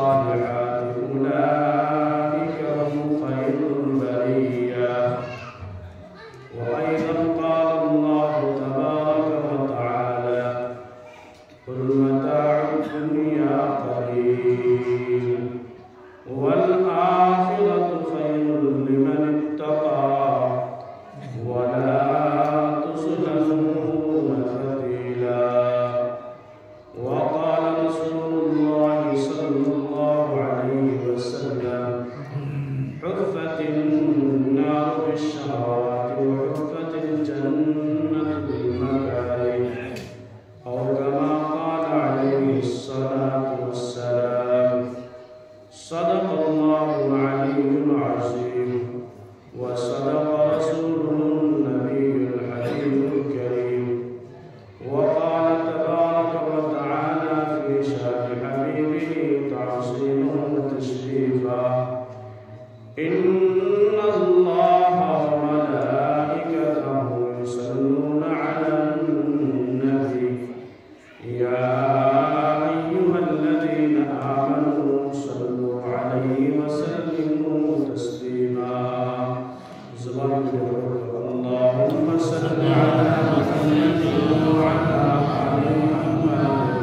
الصالحات أولئك هم خير البرية. وأيضا قال الله تبارك وتعالى قل متاع الدنيا قليل والآخرة خير لمن اتقى ولا تظلمون فتيلا. وقال رسول الله صلى الله عليه وسلم حفت النار بالشهوات وحفت الجنة بالمكاره، أو كما قال عليه الصلاة والسلام. صدق الله العلي العظيم وصدق رسوله النبي الحبيب الكريم. وقال تبارك وتعالى في شأن حبيبه تعظيما وتشريفا إن الله وملائكته يصلون على النبي يا أيها الذين آمنوا صلوا عليه وسلموا تسليما. اللهم صل على محمد وعلى آل محمد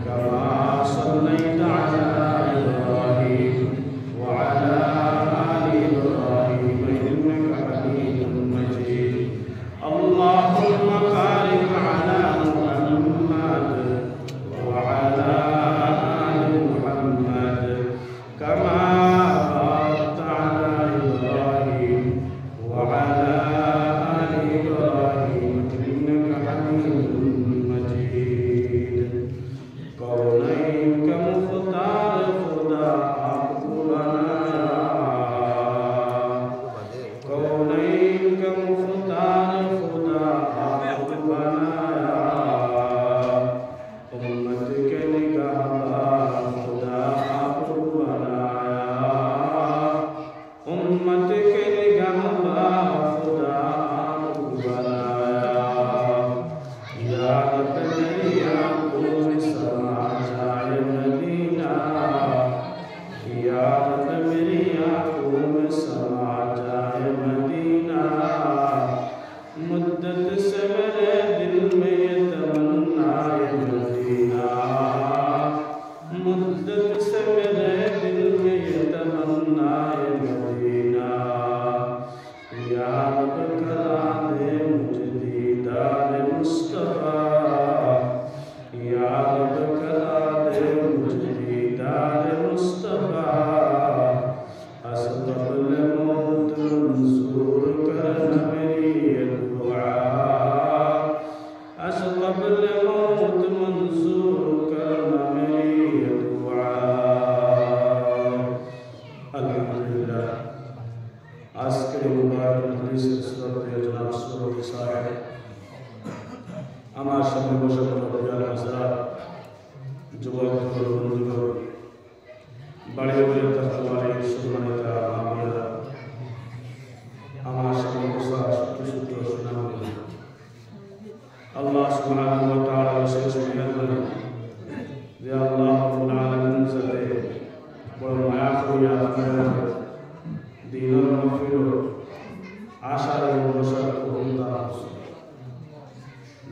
كما صليت على إبراهيم وعلى آل إبراهيم إنك حميد مجيد. اللهم بارك على محمد وعلى آل محمد كما باركت على إبراهيم وعلى آل إبراهيم إنك حميد مجيد. كونين كمختار خدا آپ بنایا، كونين كمختار خدا آپ بنایا، امت کے نگہبان خدا آپ بنایا، امت کے نگہبان خدا آپ بنایا. یاد میری آنکھوں میں سما جائے مدینہ، یاد میری آنکھوں میں سما جائے مدینہ. مدت سے میرے دل میں یہ تمنا ہے مدینہ، مدت سے میرے دل میں یہ تمنا ہے مدینہ. یا رب کرا دے مجھے دیدار مصطفیٰ، یا رب کرا دے مجھے دیدار مصطفیٰ. از قبل موت منظور کرنا میری یہ دعا، از قبل موت منظور کرنا میری یہ دعا. الحمدللہ آج کے مبارک مجلس صورت جناب صورت صاحب আমার সামনে বসে থাকা প্রিয় হাজরাত, যুবক বন্ধুগণ, বাড়ি বাড়ি তাকওয়ার সম্মানিত আমিরা, আমার সামনে বসা ছোট সুনামী, আল্লাহ সুবহানাহু ওয়া তাআলা শেষ মেহেরবানি যে আল্লাহ রাব্বুল আলামিন সাথে বড় মায়া করিয়া আপনারা দিনের মাহফিল আশার বর্ষা করুণা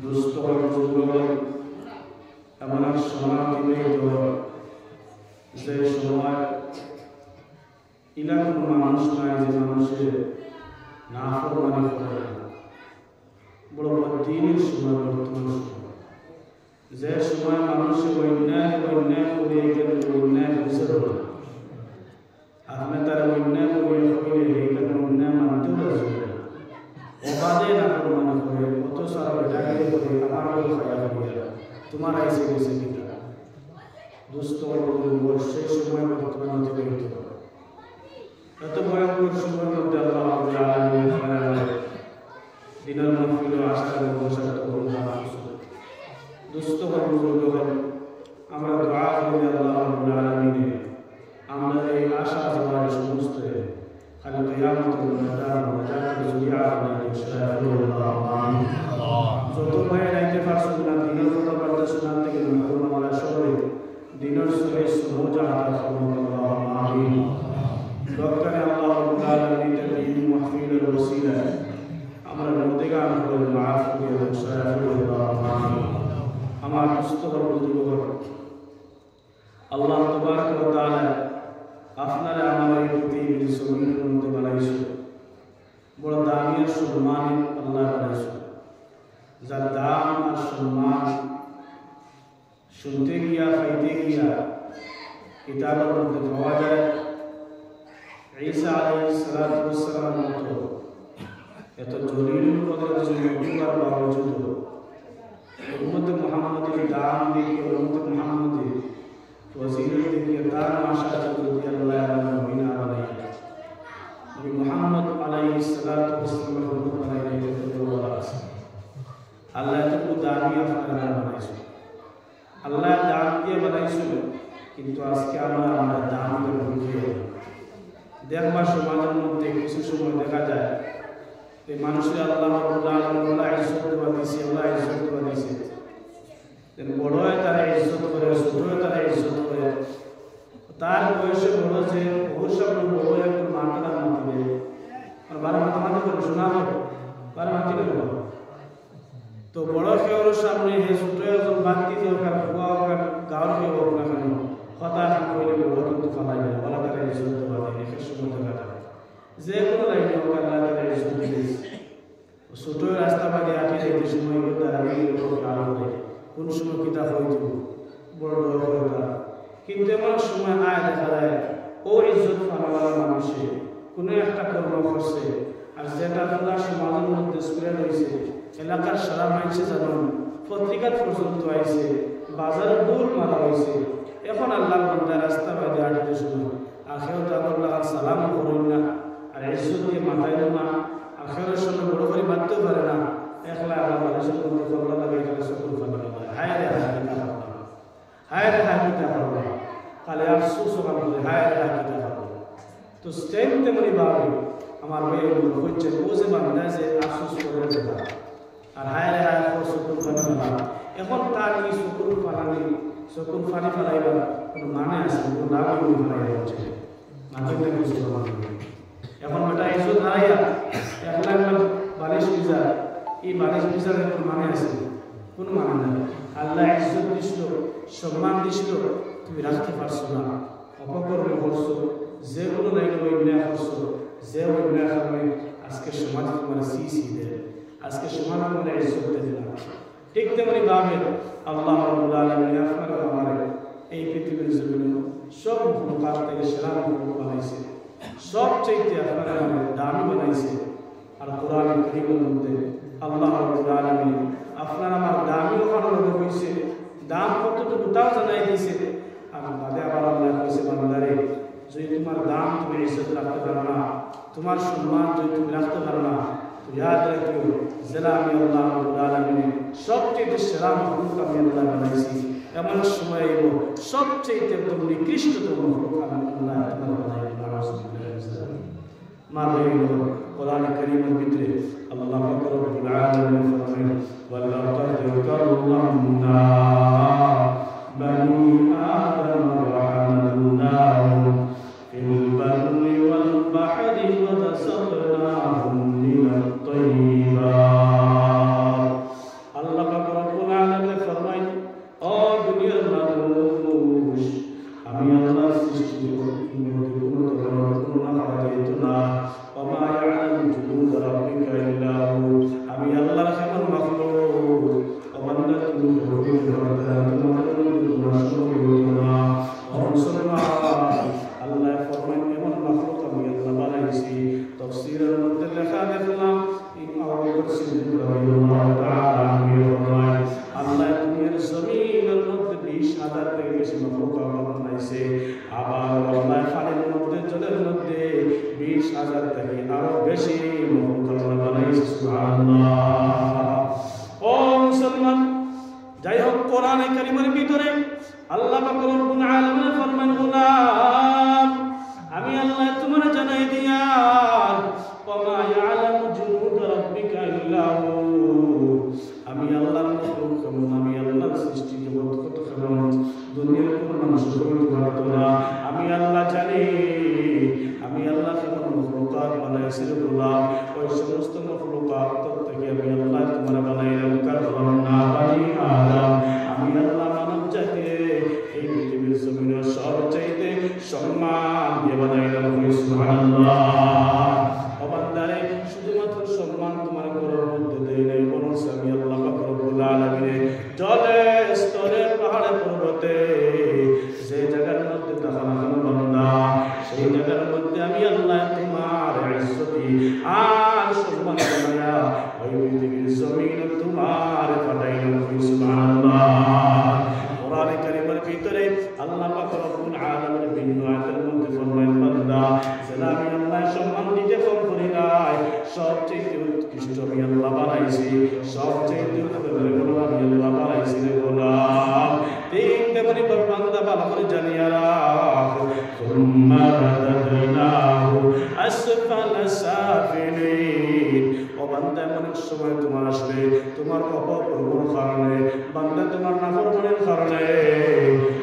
দুস্থ যুবক এমন এক সময় যে সময় এলাকার মানুষ নাই, যে মানুষের নাফরমানি করে না, বড় দিনের সময় বর্তমান সময়, যে সময় মানুষের অন্যায় করে এখানে অন্যায় বুঝে না, আপনি তারা অন্যায় করে এখানে অন্যায় মানতেও রাজি না, অবাধে নাফরমানি করে কত সারা বেটাকে করে আমার খায়া হইয়া তোমার আইসে গেছে কিনা দুস্থ সেই সময় বর্তমান অতিবাহিত করে। এত ভয়ঙ্কর সময়ের মধ্যে আল্লাহ রাব্বুল আলামিন দিনের মাহফিল আশা বসা করুণা দুস্থ হল আমরা দোয়া করি আল্লাহ রাব্বুল আলামিন আমরা এই আশা জবানের সমস্ত খালি কিয়ামতের ময়দান নাজাতের জরিয়া বানাই ইনশাআল্লাহ। যত ভাই রাইতে পারছেন না দিনের কথা পারতেছেন না থেকে মাহরুম আমরা সবাই দিনের সহি সমুজা আতা ফরমাল্লাহু আমিন। বরকাতে আল্লাহ রাব্বুল আলামিন এই মাহফিলের ওসিলায় আমরা নদিগান করে মাফ করে বখশায়াল্লাহু আমিন। আমার মুস্তফা বুজুর্গ আল্লাহ তাবারক ওয়া তাআলা আপনারা আমার এই পৃথিবীর জমিনের মধ্যে বানাইছে, বড় দামি আর সম্মানী আল্লাহ বানাইছে, যার দাম আর সম্মান শুনতে গিয়া পাইতে গিয়া কিতাবের মধ্যে পাওয়া যায়। ঈসা আলাইহিস সালাতু ওয়াস সালামের মতো এত জলিলুল কদরের জন্য বাওজুদ উম্মতে মুহাম্মাদের দাম দিয়ে উম্মতে মুহাম্মাদের ফজিলত দিয়ে তার আশা করে আল্লাহ মিনা বানাইয়া নবী মুহাম্মদ আলাইহিস সালাতু ওয়াস সালামের উম্মত বানাইয়া বলা আছে। আল্লাহ এত দামি আপনারা বানাইছে, আল্লাহ দাম দিয়ে বানাইছিল, কিন্তু আজকে আমরা দাম দিয়ে ভুলে দেখবা সমাজের মধ্যে কিছু সময় দেখা যায় এই মানুষের আল্লাহ রাব্বুল আলামিন আল্লাহ ইজ্জত দেওয়া দিয়েছে, আল্লাহ ইজ্জত দেওয়া দিয়েছে, বড় হয় তারা ইজ্জত করে, ছোট হয় তারা ইজ্জত করে, তার বয়সে বড় যে অবশ্যই বড় একটু মাথাটা মাতিবে আর বারো মাথামাতি করে শোনা হবে, বারো মাতি করবো তো বড় কেউর সামনে হে ছোট একজন বাকি দরকার গাঁর কেউ হোক না কেন কথা এখন কইলে বড় কিন্তু ফালাই না, বলা তারা ইজ্জত দেওয়া দেয় একের সময় দেখা যায় যে কোনো লাইনে হোক আল্লাহ তারা ইজ্জত দিয়েছে। ছোট রাস্তা বাদে আঁকে যেতে সময় তারা আরো দেয় কোন সময় কিতাব হয়ে যাব বড় বড় হয়ে তারা, কিন্তু এমন সময় আয় দেখা যায় ও ইজ্জত ফালাওয়ালা মানুষে কোনো একটা কর্ম করছে আর যেটা আল্লাহ সমাজের মধ্যে স্প্রেড হয়েছে, এলাকার সারা মানুষে জানুন, পত্রিকা পর্যন্ত আইছে, বাজারে দূর মারা হয়েছে, এখন আল্লাহ বান্দা রাস্তা বাদে আটকে শুনুন আখেও তাদের সালাম করুন না আর ইজ্জত দিয়ে মাথায় না, আখেরের সঙ্গে বড় করে বাঁধতেও পারে না, একলা আল্লাহ মানুষের মধ্যে কল্লা লাগে এখানে সকল ফালা হায় রে হাকিটা ভাবলাম, হায় রে হাকিটা ভাবলাম, তাহলে আফসোস করে হায় রে হাকিটা ভাবলাম। তো সেম তেমনি ভাবে আমার মেয়েগুলো হচ্ছে ও যে বান্দা যে আফসোস করে যেটা আর হায় রে হায় সকল ফালা, এখন তার এই সকল ফালানি সকল ফানি ফালাইবার কোনো মানে আছে, কোনো লাভ ফালাই হচ্ছে নাটকটা কিছু এখন বেটা ইজ্জত হারাইয়া 1 লাখ বালিশ পিজা, এই বালিশ পিজার কোনো মানে আছে? কোনো মানে নাই। আল্লাহ ইজ্জত দিছিল, সম্মান দিছিল, তুমি রাখতে পারছো না, অপকর্ম করছো, যেগুলো লাইনে অন্যায় করছো, যে অন্যায় কারণে আজকে সমাজ তোমার সি দেয়, আজকে সমাজ তোমার ইজ্জত দেয় না। ঠিক তেমনি ভাবে আল্লাহ রাব্বুল আলামিন আপনার আমার এই পৃথিবীর জমিনে সব মখলুকাত থেকে সেরা মখলুক বানাইছে, সবচেয়ে আপনারা দামি বানাইছে। আর কোরআন কারীমের মধ্যে আল্লাহ রাব্বুল আলামিন আপনার আমার দামি বানানো হয়েছে, দাম কতটুকু তাও জানাই দিয়েছে। আর বাদে আবার আল্লাহ কইছে বান্দারে যদি তোমার দাম তুমি ইজ্জত রাখতে পারো না, তোমার সম্মান যদি তুমি রাখতে পারো না, তো ইয়াদ রাখিও যারা আমি আল্লাহ রাব্বুল আলামিন সবচেয়ে সেরা মখলুক আমি আল্লাহ বানাইছি, এমন সময় এব সবচেয়ে একদম নিকৃষ্টতম মখলুক আমি আল্লাহ বানাই। কোরআন কারীমের ভিতরে আল্লাহ রাব্বুল আলামিন ফরমায় ওয়ালা তাযকারুল্লাহনা বানি আদম ওয়া হামালনাহুম ফিল বাররি ওয়াল বাহরি ওয়া রাযাকনাহুম মিনাত তাইয়্যিবাত। আল্লাহ রাব্বুল আলামিন ফরমায় ও দুনিয়ার মানুষ আমি আল্লাহ সৃষ্টি আমি আল্লাহ কেমন মাখলুক আল্লাহ ফরমান এমন মাখলুক আমি আল্লাহ বানাইছি। তাফসীরের মধ্যে লেখা দেখলাম আল্লাহ দুনিয়ার জমিনের মধ্যে 20,000 থেকে বেশি মাখলুক বানাইছে। আবার আল্লাহ পানির মধ্যে জলের মধ্যে 20,000 থেকে আরো বেশি মাখলুক বানাইছে। সুবহানাল্লাহ। ও মুসলমান, যাই হোক কোরআনে কারীমের ভিতরে আল্লাহ পাক রব্বুল আলামিন ফরমান গোলাম আমি আল্লাহ তোমার জানাই দিয়া ওয়া ইয়ালামু জুনুদ রাব্বিকা ইল্লা হু, আমি আল্লাহর মাখলুক আমি আল্লাহর সৃষ্টি জগৎ কত কেমন দুনিয়ার কোন আল্লাহ জানি আমি আল্লাহ কেমন মখলুকাত বানাইছি বললাম ওই সমস্ত মখলুকাত থেকে আমি আল্লাহ তোমার বানাইলাম কারণ না বানি আদম আমি আল্লাহ মানব জাতিকে এই পৃথিবীর জমিনের সবচাইতে সম্মান দিয়ে বানাইলাম সুবহানাল্লাহ বান্দারে শুধুমাত্র সম্মান তোমার ঘরের মধ্যে দেই নাই বরং আমি আল্লাহ পাক রব্বুল আলামিন জলে স্তরে পাহাড়ে পর্বতে যে জায়গার মধ্যে তাকানো বান্দা সেই জায়গার মধ্যে আমি আল্লাহ তোমার ইজ্জতি আর সম্মান বানায়া ওই পৃথিবীর জমিন তোমার পাঠাইলাম সুবহানাল্লাহ কোরআন কারীমের ভিতরে আল্লাহ পাক রব্বুল আলামিন ভিন্ন আয়াতের মধ্যে ফরমায় বান্দা যারা আমি আল্লাহ সম্মান দিতে কম করি নাই সবচেয়ে উৎকৃষ্ট আমি আল্লাহ বানাইছি সবচেয়ে উত্তম আমি আল্লাহ বানাইছি রে গোলাম তিন তেমনি বান্দা ভালো করে জানিয়া রাখ সুম্মা রাদাদনাহু আসফালা সাফিলিন ও বান্দা অনেক সময় তোমার আসবে তোমার অপকর্মের কারণে বান্দা তোমার নাফরমানির কারণে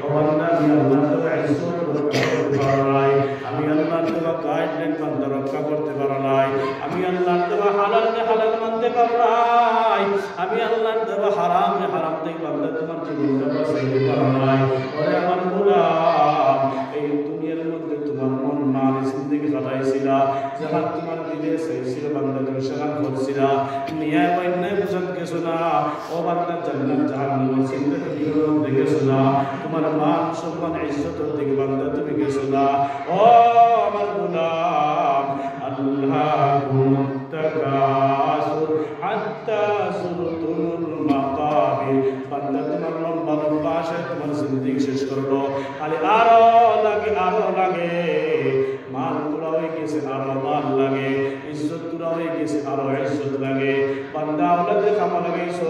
ও বান্দা আমি আল্লাহ তোমার ইজ্জত রক্ষা করতে পারো নাই আমি আল্লাহ তোমার গাইডলাইন বান্দা রক্ষা করতে পারো নাই আমি আল্লাহ তোমার হালালকে হালাল মানতে পারো নাই আমি আল্লাহ তোমার হারামকে হারাম থেকে বান্দা তোমার জীবনটা বাঁচাইতে পারো নাই ওরে আমার গোলাম এই দুনিয়ার মধ্যে তোমার মন মান জিন্দেগি কাটাইছিলা যেখান তোমার দিলে চাইছিল বান্দা তুমি সেখান করছিলা নিয়ায় অন্যায় বুঝাত গেছো না ও বান্দা জান্নাত জাহান্নামের জিন্দেগি বিরোধ দেখেছো না তোমার মান সম্মান ইজ্জতের দিকে বান্দা তুমি গেছো না ও আমার গোলাম আল্লাহুম তাকাসুর হাত্তা যুরতুমুল মাকাবির বান্দা তোমার লম্বা লম্বা আশা তোমার জিন্দেগি শেষ করলো খালি আরো লাগে মাল পুরা হয়ে গেছে আরো মাল লাগে ইজ্জত পুরা হয়ে গেছে আরো ইজ্জত লাগে বান্দা আওলাদে কামা লাগাইছো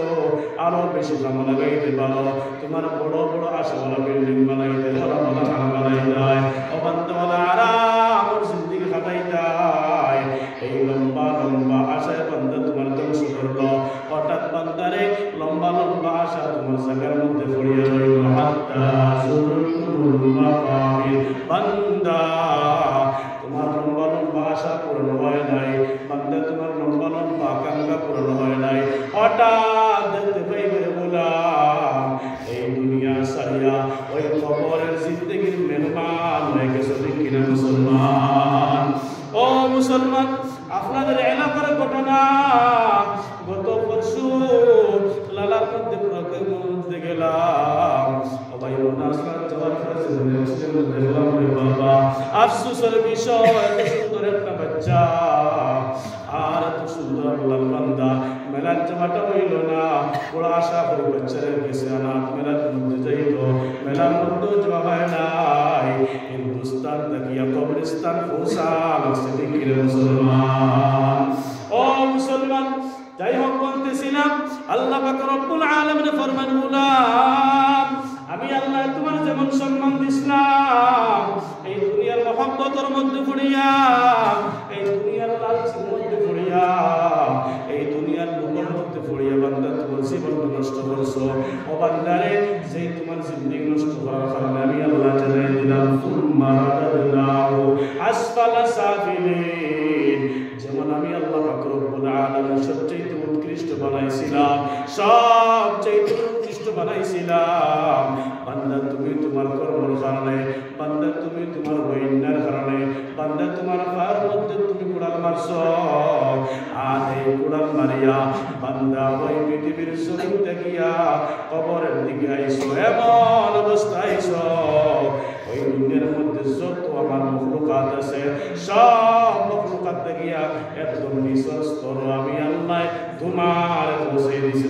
আরো বেশি কামা লাগাইতে পারো তোমার বড় বড় আশাওয়ালা বিল্ডিং বানাইতে বড় বড় কামা বানাই দেয় ও বান্দাওয়ালা আরাম জিন্দেগি কাটাই দেয় এই লম্বা লম্বা আশায় বান্দা তোমার ধ্বংস করলো হঠাৎ বান্দারে লম্বা লম্বা আশা তোমার জায়গার মধ্যে পড়িয়া রইল হাত্তা যুরতুমুল মাকাবির বান্দা তোমার লম্বা লম্বা আশা পূরণ হয় নাই বান্দা তোমার লম্বা লম্বা আকাঙ্ক্ষা পূরণ হয় নাই হঠাৎ দেখতে পাইবে গোলাম এই দুনিয়া সারিয়া ওই কবরের জিন্দেগির মেহমান হয়ে গেছে কিনা মুসলমান ও মুসলমান আপনাদের এলাকার ঘটনা গত পরশু লালার মধ্যে মধ্যে গেলাম বাবা আফসোসের বিষয় এত সুন্দর একটা বাচ্চা আর এত সুন্দর আল্লাহর বান্দা মেলার জামাটা হইল না বড় আশা করি বাচ্চারা গেছে আনাথ মেলার মধ্যে যাইত মেলার মধ্যে যাওয়া হয় নাই হিন্দুস্তান তাকিয়া কবরিস্তান পৌঁছা লাগছে দেখি মুসলমান ও মুসলমান যাই হোক বলতেছিলাম আল্লাহ পাক রব্বুল আলামিন ফরমান গোলাম আমি আল্লাহ তোমার যেমন সম্মান দিছিলাম এই দুনিয়ার মহব্বতের মধ্যে পড়িয়া এই দুনিয়ার লালচের মধ্যে পড়িয়া এই দুনিয়ার লোভের মধ্যে পড়িয়া বান্দা তোমার জীবন নষ্ট করছো ও বান্দারে যে তোমার জিন্দেগি নষ্ট করার কারণে আমি আল্লাহ জানাই দিলাম সুম্মা রাদাদনাহু আসফালা সাফিলিন যেমন আমি আল্লাহ পাক রব্বুল আলামিন সবচেয়ে উৎকৃষ্ট বানাইছিলাম সবচেয়ে উৎকৃষ্ট বানাইছিলাম বান্দা তুমি তোমার কর্মের কারণে বান্দা তুমি তোমার অন্যায়ের কারণে বান্দা তোমার পায়ের মধ্যে তুমি কুড়াল মারছো আর এই কুড়াল মারিয়া বান্দা ওই পৃথিবীর জমিন দেখিয়া কবরের দিকে আইছো এমন অবস্থা আইছো ওই দুনিয়ার মধ্যে যত আমার মখলুকাত আছে সব মখলুকাত দেখিয়া একদম নিঃশ্বাস স্তর আমি আল্লাহ তোমার বসে দিছি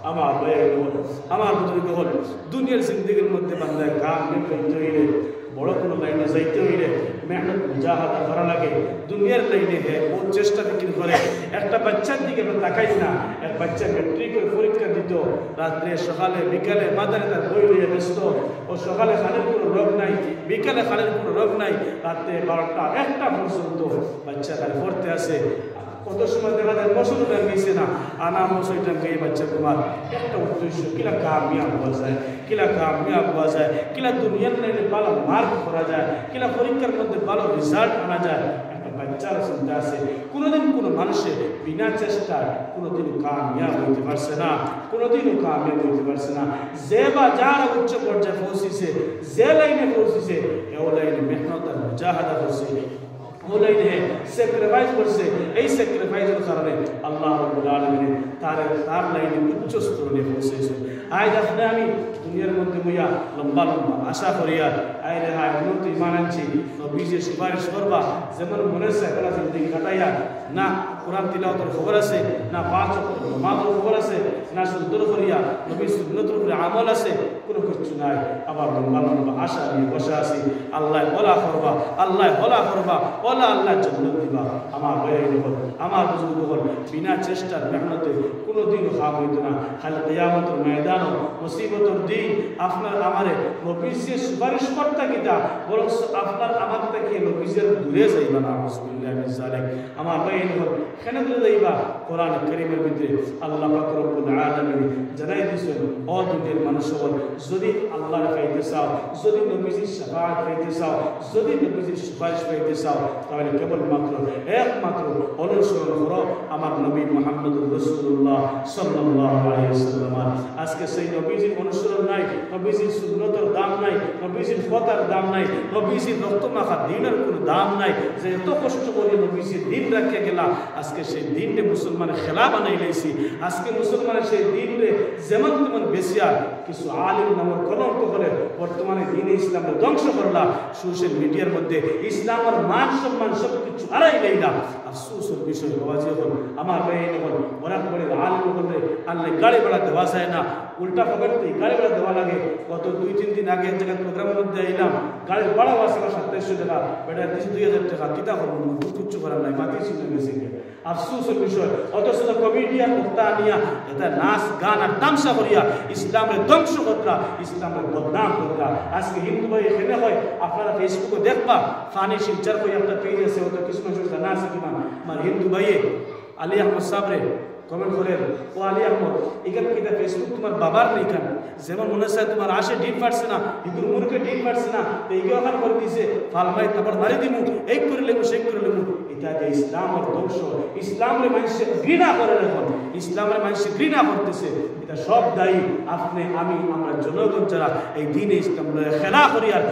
আমার আমার বুজুর্গ হল দুনিয়ার জিন্দেগির মধ্যে বান্দায় কাম পেতে হইলে বড় কোনো লাইনে যাইতে হইলে মেহনত মুজাহাদা করা লাগে দুনিয়ার লাইনে ও চেষ্টা বিক্রি করে একটা বাচ্চার দিকে আমরা তাকাই না এক বাচ্চা মেট্রিকের পরীক্ষা দিত রাত্রে সকালে বিকালে মাদারে তার বই লইয়া ব্যস্ত ও সকালে খালের কোনো রোগ নাই বিকালে খালের কোনো রোগ নাই রাত্রে 12টা 1টা পর্যন্ত বাচ্চা খালি পড়তে আসে কত সময় দেখা যায় বছর টাইম গেছে না আনা বছর টাইম গিয়ে বাচ্চা তোমার একটা উদ্দেশ্য কিলা কামিয়াব হওয়া যায়, কিলা কামিয়াব হওয়া যায়, কিলা দুনিয়ার লাইনে ভালো মার্ক করা যায়, কিলা পরীক্ষার মধ্যে ভালো রেজাল্ট আনা যায়। একটা বাচ্চার চিন্তা আছে। কোনোদিন কোনো মানুষের বিনা চেষ্টায় কোনোদিন কামিয়াব হইতে পারছে না, কোনোদিনও কামিয়াব হইতে পারছে না। যে বা যারা উচ্চ পর্যায়ে পৌঁছেছে, যে লাইনে পৌঁছেছে, এ লাইনে মেহনত আর মুজাহাদা করছে, ও লাইনে স্যাক্রিফাইস করছে। এই স্যাক্রিফাইসের কারণে আল্লাহ রাব্বুল আলামিন তার লাইনে উচ্চ স্তরে পৌঁছেছে। আজ আপনি আমি দুনিয়ার মধ্যে বইয়া লম্বা লম্বা আশা করিয়া আয় রে হায় মূলত ইমান আনছি নবীজির সুপারিশ করবা, যেমন মনে চায় ওরা জিন্দগি কাটাইয়া না কোরআন তিলাওয়াতের খবর আছে, না পাঁচ ওয়াক্ত নামাজের খবর আছে, না সুন্দর করিয়া নবীর সুন্নতের উপরে আমল আছে, কোনো কিছু নাই। আবার লম্বা লম্বা আশা নিয়ে বসে আছি। আল্লাহ বলা করবা, আল্লাহ বলা করবা, বলা আল্লাহ জান্নাত দিবা। আমার ভাই হল, আমার বুজুর্গ হল, বিনা চেষ্টার মেহনতে কোনোদিনও খাম হইত না। খালি কিয়ামতের ময়দান মুসিবতের দিন আপনার আমারে নবীজির সুপারিশ কর্তা কিতা, বরং আপনার আমার থেকে নবীজির দূরে যাইবা না। বিসমিল্লাহ মিন যালিক। আমার ভাই হল কেন দূরে যাইবা? কোরআন কারীমের ভিতরে আল্লাহ পাক রব্বুল আলামিন জানাই দিয়েছেন, ও দুনিয়ার মানুষ হল, যদি আল্লাহর পাইতে চাও, যদি নবীজির শাফাআত পাইতে চাও, যদি নবীজির সুপারিশ পাইতে চাও, তাহলে কেবলমাত্র একমাত্র অনুসরণ করো আমার নবী মুহাম্মদুর রাসূলুল্লাহ সাল্লাল্লাহু আলাইহি ওয়াসাল্লাম। আজকে সেই নবীজির অনুসরণ নাই, নবীজির সুন্নতের দাম নাই, নবীজির কথার দাম নাই, নবীজির রক্তমাখা দিনের কোনো দাম নাই। যে এত কষ্ট করে নবীজির দিন রাখিয়া গেলা, আজকে সেই দিনকে মুসলমানের খেলা বানাই লাইছি। আজকে মুসলমানের সেই দিনকে যেমন তেমন বেশিয়া কিছু আলিম নামের কলঙ্ক করে বর্তমানে দিন ইসলামের ধ্বংস করলা। সোশ্যাল মিডিয়ার মধ্যে ইসলামের মান সম্মান সব কিছু আড়াই লাইলা। আফসোসের বিষয় বাবাজি হল, আমার বেইন হল, ওরা করে আলিম বললে আল্লাহ গাড়ি ভাড়া দেওয়া যায় না, উল্টা পকেটে গাড়ি ভাড়া দেওয়া লাগে। গত 2-3 দিন আগে এক জায়গায় প্রোগ্রামের মধ্যে আইলাম, গাড়ির ভাড়া আছে 2700 টাকা, বেটা দিয়েছি 2000 টাকা। কিতা করবো, কিচ্ছু করার নাই, মাতি ছিল গেছে। আফসোসের বিষয়, অথচ কমিডিয়ান বক্তা আনিয়া এটা নাচ গান আর তামসা করিয়া ইসলামের ধ্বংস করা, ইসলামের বদনাম করা। আজকে হিন্দু ভাই এখানে হয়, আপনারা ফেসবুকে দেখবা ফানি শিলচার করে একটা পেজ আছে, ওটা কিছু মানুষ জানা আছে কিনা। আমার হিন্দু ভাইয়ে আলী আহমদ সাবরে কমেন্ট করেন, ও আলী আহমদ এখানে কিনা ফেসবুক তোমার বাবার নেই কেন? যেমন মনে চায় তোমার আসে ডিম পারছে না, হিন্দুর মুরকে ডিম পারছে না, তো এইগুলো ওখানে করে দিছে, ফালমাই তারপর মারি দিমু, এই করে লেবু সেই করে লেবু। এটা যে ইসলামের ধ্বংস, ইসলামের মানুষের ঘৃণা করে, এখন ইসলামের মানুষের ঘৃণা করতেছে। এটা সব দায়ী আপনি, আমি, আমরা জনগণ যারা এই দিনে ইসলাম খেলা করি। আর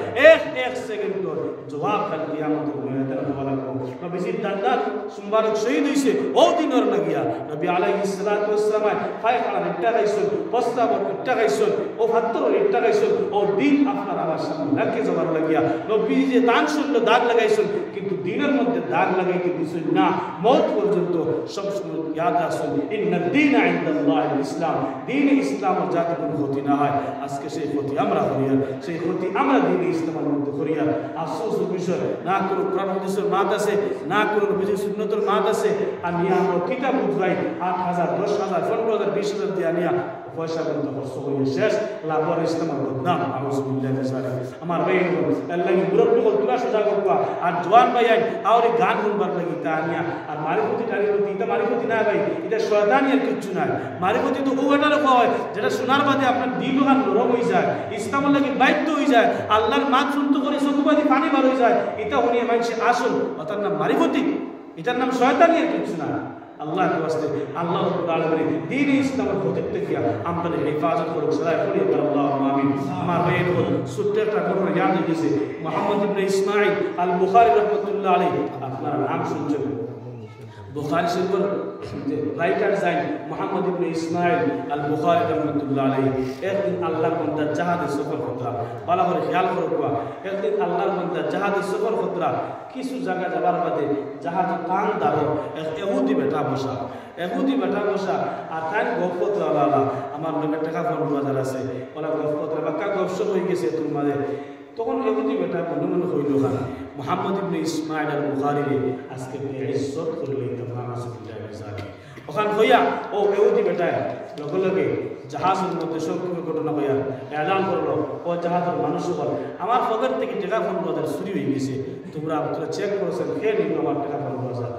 এক সেকেন্ডর জবাব খালি কিয়ামতের ময়দানে দেওয়া লাগবে। নবীজির দাদার মুবারক শহীদ হইছে ও দিনের লাগিয়া। নবী আলাইহিস সালাতু ওয়াস সালাম ফায়খানা একটা গাইছেন, প্রস্তাবর একটা গাইছেন, ও ফাত্তর একটা গাইছেন, ও দিন আপনার আমার সামনে লাগে যাবার লাগিয়া। নবী যে দান শুনলো দাগ লাগাইছেন, কিন্তু দিনের মধ্যে দাগ লাগাইতে দিছেন না। মওত পর্যন্ত সব সময় ইয়াদ রাখুন, ইন্নাদ দীনা ইনদাল্লাহিল ইসলাম। দিন ইসলামের যাতে কোনো ক্ষতি না হয়, আজকে সেই ক্ষতি আমরা করি, সেই ক্ষতি আমরা দিন ইসলামের মধ্যে করি। আফসোসের বিষয়, না কোনো কোরআন হাদিসের মাত আছে, না কোনো নবীজির সুন্নতের মাত আছে। আর নিয়ে আমরা কিতাব বুঝবাই 8,000, 10,000, 15,000, 20,000 দিয়ে আনিয়া পয়সা বন্ধ করছো হয়ে শেষ লাভর ইসলামের বদনাম। আউযুবিল্লাহি মিনাশ শাইতানির। আমার ভাই আল্লাহ মুরব্বি হল তুলা সোজা করবা, আর জওয়ান ভাই আর গান শুনবার লাগি তা আনিয়া আর মারিফতি টারিফতি, এটা মারিফতি না ভাই, এটা শয়তানি আর কিচ্ছু নাই। মারিফতি তো ওটা রাখা হয় যেটা শোনার বাদে আপনার দিল আর নরম হয়ে যায়, ইসলামের লাগে বাধ্য হয়ে যায়, আল্লাহর মাত শুনতে করে চকুবাদি পানি বার হয়ে যায়। এটা উনি মানুষে আসল, ওটার নাম মারিফতি, এটার নাম শয়তানি আর কিচ্ছু না। আল্লাহ ওয়াস্তে আল্লাহ রাব্বুল আলামিন দ্বীন ইসলামের প্রতীক থেকে আমাদের হেফাজত করুক, সদাই করি আল্লাহুম্মা আমিন। আমার ভাইয়ের হল সূত্র একটা ঘটনা ইয়াদ হয়ে গেছে। মুহাম্মদ ইবনে ইসমাঈল আল বুখারী রাহমাতুল্লাহ আলাইহি, আপনারা নাম শুনছেন বুখারী শরীফের রাইটার যাই মুহাম্মদ ইবনে ইসমাঈল আল বুখারী রাহমাতুল্লাহ আলাইহি। একদিন আল্লাহর বান্দা জাহাজে সফর করতরা, ভালো করে খেয়াল করবা। একদিন আল্লাহর বান্দা জাহাজে সফর করতরা, কিছু জায়গা যাবার বাদে জাহাজ টান দাঁড়ো, এহুদি বেটা বসা, এহুদি বেটা বসা, আর তাই গল্পত্র আল্লাহ আমার লোকের টাকা ফোন বাজার আছে, ওরা গল্পত্র বাক্কা গপসপ হয়ে গেছে তোর মাঝে। তখন এহুদি বেটা মনে মনে হইল খানা মুহাম্মদ ইবনে ইসমাঈল আল বুখারী আজকে ইজ্জত করে লইতাম না। ওখান হইয়া ও এহুদি বেটায় লগে লগে জাহাজের মধ্যে সংক্ষেপে ঘটনা হইয়া এলান করলো, ও জাহাজের মানুষ বল আমার পকেট থেকে টাকা 15,000 চুরি হয়ে গেছে, তোমরা চেক করেছেন, খেয়ে নিল আমার টাকা 15,000।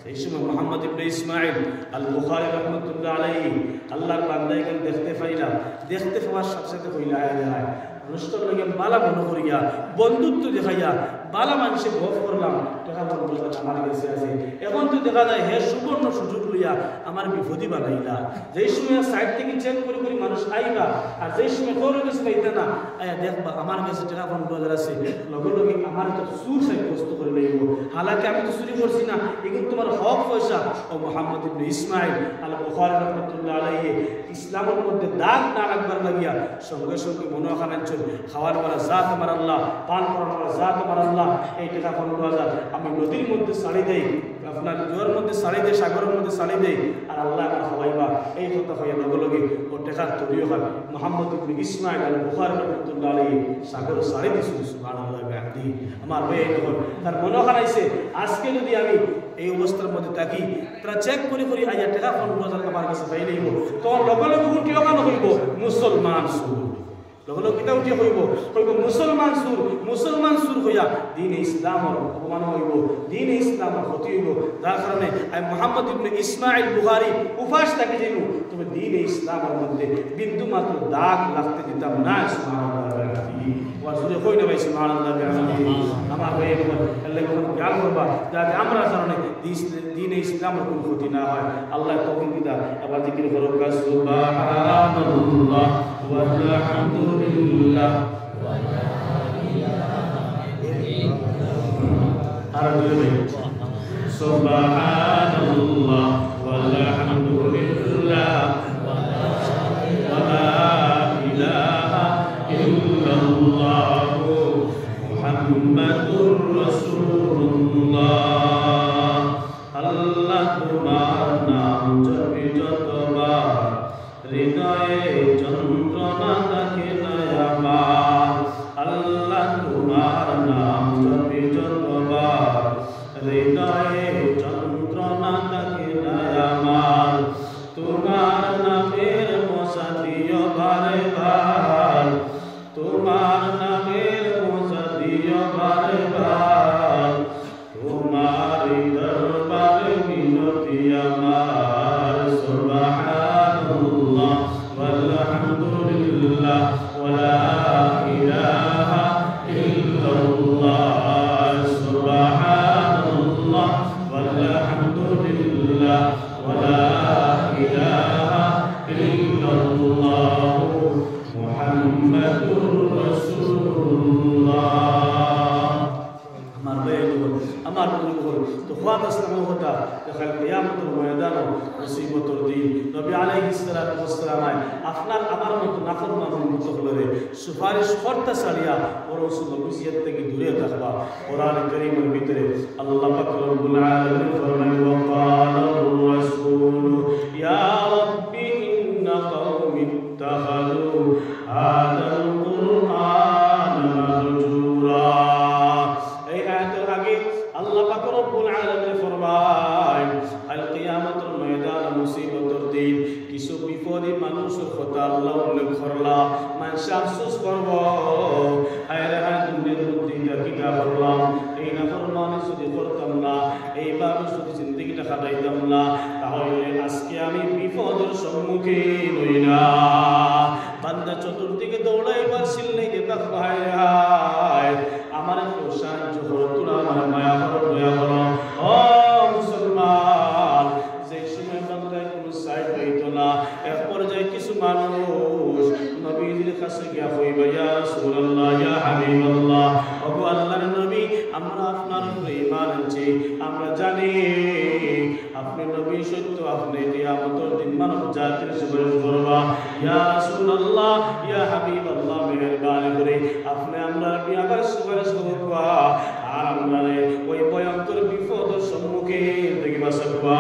এই সময় মুহাম্মদ ইবনে ইসমাঈল আল বুখারী রাহমাতুল্লাহ আলাইহি আল্লাহর বান্দাকে দেখতে পাইলা, দেখতে পাওয়ার সাথে সাথে কইলা আয় অনুষ্ঠান লগে বালা মনে করিয়া বন্ধুত্ব দেখাইয়া বালা মানুষে গফ করলাম, টাকা বন্ধু আমার কাছে আছে। এখন তো দেখা যায় হে সুবর্ণ সুযোগ লইয়া আমার বিপদী বানাইলা। যেই সময় সাইড থেকে চেক করে করে মানুষ আইবা, আর যেই সময় তোর কাছে পাইতে না আয়া দেখবা আমার কাছে টাকা বন্ধু আছে, লগে লগে আমার তো সুর সাব্যস্ত করে লইব। হালাকি আমি তো চুরি করছি না, এগুলো তোমার হক পয়সা। ও মুহাম্মদ ইবনে ইসমাঈল আল বুখারী রাহমাতুল্লাহ আলাইহি ইসলামের মধ্যে দাগ না রাখবার লাগিয়া সঙ্গে সঙ্গে মনোখানা খাওয়ার মারা জাত আমার আল্লাহ, পান করার মারা জাত আমার আল্লাহ, এই টাকা 15,000 আমি নদীর মধ্যে ছাড়ি দেই, আপনার জোয়ার মধ্যে ছাড়ি দেই, সাগরের মধ্যে ছাড়ি দেই, আর আল্লাহ আমার খাওয়াইবা। এই কথা হইয়া লগে লগে ও টাকার তৈরিও হয়। মুহাম্মদ ইবনে ইসমাঈল আল বুখারী রাহমাতুল্লাহ আলাইহি সাগর ছাড়ি দিয়েছিল। সুবহানাল্লাহ বিহামদিহি। আমার ভাই তার মনোখানাইছে আজকে যদি আমি এই অবস্থার মধ্যে থাকি, তারা চেক করে করে আইয়া টাকা 15,000 আমার কাছে পাই লইব, তখন লগে লগে উঠিও কেন হইব মুসলমান সুর, লগে লগে কিতা উঠিয়া হইব হইব মুসলমান সুর। মুসলমান সুর হইয়া দিন ইসলামের অপমান হইব, দিন ইসলামের ক্ষতি হইব। যার কারণে আমি মুহাম্মদ ইবনে ইসমাঈল বুখারী উপাস থাকি যাইব, তবে দিন ইসলামের মধ্যে বিন্দু মাত্র দাগ লাগতে দিতাম না। সুবহানাল্লাহ ওয়া জুরে কই না ভাই সুবহানাল্লাহ বিহামদিহি। আমার ভাই আল্লাহ কোন জ্ঞান করবা যাতে আমরা কারণে দিন ইসলামের কোনো ক্ষতি না হয়। আল্লাহ তৌফিক দিদা। আবার জিকির করো সুবহানাল্লাহ ওয়ালহামদুলিল্লাহ ওয়ালা ইলাহা ইল্লাল্লাহ। আর বলে সুবহানাল্লাহ ওয়ালহামদুলিল্লাহ ওয়ালা ইলাহা ইল্লাল্লাহ মুহাম্মাদুর রাসূলুল্লাহ। আল্লাহ তোমার নাম জপি যতবার হৃদয়ে যন্ত্রণা থাকে না আমার। আল্লাহ তোমার নাম জপি যতবার হৃদয়ে যন্ত্রণা থাকে না আমার। তোমার নামের মশা দিও বারে বার, তোমার নামের মশা দিও বারে বার। তোমার দরবারে মিনতি আমার। সুবহানাল্লাহ ওয়ালহামদুলিল্লাহ ওয়ালা ইলাহা ইল্লাল্লাহ। সুবহানাল্লাহ ওয়ালহামদুলিল্লাহ ওয়ালা ইলাহা ইল্লাল্লাহ মুহাম্মাদুর রাসূলুল্লাহ। আমার বেগুন আমার বুজুর্গ তো খাত আসলাম হতা দেখাল কিয়ামতের ময়দান মুসিবতের দিন নবী আলাইহিস সালাতু ওয়াস সালাম আপনার আমার মত নাফরমানের মত হলে সুপারিশ করতে চালিয়া ও রাসূল নবুয়িয়ত থেকে দূরে থাকবা। কোরআন কারীমের ভিতরে আল্লাহ পাক রব্বুল আলামিন ফরমায় ওয়া ক্বালার রাসূল ইয়া রাব্বি ইন্না কওমি ইত্তাখাযু হাযাল কুরআন মাহজুরা। এই আয়াতের আগে আল্লাহ পাক রব্বুল আলামিন ফরমায় আল কিয়ামতের ময়দান মুসিবতের দিন কিছু বিপদী মানুষের কথা আল্লাহ উল্লেখ করলা। মানুষ আফসোস করব আরে হায় দুনিয়ার মধ্যে কিটা করলাম, এই নাফরমানি যদি করতাম না, এইভাবে যদি জিন্দেগিটা কাটাইতাম না, তাহলে আজকে আমি বিপদের সম্মুখীন হই না। বান্দা চতুর্দিকে দৌড়াইবার সিল্লাইতে থাকবো হায় হায় আমার সাহায্য করো, তোরা আমার মায়া করো, দয়া করো। ও মুসলমান, যে সময় বান্দায় কোনো সাইড হইতো না, এক পর্যায়ে কিছু মানুষ নবীর কাছে গিয়া কইবা ইয়া রাসূলুল্লাহ ইয়া হাবিবাল্লাহ, ওগো আল্লাহর নবী আমরা আপনার উপরে ঈমান আনছি, আমরা জানি আপনি নবী সত্য, আপনি কিয়ামতের দিন মানব জাতির সুপারিশ করবা। ইয়া রাসূলুল্লাহ ইয়া হাবিবাল্লাহ মেহেরবানি করে আপনি আমরা বিয়াবার সুপারিশ করবা, আর আমরা ওই ভয়ঙ্কর বিপদের সম্মুখীন থেকে বাঁচাবা।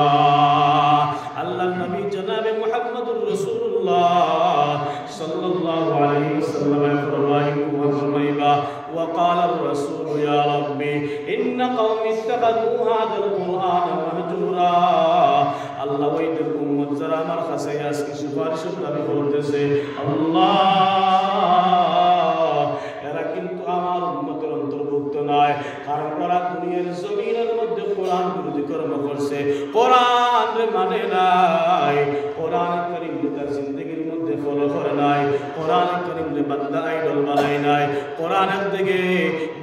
আল্লাহর নবী জনাবে মুহাম্মদুর রাসূলুল্লাহ সাল্লাল্লাহু আলাইহি ওয়াসাল্লাম ফরমাইবা ওয়া ক্বালা আর-রাসূল ইয়া রাব্বি ইন্না কওমি ইত্তাখাযু হাযাল কুরআন মাহজুরা। আল্লাহ ওইদের উম্মত যারা আমার কাছে আজকে সুপারিশ দাবি করতেছে, আল্লাহ এরা কিন্তু আমার উম্মতের অন্তর্ভুক্ত নয়, কারণ ওরা দুনিয়ার জমিনের মধ্যে কোরআন বিরোধী কর্ম করছে, কোরআন মানে নাই, কোরআন কারীম তার জিন্দেগির মধ্যে ফলো করে নাই, কোরআন কারীম বান্দা আইডল বানায় নাই, কোরআনের দিকে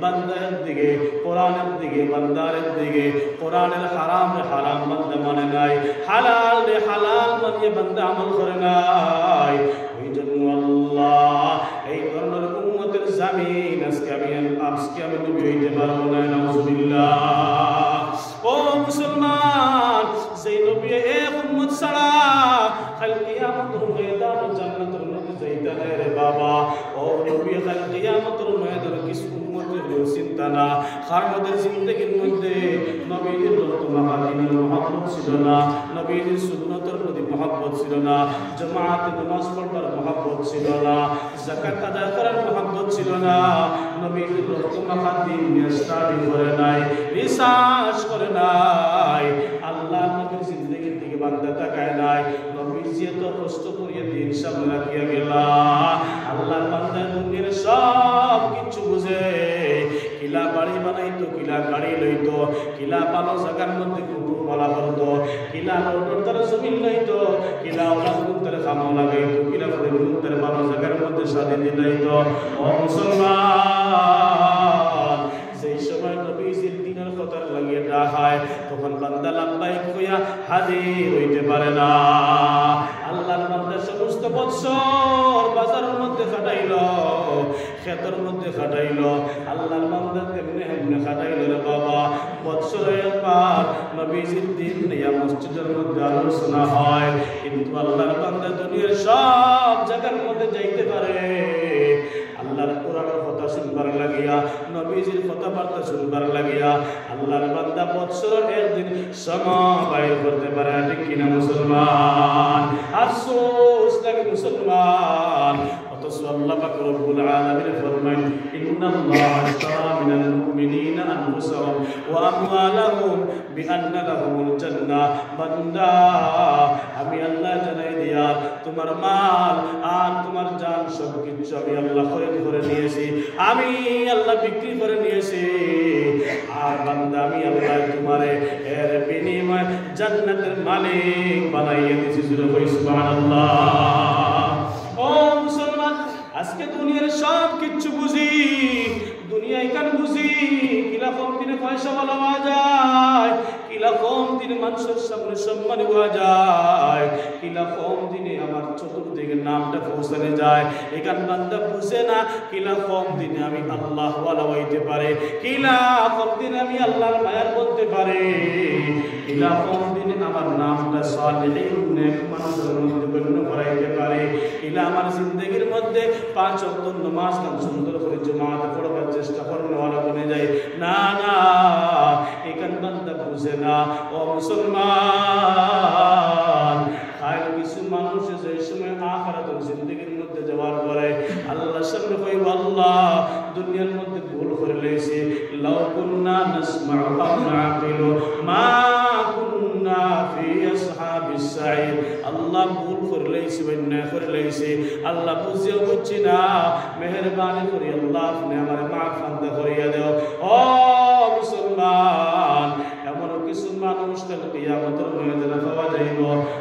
বান্দার দিকে, কোরআনের দিকে বান্দার দিকে, কোরআনের হারাম হারাম বান্দা মানে নাই, হালাল হালাল মানিয়ে বান্দা আমল করে নাই। ওই জন্য আল্লাহ এই ধরনের উম্মতের জামিন আজকে আমি নবী হইতে পারবো না, নাউজুবিল্লাহ। ও মুসলমান, যেই নবী এক উম্মত ছাড়া কাল কিয়ামতের ময়দানে জান্নাতের মধ্যে যাইতা না রে বাবা। ও নবী কাল কিয়ামতের ময়দানে কিছু উম্মতের চিন্তা না, খারমতের জিন্দেগির মধ্যে নবীর তোমাদের মহব্বত ছিল না, নবীর সুন্নতের প্রতি মহব্বত ছিল না, জামাতে নামাজ পড়ার মহব্বত ছিল না, যাকাত আদায় করার মহব্বত ছিল না, নবীর তোমাদের স্টাডি করে নাই, রিসার্চ করে নাই, আল্লাহ নবীর জিন্দেগির দিকে বান্দা তাকায় নাই, নবীর যেত কষ্ট করিয়ে দিন সামনে রাখিয়া গেলা। আল্লাহর বান্দা দুনিয়ার সব কিছু বুঝে, কিলা বাড়ি বানাইতো, কিলা গাড়ি লইতো, কিলা ভালো জায়গার মধ্যে কুকুর মালা করতো, কিলা লোটর তারা জমিন লইতো, কিলা ওলা তারা খামাও লাগাইতো, কিলা তারা ভালো জায়গার মধ্যে স্বাধীন দিলাইতো। ও মুসলমান, সেই সময় নবীজির দিনের কথা লাগিয়ে ডাকায়, তখন বান্দা লাম্বাইক হইয়া হাজির হইতে পারে না। আল্লাহর বান্দা সমস্ত বৎসর বাজারের মধ্যে খাটাইল, ক্ষেতের মধ্যে খাটাইল, আল্লাহর বান্দা তেমনি এমনি খাটাইল রে বাবা। বৎসরে একবার নবীজির দিন নিয়া মসজিদের মধ্যে আলোচনা হয়, কিন্তু আল্লাহর বান্দা দুনিয়ার সব জায়গার মধ্যে যাইতে পারে, আল্লাহর কোরআনের কথা শুনবার লাগিয়া, নবীজির কথাবার্তা শুনবার লাগিয়া আল্লাহর বান্দা বৎসরের একদিন সময় বাইর করতে পারে, ঠিক কিনা মুসলমান? আফসোস লাগে মুসলমান। অথচ আল্লাহ পাক রব্বুল আলামিন ফরমান, ইন্নাল্লাহা আশতারা মিনাল মুমিনিনা আনফুসাহুম ওয়া আমওয়ালাহুম বিআন্না লাহুমুল জান্নাহ। বান্দা, আমি আল্লাহ জানাই দিয়া তোমার মাল আর তোমার জান সব কিছু আমি আল্লাহ খরিদ করে নিয়েছি, আমি আল্লাহ বিক্রি করে নিয়েছি। আর বান্দা, আমি আল্লাহ তোমারে এর বিনিময়ে জান্নাতের মালিক বানাইয়া দিয়েছি। সুবহানাল্লাহ। ও মুসলমান, আজকে দুনিয়ার সব কিছু বুঝি, দুনিয়া এখান বুঝি, কিরকম দিনে পয়সা ভালো হওয়া যায়, কিরকম দিনে মানুষের সামনে সম্মান হওয়া যায়, কিরকম দিনে আমার চতুর্দিকে নামটা পৌঁছানো যায়, এখান বান্দা বুঝে না কিরকম দিনে আমি আল্লাহ ওয়ালা হইতে পারে, কিরকম দিনে আমি আল্লাহর মায়ার বলতে পারে, কিরকম দিনে আমার নামটা সালিহিন নেক মানুষের মধ্যে গণ্য করাইতে পারে, কিলা আমার জিন্দেগির মধ্যে 5 ওয়াক্ত নামাজ সুন্দর করে জামাতে পড়বার চেষ্টা করলে ওরা বনে যায়। না না, এখান বান্দা বুঝে না। ও মুসলমান, আর কিছু মানুষ যে সময় আখিরাতের জিন্দেগির মধ্যে যাওয়ার পরে আল্লাহর সামনে কইব, আল্লাহ দুনিয়ার মধ্যে ভুল করে লইছি, লাউ কুন্না নাসমাউ আও নাআকিলু মা কুন্না ফি আসহাবিস সাইর। আল্লাহ ভুল করে লইছি, অন্যায় করে লইছি, আল্লাহ বুঝিও বুঝছি না, মেহেরবানি করে আল্লাহ আপনি আমার মাফ করিয়া দাও। ও মুসলমান, এমন কিছু মানুষ কাল কিয়ামতের ময়দানে পাওয়া যাইব,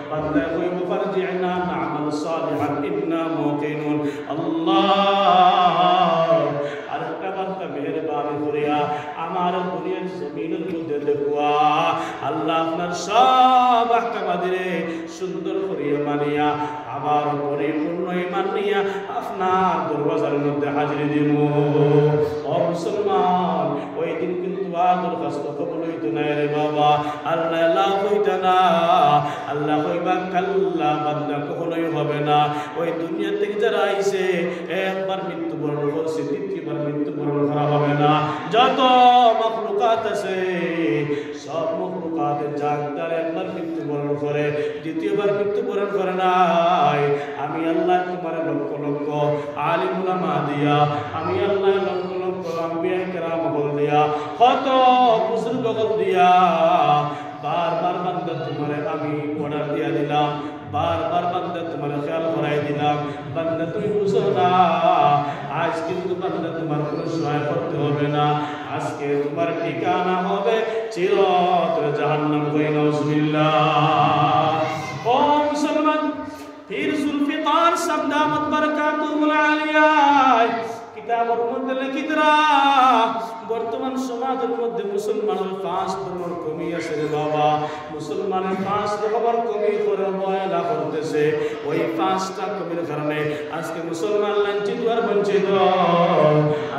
বান্দা কইব ফারজি'না না'মাল সালিহান ইন্না মুকিনুন। আল্লাহ, আরেকটা বান্দা মেহেরবানি করিয়া আমার দুনিয়ার জমিনের মধ্যে দেখুয়া, আল্লাহ আপনার সব আহকাম আদিরে সুন্দর করিয়া মানিয়া আবার পরিপূর্ণ ঈমান নিয়া আপনার দরবাজার মধ্যে হাজির দিব। ও মুসলমান, ওই দিন কিন্তু দরখাস্ত কবুল হইতো না রে বাবা, আল্লাহ লাভ হইতো না। আল্লাহ কইবা কাল্লা, বান্দা কখনোই হবে না। ওই দুনিয়া থেকে যারা আইছে একবার মৃত্যুবরণ করছে, দ্বিতীয়বার মৃত্যুবরণ করা হবে না। যত মাখলুকাত আছে সব মাখলুকাতের জানদার একবার মৃত্যুবরণ করে, দ্বিতীয়বার মৃত্যুবরণ করে নাই। আমি আল্লাহ তোমার লক্ষ লক্ষ আলিম উলামা দিয়া, আমি আল্লাহ লক্ষ লক্ষ আম্বিয়া কেরাম হল দিয়া, কত বুজুর্গ হল দিয়া বারবার বান্দা তোমারে আমি অর্ডার দিয়া দিলাম, বারবার বান্দা তোমার খেয়াল করাই দিলাম, বান্দা তুমি বুঝো না। আজ কিন্তু বান্দা তোমার কোনো সহায় করতে হবে না, আজকে তোমার ঠিকানা হবে চিরত মুসলমান কই নাউজুবিল্লাহ। ও মুসলমান, পীর জুলফিকার সাদামত বারাকাতুহুল আলিয়া কিতাবের মধ্যে লিখিতরা বর্তমান সমাজের মধ্যে মুসলমানের 5 ধর্মের কমি আছে রে বাবা। মুসলমানের 5 রকমের কমি করে ময়লা করতেছে। ওই 5টা কমির কারণে আজকে মুসলমান লাঞ্ছিত আর বঞ্চিত,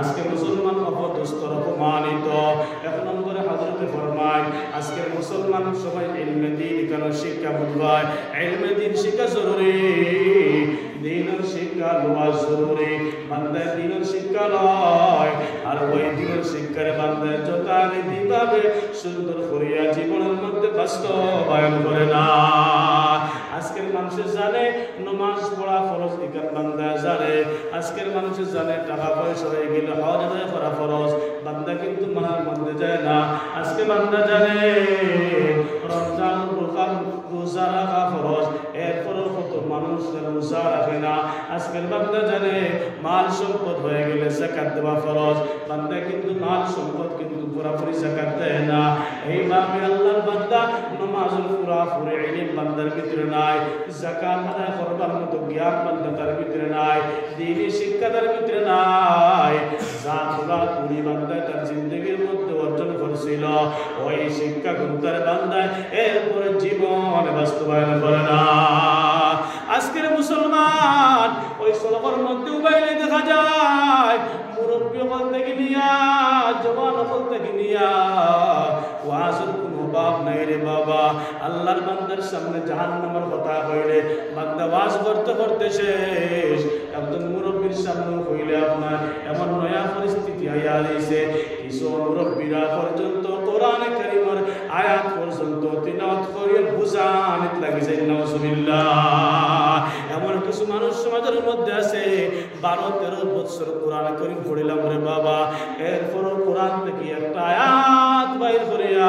আজকে মুসলমান অপদস্থ অপমানিত। এক নম্বরে হযরতে ফরমায় আজকে মুসলমান সবাই ইলমে দ্বীন কেন শিক্ষা বুঝবায়। ইলমে দ্বীন শিক্ষা জরুরি, দ্বীনের শিক্ষা লওয়া জরুরি। বান্দা দ্বীনের শিক্ষা লয় আর ওই দ্বীনের শিক্ষারে বান্দা যথারীতিভাবে সুন্দর করিয়া জীবনের মধ্যে বাস্তবায়ন করে না। আজকের মানুষ জানে নামাজ পড়া ফরজ, ইকার বান্দা জানে। আজকের মানুষ জানে টাকা পয়সা হয়ে গেলে হজ আদায় করা ফরজ, বান্দা কিন্তু মানার মধ্যে যায় না। আজকে বান্দা জানে রমজান রোজা রাখা ফরজ, এরপরও কত মানুষ রোজা রাখে না। আজকের বান্দা জানে মাল সম্পদ হয়ে গেলে যাকাত দেওয়া ফরজ, বান্দা কিন্তু মাল সম্পদ কিন্তু পুরোপুরি যাকাত দেয় না। এইভাবে আল্লাহর বান্দা নামাজের পুরোপুরি ইলম বান্দার ভিতরে নাই, যাকাত আদায় করবার মতো জ্ঞান বান্দা তার ভিতরে নাই, দ্বীনি শিক্ষা তার ভিতরে নাই। যা পুরোপুরি বান্দা তার জিন্দগির মধ্যে অর্জন করছিল ওই শিক্ষা গুণতার বান্দা এরপরে জীবন বাস্তবায়ন করে না। আজকের মুসলমান ওই সলকের মধ্যে উবাইলে দেখা যায় মুরব্বী বলতে গিয়া জওয়ান বলতে গিয়া ওয়াজের কোনো বাপ নাই রে বাবা। আল্লাহর বান্দার সামনে জাহান্নামের কথা কইলে বান্দা ওয়াজ করতে করতে শেষ। একজন মুরব্বীর সামনে কইলে আপনার এমন নয়া পরিস্থিতি আইয়া দিয়েছে, কিছু মুরব্বীরা পর্যন্ত কোরআনে কারীমের আয়াত পর্যন্ত তিলাওয়াত করিয়া বুঝানিত লাগি যায় নাউজুবিল্লাহ। এমন কিছু মানুষ সমাজের মধ্যে আছে 12-13 বছর কোরআন কারীম পড়িলাম রে বাবা, এরপরও কোরআন থেকে একটা আয়াত বাইর করিয়া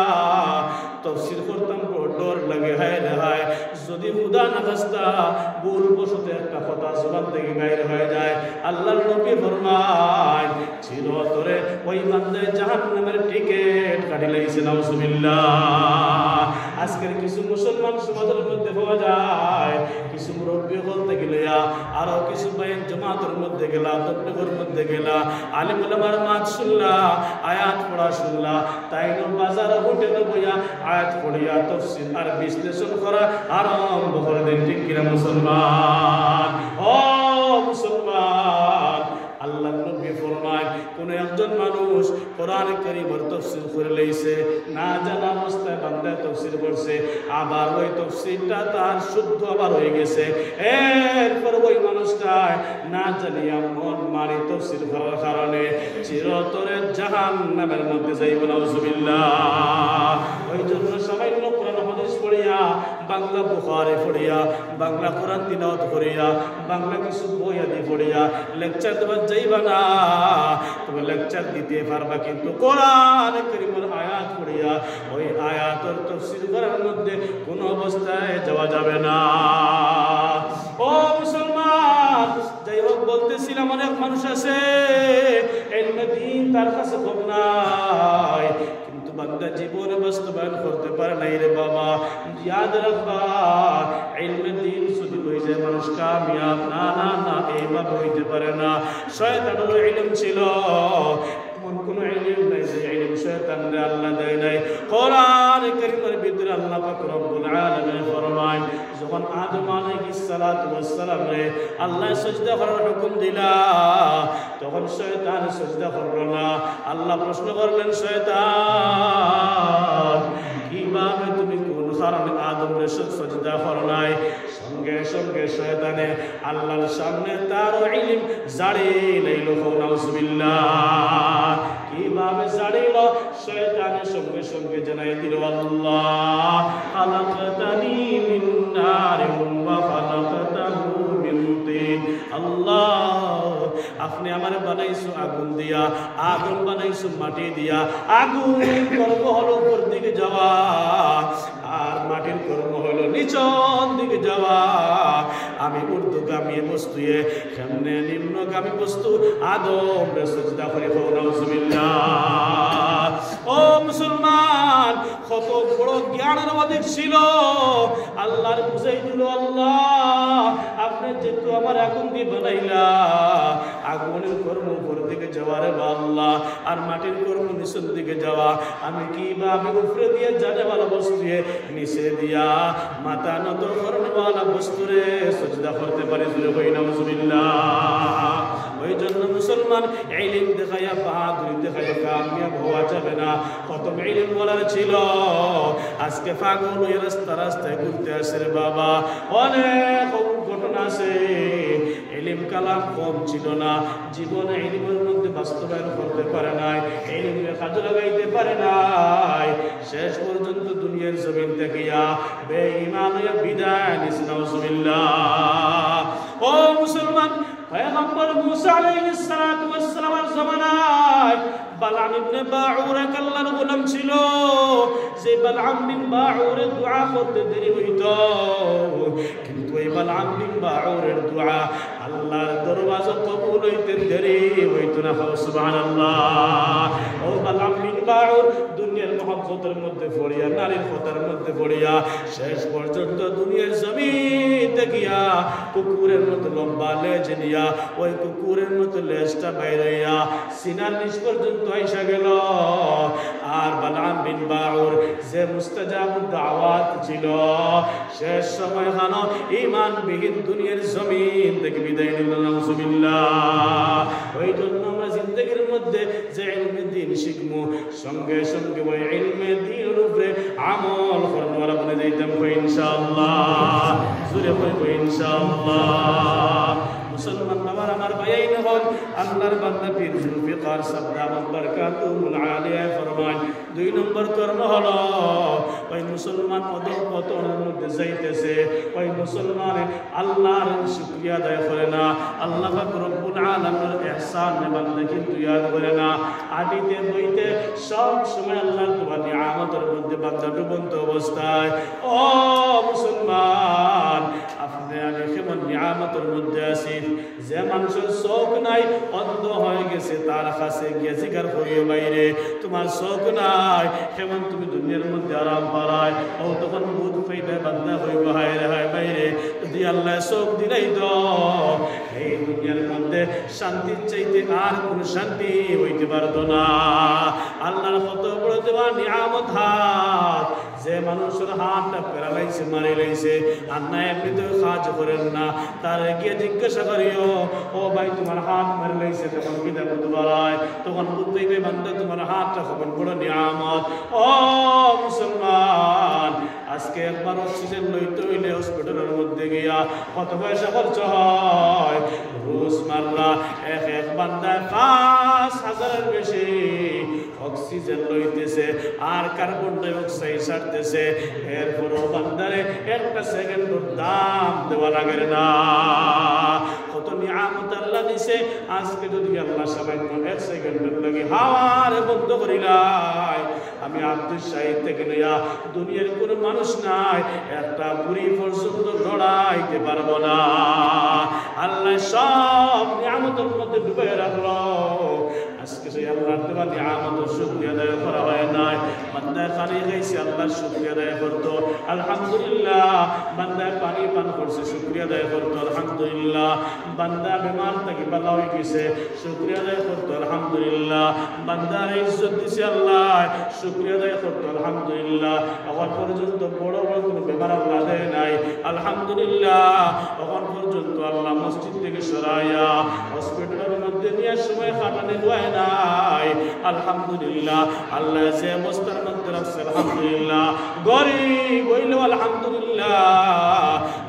তাফসীর করতাম ডর লাগে, হায় রে হায় যদি খুদা না খাস্তা ভুল বশত একটা কথা জবান থেকে বাইর হয়ে যায়, আল্লাহর নবী ফরমায় চিরতরে ওই বান্দা জাহান্নামের টিকেট কাটি লাইছে নাউজুবিল্লাহ। আজকের কিছু মুসলমান সমাজের মধ্যে পাওয়া যায় কিছু মুরব্বী বলতে গেলে আরো কিছু বাইন জামাতের মধ্যে গেলা, তবলিগের মধ্যে গেলা, আলিম উলামার মাত শুনলা, আয়াত পড়া শুনলা, তাই বাজার হোটেলে বইয়া আয়াত পড়িয়া তাফসীর আর বিশ্লেষণ করা আরম্ভ করে দেন। ঠিক কিনা মুসলমান? ও মুসলমান, আল্লাহর নবী ফরমায় কোন একজন মানুষ কোরআন কারীমের তাফসীর করে লইছে, না জানা অবস্থায় বান্দা তাফসীর করছে, আবার ওই তাফসীরটা তার শুদ্ধ আবার হয়ে গেছে, এরপর ওই মানুষটা না জানিয়া মন মারি তাফসীর করার কারণে চিরতরে জাহান্নামের মধ্যে যাইবে নাউজুবিল্লাহ। ওই জন্য সামান্য কোরআন হাদিস পড়িয়া, বাংলা বুখারী পড়িয়া, বাংলা কোরআন তিলাওয়াত করিয়া, বাংলা কিছু বই আদি পড়িয়া লেকচার দেওয়া যাইবা না। তবে লেকচার দিতে পারবা কিন্তু কোরআন কারীমের আয়াত পড়িয়া ওই আয়াতের তাফসীর করার মধ্যে কোনো অবস্থায় যাওয়া যাবে না। ও মুসলমান, যাই হোক বলতেছিলাম অনেক মানুষ আছে ইলমে দ্বীন তার কাছে কম নাই, কিন্তু বান্দা জীবনে বাস্তবায়ন করতে পারে নাই রে বাবা। ইয়াদ রাখবা ইলমে দ্বীন শুধু হয়ে যায় মানুষ কামিয়াব, না না না, এইভাবে হইতে পারে না। শয়তানের ইলম ছিল, এমন কোন ইলম নাই যে ইলম শয়তানরে আল্লাহ দেয় নাই। কোরআন কারীমের ভিতরে আল্লাহ পাক রব্বুল আলামিন ফরমায় যখন আদম আলাইহিস সালাতু ওয়াস সালাম রে আল্লাহ সিজদা করার হুকুম দিলা, তখন শয়তান সিজদা করলো না। আল্লাহ প্রশ্ন করলেন, শয়তান কিভাবে তুমি কোন কারণে আদম রে সিজদা করো নাই? সঙ্গে সঙ্গে শয়তানে আল্লাহর সামনে তার ইলম জারি লাইল। নাউজুবিল্লাহ। কিভাবে জারিল? শয়তানের সঙ্গে সঙ্গে জানাই দিল, আল্লাহ খালাকতানি মিন নারিন ওয়া খালাকতাহু মিন তিন। আল্লাহ আপনি আমারে বানাইছো আগুন দিয়া, আগুন বানাইছো মাটি দিয়া। আগুন কর্ম হলো উপর দিকে যাওয়া, আর মাটির কর্ম হলো নিচন দিকে যাওয়া। আমি ঊর্ধ্বগামী বস্তু কেমনে নিম্নগামী বস্তু আদম রে সিজদা করে নাউজুবিল্লাহ। ও মুসলমান, কত বড় জ্ঞান আনারও অধিক ছিল। আল্লাহর বুঝাই দিল, আল্লাহ আপনি যেহেতু আমার আগুন দিয়ে বানাইলা, আগুনের কর্ম উপর দিকে যাওয়ারে বা আল্লাহ, আর মাটির কর্ম নিচের দিকে যাওয়া, আমি কি বা আমি উপরে দিয়ে জানে ভালো বস্তু নিচে দিয়া মাথা নত করনেওয়ালা বস্তুরে সজদা করতে পারি। ওই জন্য মুসলমান ইলম দেখাইয়া বাহাদুরি দেখাইয়া কামিয়াব হওয়া যাবে না। কত ইলম বলার ছিল, আজকে পাগল হয়ে রাস্তা রাস্তায় ঘুরতে আসে রে বাবা। অনেক ঘটনা আছে, ইলম কালাম কম ছিল না, জীবনে ইলমের মধ্যে বাস্তবায়ন করতে পারে নাই, ইলমে কাজে লাগাইতে পারে নাই, শেষ পর্যন্ত দুনিয়ার জমিন থেকে বেঈমান হয়ে বিদায় নিছে। নাউজুবিল্লাহ। ও মুসলমান, পয়গম্বর মুসা আলাইহিস সালাতু ওয়াস সালামের জামানায় বালআম ইবনে বাউর এক আল্লাহর গোলাম ছিল। যে বালআম বিন বাউরের দোয়া করতে দেরি হইতো, কিন্তু এই বালআম বিন বাউরের দোয়া আল্লাহর দরওয়াজা কবুল হইতে দেরি হইতো না। সুবহানাল্লাহ। ও বালআম বিন বাউর দুনিয়ার মহব্বতের মধ্যে পড়িয়া, নারীর কথার মধ্যে পড়িয়া শেষ পর্যন্ত দুনিয়ার জমিতে গিয়া কুকুরের মতো লম্বা লেজ নিয়া ওই কুকুরের মতো লেজটা বাইরেয়া সিনার নিচ পর্যন্ত আইসা গেল। আর বালআম বিন বাউর যে মুস্তাজাবুদ দাওয়াত ছিল, শেষ সময় খান ঈমান বিহীন দুনিয়ার জমিন থেকে বিদায় নিল। নাউজুবিল্লাহ। ওই জন্য আমরা জিন্দেগির মধ্যে যে ইলমে দ্বীন শিখবো, সঙ্গে সঙ্গে ওই ইলমে দ্বীনের উপরে আমল করবার বলে যাইতাম ইনশাআল্লাহ। জোরে কইব ইনশাআল্লাহ। মুসলমান বাবার আমার ভাই হন, আল্লাহর বান্দা পীর জুলফিকার সাদ্দামাত বারাকাতুহুল আলিয়া ফরমান, 2 নম্বর কর্ম হলো ওই মুসলমান অধঃপতনের মধ্যে যাইতেছে, ওই মুসলমান আল্লাহর শুকরিয়া আদায় করে না, আল্লাহ পাক রব্বুল আলামিনের ইহসান বান্দা কিন্তু ইয়াদ করে না। আদিতে বইতে সব সময় আল্লাহর তোমার নিয়ামতের মধ্যে বান্দা ডুবন্ত অবস্থায়। ও মুসলমান, আপনি আমি কেমন নিয়ামতের মধ্যে আছি, যে মানুষের চোখ নাই, অন্ধ হয়ে গেছে, তার কাছে গিয়ে জিজ্ঞাসা করিও বাইরে তোমার চোখ নাই, কেমন তুমি দুনিয়ার মধ্যে আরাম পারায়। ও তখন বুধ পাইবে বান্দা হইব, হায় রে হায় বাইরে যদি আল্লাহ চোখ দিলাই তো এই দুনিয়ার মধ্যে শান্তির চাইতে আর কোন শান্তি হইতে পারত না। আল্লাহর কত বড় দেওয়া নিয়ামত হাত, যে মানুষের হাতটা প্যারালাইছে মারি লাইছে, আর না এমনিতে কাজ করেন না, তার গিয়ে জিজ্ঞাসা করিও, ও ভাই তোমার হাত মারি লাইছে তখন কিতা করতে পারায়, তখন বুঝতেইবে বান্দা তোমার হাতটা খুব বড় নিয়ামত। ও মুসলমান, আজকে একবার অক্সিজেন লইতে হইলে হসপিটালের মধ্যে গিয়া কত পয়সা খরচ হয়। রোজমার্রা এক বান্দায় 5,000-এর বেশি অক্সিজেন লইতেছে আর কার্বন ডাই অক্সাইড ছাড়তেছে, এরপরও বান্দারে একটা সেকেন্ডের দাম দেওয়া লাগে না। কত নিয়ামত আল্লাহ দিছে, আজকে যদি আল্লাহ সামান্য 1 সেকেন্ডের লাগি হাওয়ার বন্ধ করিলাই, আমি আব্দুল শাহিদ থেকে লইয়া দুনিয়ার কোনো মানুষ নাই, একটা বুড়ি পর্যন্ত লড়াইতে পারবো না। আল্লাহ সব নিয়ামতের মধ্যে ডুবে রাখলো। আজকে সেই আল্লাহর দেওয়া নিয়ামতের শুকরিয়া আদায় করা হয় নাই। বান্দায় পানি খাইছে, আল্লাহর শুকরিয়া আদায় করতো আলহামদুলিল্লাহ। বান্দায় পানি পান করছে, শুকরিয়া আদায় করতো আলহামদুলিল্লাহ। বান্দা বেমার থেকে ভালো হয়ে গেছে, শুকরিয়া আদায় করতো আলহামদুলিল্লাহ। বান্দার ইজ্জত দিছে আল্লাহ, শুকরিয়া আদায় করতো আলহামদুলিল্লাহ। এখন পর্যন্ত বড় বড় কোনো বেমার আল্লাহ দেয় নাই আলহামদুলিল্লাহ। এখন পর্যন্ত আল্লাহ মসজিদ থেকে সরাইয়া হসপিটালের মধ্যে নিয়ে সময় কাটানি হয় নাই আলহামদুলিল্লাহ। আল্লাহ যে অবস্থার মধ্যে রাখছে আলহামদুলিল্লাহ। গরিব হইলেও আলহামদুলিল্লাহ,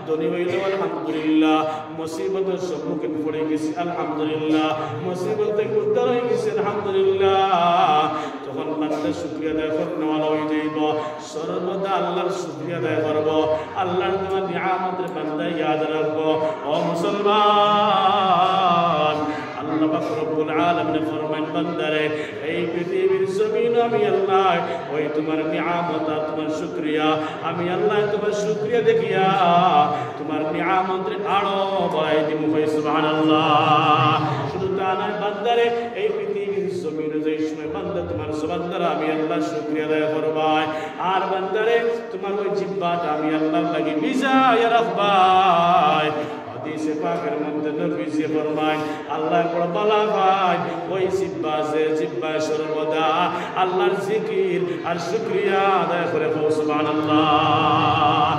ধনী হইলেও আলহামদুলিল্লাহ। মুসিবতের সম্মুখীন পড়ে গেছি আলহামদুলিল্লাহ, মুসিবত থেকে উদ্ধার হয়ে গেছে আলহামদুলিল্লাহ। তখন বান্দা শুকরিয়া আদায় করতে ভালো হয়ে যাইব, সর্বদা আল্লাহর শুকরিয়া আদায় করব, আল্লাহর দেওয়া নিয়ামতের বান্দা ইয়াদ রাখবো। ও মুসলমান, আল্লাহ পাক রব্বুল আলামিন ফরমান, বান্দারে এই পৃথিবীর জমিন আমি আল্লাহ ওই তোমার নিয়ামত আর তোমার শুকরিয়া, আমি আল্লাহ তোমার শুকরিয়া দেখিয়া তোমার নিয়ামতের আরো বাড়াই দিব। সুবহানাল্লাহ। শুধু তা নয় বান্দারে, এই পৃথিবীর জমিনে যে সময় বান্দা তোমার বান্দারা আমি আল্লাহ শুকরিয়া আদায় করবাই, আর বান্দারে জিহ্বাটা আমি আল্লাহর লাগি ভিজায়া রাখবাই। হাদিসে পাকের মধ্যে নবীজি ফরমায় আল্লাহ বড় বালা ভাই ওই জিহ্বায় সর্বদা আল্লাহর জিকির আর শুকরিয়া আদায় করে সুবহানাল্লাহ।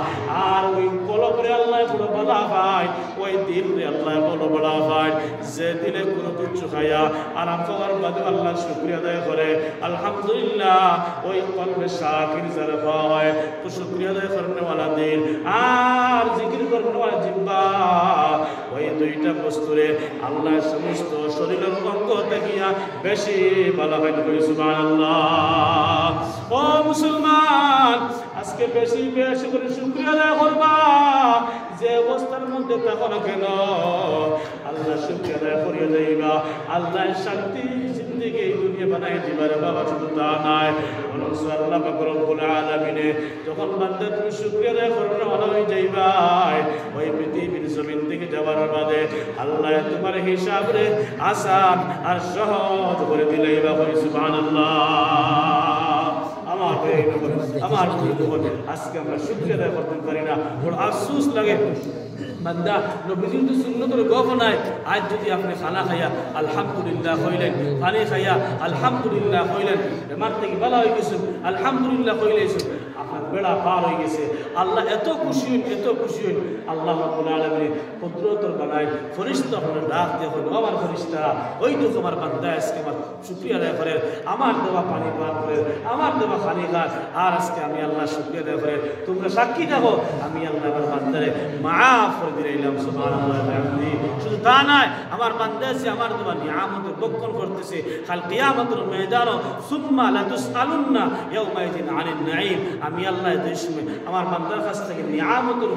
আর ওই কলবরে আল্লাহ বড় বালা ভাই ওই দিলে আল্লাহ বড় বালা ভাই যে দিলে কোনো কিছু খায়া আরাম খাওয়ার বাদে আল্লাহর শুকরিয়া আদায় করে আলহামদুলিল্লাহ ওই কলবে শাকির যারা হয় তো শুকরিয়া আদায় করনে ওয়ালা দিল আর জিকির করনে ওয়ালা জিহ্বা ওই দুইটা বস্তুরে আল্লাহ সমস্ত শরীরের অঙ্গ দেখিয়া বেশি ভালো হয় সুবহানাল্লাহ। ও মুসলমান আজকে বেশি বেশি করে শুকরিয়া আদায় করবা যে অবস্থার মধ্যে থাকো না কেন আল্লাহ শুকরিয়া আদায় করিয়া যাইবা আল্লাহ শান্তি জিন্দেগি এই দুনিয়া বানাই দিবার বাবা শুধু তা নাই আল্লাহ পাক রব্বুল আলামিনে যখন বান্দা তুমি শুকরিয়া আদায় করবে ভালো হয়ে যাইবা ওই পৃথিবীর জমিন থেকে যাওয়ার বাদে আল্লাহ তোমার হিসাব রে আসান আর সহজ করে দিলেইবা সুবহানাল্লাহ। আমার আজকে আমরা শুকরিয়া আদায় করতে পারি না, বড় আফসোস লাগে। বান্দা নবীজির তো সুন্নতের গপ নাই। আজ যদি আপনি খানা খাইয়া আলহামদুলিল্লাহ হইলেন, পানি খাইয়া আলহামদুলিল্লাহ হইলেন, বেমার থেকে ভালো হয়ে গেছেন আলহামদুলিল্লাহ হইলেছেন, আপনার বেড়া পার হয়ে গেছে। আল্লাহ এত খুশি হইন, এত খুশি হইন। আল্লাহ রাব্বুল আলামিন কুদরতর বানায় ফেরেশতা আপনার ডাক দিয়ে হইল আমার ফেরেশতা ওই তো তোমার বান্দা আজকে আমার শুকরিয়া আদায় করে, আমার দেওয়া পানি পান করে, আমার দেওয়া পানি খান, আর আজকে আমি আল্লাহ শুকরিয়া আদায় করে তোমরা সাক্ষী থাকো আমি আল্লাহ আমার বান্দারে মাফ করে দিলাম সুবহানাল্লাহ। শুধু তা নয়, আমার বান্দা আছে আমার দেওয়া নিয়ামতের বক্ষণ করতেছে কাল কিয়ামতের ময়দানে সুম্মা লা তুসআলুন্না ইয়াওমাইযিন আনিন নাঈম। আমি আল্লাহ এই সময় আমার বান্দার কাছ থেকে নিয়ামতের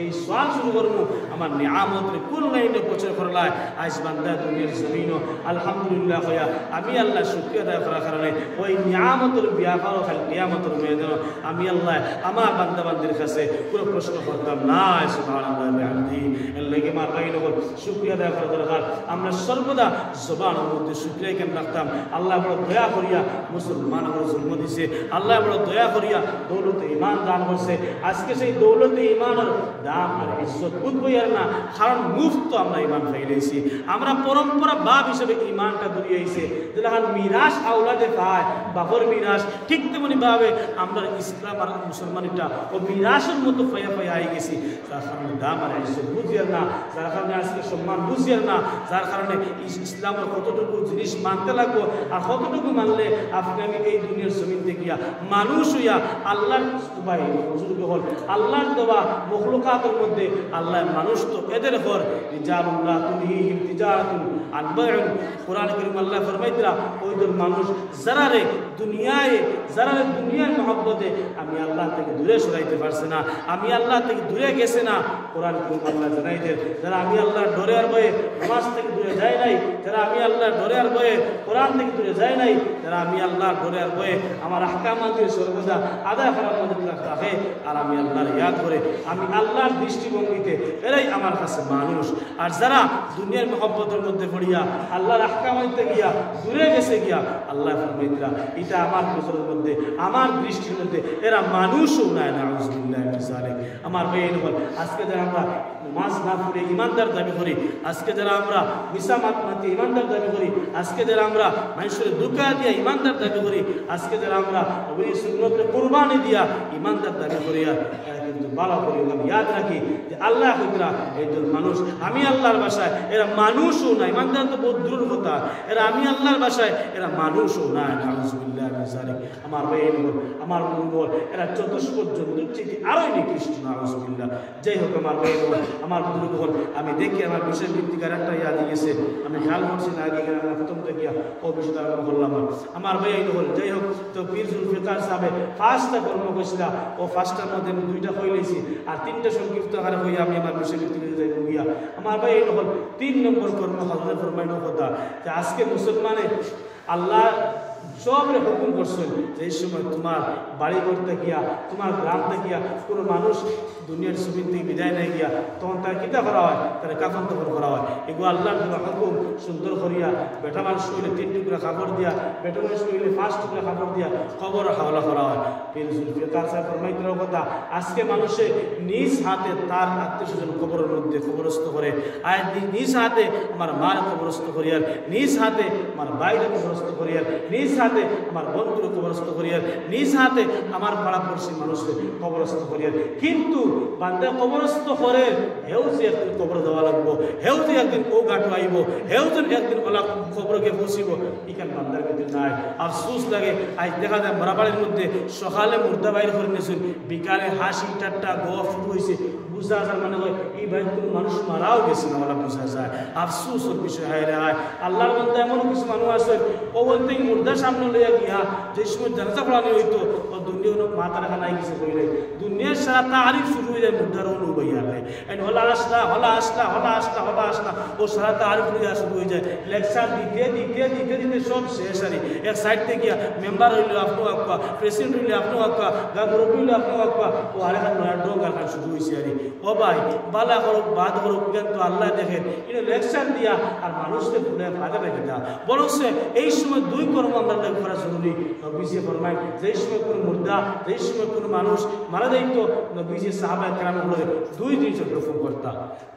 এই সওয়াল শুরু করব, আমার নিয়ামতের কোন লাইনে প্রচার করলাই আজ বান্দা দুনিয়ার জমিনও আলহামদুলিল্লাহ হইয়া আমি আল্লাহ শুকরিয়া আদায় করার কারণে ওই নিয়ামতের ব্যাপারও কাল কিয়ামতের ময়দানে আমি আল্লাহ আমার বান্দা বান্দির কাছে কোনো প্রশ্ন করতাম না সুবহানাল্লাহ বিহামদি। এর লাগি আমার বাইরে বল শুকরিয়া আদায় করা দরকার। আমরা সর্বদা জবানের মধ্যে শুকরিয়া কেন রাখতাম। আল্লাহ বড় দয়া করিয়া মুসলমান আমরা জন্ম দিছে, আল্লাহ বড় দয়া করিয়া দৌলতে ঈমান দান করছে। আজকে সেই দৌলতে ঈমানের দাম আর ইজ্জত বুঝবই আর না, কারণ মুফত আমরা ঈমান পাইলেছি। আমরা পরম্পরা বাপ হিসেবে ঈমানটা ধরিয়েছি যেখান মিরাজ আওলাদে পায় বাপর মিরাজ, ঠিক তেমনি ভাবে আমরা ইসলাম আর মুসলমানিটা ও মিরাজের মতো পাইয়া পাইয়া আই গেছি। যার কারণে দাম আর ইজ্জত বুঝিয়ার না, যার কারণে আজকে সম্মান বুঝিয়ার না, যার কারণে ইসলামের কতটুকু জিনিস মানতে লাগবো আর কতটুকু মানলে আপনি আমি এই দুনিয়ার জমিন থেকে মানুষ হইয়া আল্লাহর হল আল্লাহর দেওয়া মখলুকাতের মধ্যে আল্লাহ মানুষ তো এদের ঘর রিজালুল্লাহ তুলহিহিম তিজারাতুন আন বাইউন। কোরআন কারীম আল্লাহ ফরমাইতরা ওই তোর মানুষ যারা রে দুনিয়ার মহব্বতে আমি আল্লাহ থেকে দূরে সরাইতে পারছে না, আমি আল্লাহ থেকে দূরে গেছে না। কোরআন কারীম আল্লাহ জানাই দেন যারা আমি আল্লাহর ডরে আর ভয়ে নামাজ থেকে দূরে যায় নাই, যারা আমি আল্লাহর ডরে আর ভয়ে কোরআন থেকে দূরে যায় নাই, যারা আমি আল্লাহর ডরে আর ভয়ে আমার আহকামাতের সর্বদা আদায় করার মধ্যে রাখে আর আমি আল্লাহর ইয়াদ করে আমি আল্লাহর দৃষ্টিভঙ্গিতে এরাই আমার কাছে মানুষ। আর যারা দুনিয়ার মহব্বতের মধ্যে পড়িয়া আল্লাহর আহকামাতে গিয়া দূরে গেছে গিয়া আল্লাহ ফরমাইতরা এটা আমার নজরের মধ্যে আমার দৃষ্টির মধ্যে এরা মানুষও নয়। নাউযুবিল্লাহি মিন যালিক। আমার বেইন বল আজকে যারা আমরা নামাজ না পড়ে ইমানদার দাবি করি, আজকে যারা আমরা মিছা মাতমাতি ইমানদার দাবি করি, আজকে যারা আমরা মানুষের দুকা দিয়া ইমানদার দাবি করি, আজকে যারা আমরা ওই সুন্নতের কুরবানি দিয়া ইমানদার দাবি করি, আর কিন্তু ভালো করে আমি ইয়াদ রাখি যে আল্লাহ হুকরা এইজন মানুষ আমি আল্লাহর বাসায় এরা মানুষও না, ইমানদার তো বহুত দূর কথা, এরা আমি আল্লাহর বাসায় এরা মানুষও না। নাউযুবিল্লাহি মিন যালিক। আমার বেইন বল আমার মন বল এরা চতুষ্পদ জন্তুর চেয়ে আরোই নিকৃষ্ট। নাউযুবিল্লাহ। যাই হোক আমার বেইন বল আমার বুজুর্গ বল আমি দেখি আমার বিশেষ ভিত্তিকার একটা ইয়াদ গেছে, আমি খেয়াল করছি না আগে আমরা প্রথম থেকে ও বিষয়টা আরম্ভ করলাম। আমার বেইন বল যাই হোক তো পীর জুলফিকার সাহেব 5টা কর্ম কইছিলা ও 5টার মধ্যে আমি 2টা হইলেছি আর 3টা সংক্ষিপ্ত আকারে হইয়া আমি আমার বিশেষ ভিত্তিকে যাই গিয়া। আমার বেইন বল 3 নম্বর কর্ম হযরত ফরমাইনো কথা যে আজকে মুসলমানে আল্লাহ সবরে হুকুম করছেন যে এই সময় তোমার বাড়ি করতে গিয়া তোমার গ্রামতে গিয়া কোনো মানুষ দুনিয়ার জমিন থেকে বিদায় নিয়ে গিয়া তখন তার কিতা করা হয়, তার কাফন তখন করা হয়। এগুলো আল্লাহর দেওয়া হুকুম সুন্দর করিয়া বেটা মানুষ হইলে 3 টুকরা কাপড় দিয়া, বেটা মানুষ হইলে 5 টুকরা কাপড় দিয়া কবর হাওলা করা হয়। তার সাথে ফরমাইতে কথা, আজকে মানুষে নিজ হাতে তার আত্মীয় স্বজন কবরের মধ্যে কবরস্থ করে, আর নিজ হাতে আমার মার কবরস্থ করিয়ার, নিজ হাতে আমার বাইরে কবরস্থ করিয়ার, নিজ হাতে আমার বন্ধুর কবরস্থ করিয়ার, নিজ হাতে আমার পাড়াপড়শি মানুষের কবরস্থ করিয়ার। কিন্তু বান্দা কবরস্থ করে হেউ যে একদিন কবর দেওয়া লাগবো, হেউ যে একদিন ও গাঁটু আইব, হেউ যে একদিন ওলা কবরকে বসিব, এখান বান্দার ভিতরে নাই। আফসোস লাগে, আজ দেখা যায় মরাবাড়ির মধ্যে সকালে মুর্দা বাইর করে নিয়েছেন, বিকালে হাসি ঠাট্টা গপ শুরু হয়েছে, বুঝা যায় মানে হয় এই ভাই কোনো মানুষ মারাও গেছে না, ওলা বোঝা যায়। আফসোসের বিষয় হয় রে হয়। আল্লাহর মধ্যে এমন কিছু মানুষ আছে ও বলতে মুর্দার সামনে লইয়া গিয়া যে সময় জানাজা পড়ানো হইতো ও দুনিয়া মাথার খানায় গেছে কইলে দুনিয়ার সারা তারিফ শুরু হয়ে যায় মুর্দার অনুভূয়া নেয়। হলা আসলা হলা আসলা হলা আসলা হলা আসলা ও সারা তারিফ লইয়া শুরু হয়ে যায়। লেকচার দিতে দিতে দিতে দিতে সব শেষ আরে এক সাইড থেকে গিয়া মেম্বার হইল আপনি আক্কা, প্রেসিডেন্ট হইলে আপনি আক্কা, গা মুরব্বী হইলে আপনি আক্কা, ও আরেকখান নয়া ডোঙ্গার খান শুরু হয়েছে আরে। ও ভাই বালা করুক বাদ করুক কিন্তু আল্লাহ দেখেন এটা লেকচার দিয়া আর মানুষকে ভুলে ফাঁকা রেখে দেওয়া। বরং এই সময় 2 কর্ম আমরা করা জরুরি। নবীজি ফরমায় যেই সময় কোনো মুর্দা, যেই সময় কোনো মানুষ মারা যাইত, নবীজি সাহাবায়ে কেরাম বলে 2 জিনিস হুকুম করতা,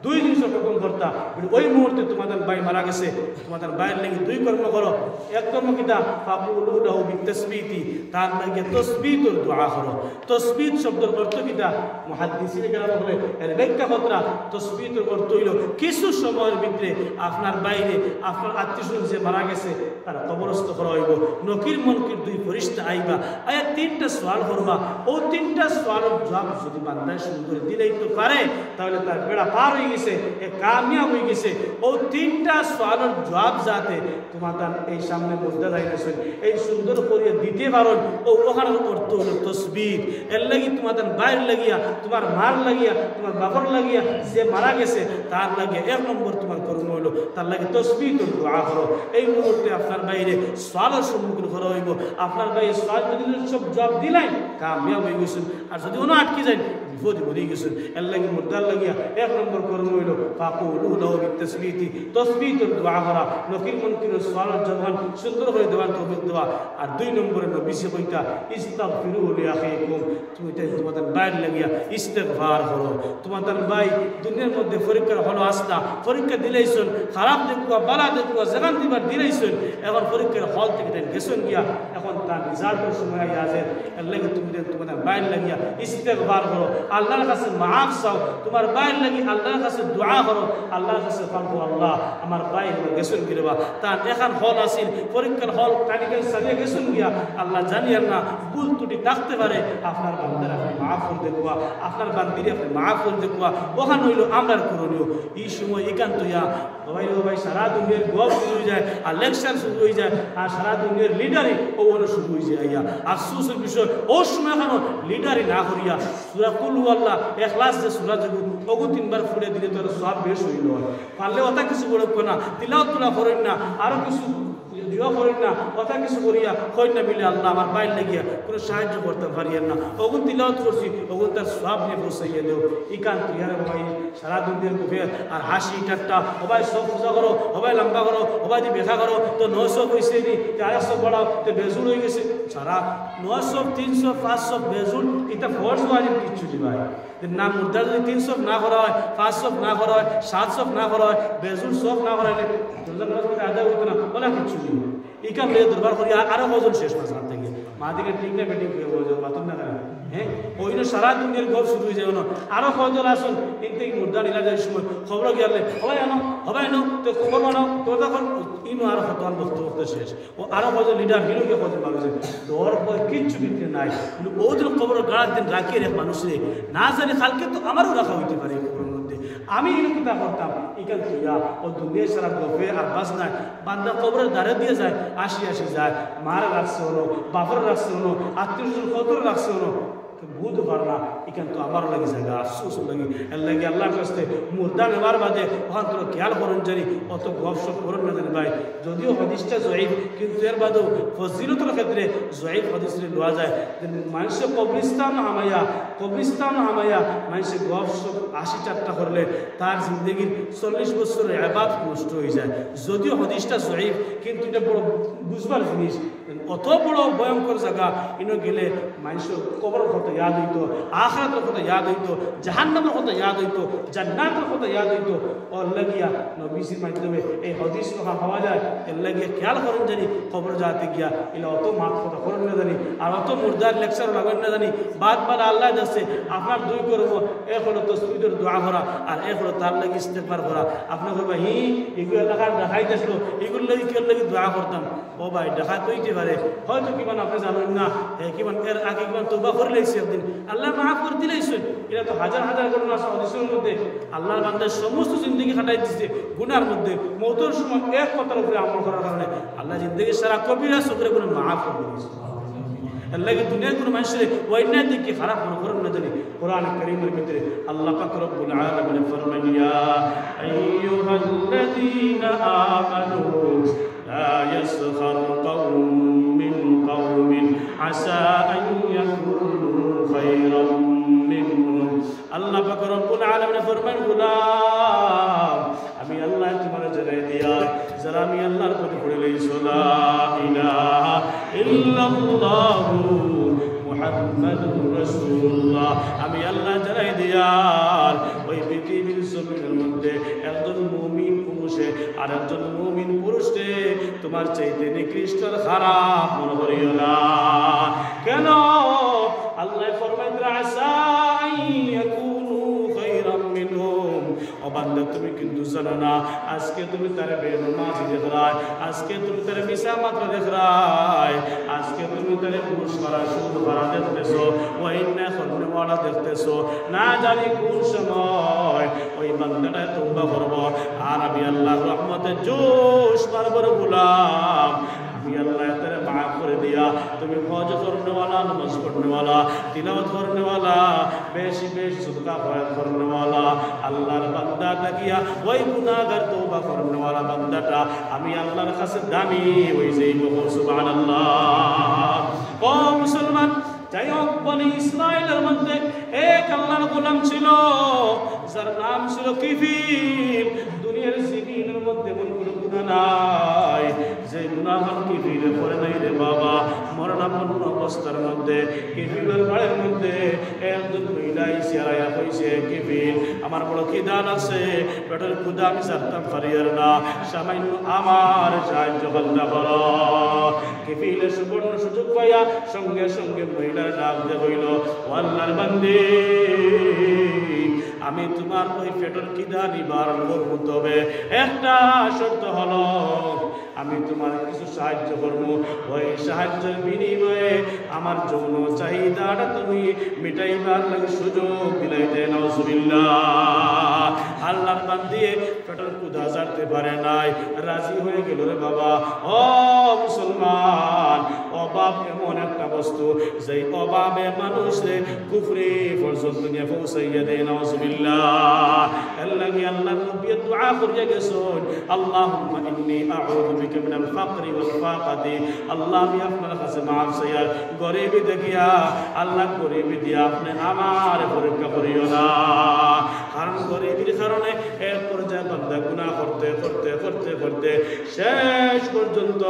2 জিনিস হুকুম করতা। ওই মুহূর্তে তোমাদের ভাই মারা গেছে, তোমাদের ভাইয়ের লাগি 2 কর্ম করো। এক কর্ম কিটা ফাকুলু লাহু বিতাসবিতি, তার লাগে তাসবিত ও দোয়া করো। তাসবিত শব্দের অর্থ কিটা মুহাদ্দিসিনে কেরাম বলে এর ব্যাখ্যা কতরা। তাসবিতের অর্থ হইল কিছু সময়ের ভিতরে আপনার বাইরে আপনার আত্মীয়স্বজন যে মারা গেছে তারা কবরস্থ করা হইব। নকির মনকির 2 ফেরেশতা আইবা, আয়া 3টা সওয়াল করবা। ও 3টা সওয়ালের জবাব যদি বান্দায় সুন্দর দিলেই তো পারে তাহলে তার বেড়া পার হয়ে গেছে, এ কামিয়াব হয়ে গেছে। ও 3টা সওয়ালের জবাব যাতে তোমাদের এই সামনে মুর্দা যাইতেছেন এই সুন্দর করিয়া দিতে পারো, ও ওখানের অর্থ হলো তাসবিহ। এর লাগি তোমাদের বাইর লাগিয়া, তোমার মার লাগিয়া, তোমার বাবার লাগিয়া যে মারা গেছে তার লাগে 1 নম্বর তোমার কর্ম হইল তার লাগে তাসবিহ ও দোয়া করো। এই মুহূর্তে আপনার বাইরে সওয়ালের সম্মুখীন করা হইব। আপনার বাইরে সওয়াল যদি সব জবাব দিলাই কামিয়াব হয়ে গেছেন, আর যদি অন্য আটকে যায় বিপদ হয়ে গেছেন। এর লাগে মুর্দার লাগিয়া 1 নম্বর কর্ম হইল ফাকুলু লাহু বিতাসবিতি, তাসবিহ ও দোয়া করা। নকির মুনকির সওয়ালের জবাব সুন্দর করে দেওয়ার তৌফিক দেওয়া। আর 2 নম্বরে নবীজি কইতা ইস্তাগফিরু লিআখিকুম, তুমি তোমাদের বাইরে লাগিয়া ইস্তিগফার করো। তোমাদের ভাই দুনিয়ার মধ্যে পরীক্ষার হলো আসলা, পরীক্ষা দিলেইছেন, খারাপ দেখুয়া বালা দেখুয়া যেখান দিবার দিলেইছেন, এখন পরীক্ষার হল থেকে গেছেন গিয়া, এখন তার রেজাল্টের সময় আছে। এর লাগে তুমি তোমাদের বাইরে লাগিয়া ইস্তিগফার করো, আল্লাহর কাছে মাফ চাও, তোমার বাইরে লাগি আল্লাহর কাছে দোয়া করো, আল্লাহর কাছে পারবো আল্লাহ আমার বাইরে গেছেন গিরবা তার এখন হল আসিল, পরীক্ষার হল তারিখে সাজিয়ে গেছেন গিয়া আল্লাহ জানিয়ার না ভুল ত্রুটি থাকতে পারে, আপনার বান্দার আপনি মাফ করে দেখুয়া, আপনার বান্দিরে আপনি মাফ করে দেখুয়া। ওখানে হইল আমরার করণীয়। এই সময় একান্ত ইয়া ভাই ও ভাই সারা দুনিয়ার গপ শুরু হয়ে যায়, আর লেকচার শুরু হয়ে যায়, আর সারা দুনিয়ার লিডারই ও শুরু হয়ে যায়। ইয়া আফসোসের বিষয় ও সময় এখনো লিডারই না করিয়া সূরা কুল হুয়াল্লাহ ইখলাস যে সূরা যেগুলো ওগু 3 বার ফুড়ে দিলে তোর সব বেশ হইল। পারলে ওটা কিছু বলব না, তিলাওয়াত তোলা করেন না, আরো কিছু দিও করেন না, কথা কিছু করিয়া কই না মিলে আল্লাহ আমার বাইর লাগিয়া কোনো সাহায্য করতে পারিয়েন না। ওগুন তিলাওয়াত করছি, ওগুন তার সব নিয়ে বসাইয়া দেও। ইকান তুইয়ারে ভাই সারা দুনিয়ার মুখে আর হাসি ঠাট্টা, সবাই সব পূজা করো, সবাই লম্বা করো, সবাই দিয়ে ব্যাখ্যা করো, তো 900 কইছে নি 400 বাড়াও, তো বেজুল হয়ে গেছে। সারা 900 300 500 বেজুল এটা ফোর্স ওয়াজিব কিচ্ছু দি ভাই। না মুদ্রা যদি 300 না করা হয়, 500 না করা হয়, 700 না করা হয়, বেজুল সব না করা হলে আদায় হতো না, বলা কিচ্ছু নেই। এই কাম লেগে দরবার করি আরো কজন শেষ মাস রাত থেকে মা দিকে ঠিক না বেটিং বাতন না কেন, হ্যাঁ ওই সারা দুনিয়ার গল্প শুরু হয়ে যাবে না। আরো কজন আসুন কিন্তু এই মুদ্রা নিলা যায় সময় খবর গিয়ালে হবাই আনো হবাই আনো, তো খবর আনো তো তখন ইনো আরো কতক্ষণ বক্তব্য শেষ। ও আরো কজন লিডার হিরোকে কজন ভাবেছে দর পর কিচ্ছু বিক্রি নাই, কিন্তু ওদের খবর গাড়ার দিন রাখিয়ে রেখ মানুষে না জানে কালকে তো আমারও রাখা হইতে পারে খবরের মধ্যে। আমি এরকম করতাম এখান থেকে ও দুনিয়া সারা গপে আর বাস নাই, বান্দা কবরের দ্বারে দিয়ে যায়, আসি আসি যায়, মার রাখছে হলো, বাপর রাখছে হলো, আত্মীয় স্বজন কত রাখছে হলো, বুধ পারলা এখান তো আমার লাগে জায়গা আফসোস লাগে এর লাগে আল্লাহর কাছে মুর্দা নেবার বাদে ওখান তো খেয়াল করেন জানি অত গপসপ করেন না জানি ভাই যদিও হাদিসটা জয়ীফ কিন্তু এর বাদেও ফজিলতের ক্ষেত্রে জয়ীফ হাদিসে লওয়া যায় মানুষে কবরিস্তান হামাইয়া মানুষে গপসপ 80 করলে তার জিন্দগির 40 বছরের ইবাদত নষ্ট হয়ে যায় যদিও হাদিসটা জয়ীফ কিন্তু এটা বড় বুঝবার জিনিস অত বড় ভয়ঙ্কর জায়গা ইনো গেলে মানুষের কবরের কথা ইয়াদ হইতো আখিরাতের কথা ইয়াদ হইতো জাহান্নামের কথা ইয়াদ হইতো জান্নাতের কথা ইয়াদ হইতো ওর লাগিয়া নবীজির মাধ্যমে এই হাদিস কথা পাওয়া যায় এর লাগিয়া খেয়াল করেন জানি কবর যাতে গিয়া এলা অত মাঠ কথা করেন না জানি আর অত মুর্দার লেকচার লাগান না জানি বাদ আল্লাহ যাচ্ছে আপনার দুই করব এক হলো তসবিদের দোয়া করা আর এক হলো তার লাগি ইস্তেগফার করা আপনি বলবেন এগুলো এলাকার দেখাইতে আসলো এগুলো লাগি কেউ লাগি দোয়া করতাম ও ভাই দেখা কইতে পারে হয়তো কিমান আপনি জানেন না কিমান এর আগে কিমান তওবা করে লাইছে একদিন আল্লাহ মাফ করে দিলাইছেন এটা তো হাজার হাজার ঘটনা আছে হাদিসের মধ্যে আল্লাহর বান্দার সমস্ত জিন্দগি কাটাই দিচ্ছে গুনার মধ্যে মওতের সময় এক কথার উপরে আমল করার কারণে আল্লাহ জিন্দগি সারা কবিরা সগরে গুনাহ মাফ করে দিয়েছে আল্লাহ কি দুনিয়ার কোনো মানুষের ওইনা দিকে খারাপ মনে করেন না জানি কোরআন কারীমের ভিতরে আল্লাহ পাক রব্বুল আলামিন ফরমান ইয়া আইয়ুহাল্লাযীনা আমানু লা ইয়াসখার কওমুম মিন কওমিন আসা আন ইয়াকুনু খায়রাম মিনহুম আল্লাহ পাক রব্বুল আলামিন ফরমান গোলাম আমি আল্লাহ তোমার জানাই দিয়া যারা আমি আল্লাহর প্রতি পড়ে লইছো লা ইলাহা ইল্লাল্লাহু মুহাম্মাদুর রাসূলুল্লাহ আমি আল্লাহ জানাই দিয়ার ওই পৃথিবীর জমিনের মধ্যে একজন মুমিন পুরুষে আর একজন মুমিন পুরুষে তোমার চাইতে নিকৃষ্ট খারাপ মনে করিও না কেন আল্লাহ ফরমাইতে আসা ইয়াকুনু খায়রাম মিনহুম ও বান্দা তুমি কিন্তু জানো না আজকে তুমি তার বেনামাজি দেখরাই আজকে তুমি তার মিশা মাত্র দেখরাই আজকে তুমি তার পুরুষ করা সুদ করা দেখতেছো ওয়াইন্না খরনেওয়ালা দেখতেছো না জানি কোন সময় ওই বান্দাটা তওবা করব আর আমি আল্লাহর রহমতের জোশ মারবার গোলাম আমি আল্লাহ তারে মাফ করে দিয়া তুমি হজ করনেওয়ালা নামাজ পড়নেওয়ালা তিলাওয়াত করনেওয়ালা বেশি বেশি সদকা খয়রাত করনেওয়ালা আল্লাহর বান্দা তাকিয়া ওই গুনাহগার তওবা করনেওয়ালা বান্দাটা আমি আল্লাহর কাছে দামি হই যাইব সুবহানাল্লাহ ও মুসলমান যাই হোক বনি ইসরায়েলের মধ্যে এক আল্লাহর গোলাম ছিল যার নাম ছিল কিফিল দুনিয়ার জিমিনের মধ্যে কোন গুনাহ নাই যে গুনাহ কিফিল করে নাই রে বাবা মরণাপন্ন অবস্থার মধ্যে কিফিলের বাড়ির মধ্যে একজন মহিলা ইশারায়া কইছে কিফিল আমার বড় খিদা আছে পেটের ক্ষুধা আমি সারতাম পারিয়ার না সামান্য আমার সাহায্য করো কিফিলের সুবর্ণ সুযোগ পাইয়া সঙ্গে সঙ্গে মহিলার ডাক দিয়ে হইল আল্লাহর বান্দী আমি তোমার ওই পেটের খিদা নিবারণ করবো তবে একটা শর্ত হলো আমি তোমার কিছু সাহায্য করবো ওই সাহায্যের বিনিময়ে আমার যৌন চাহিদাটা তুমি মিটাইবার লাগে সুযোগ দিলাইতে নাউজুবিল্লাহ আল্লাহর বান্দী পেটের ক্ষুধা ছাড়তে পারে নাই রাজি হয়ে গেল রে বাবা ও মুসলমান অভাব এমন একটা বস্তু যেই অভাবে মানুষে কুফরি পর্যন্ত নিয়ে পৌঁছাইয়া দেয় নাউজুবিল্লাহ আল্লাহ আল্লাহর নবী দুআ করিয়া গেছেন আল্লাহুম্মা ইন্নী আউযু বিকা মিনাল ফাকরি ওয়াল ফাকাতি আল্লাহ আমি আপনার কাছে মাফ চাইয়ার গরিবি দেখিয়া আল্লাহ গরিবি দিয়া আপনি আমার পরীক্ষা করিও না কারণ গরিবির কারণে এক পর্যায়ে বান্দা গুনাহ করতে করতে করতে করতে শেষ পর্যন্ত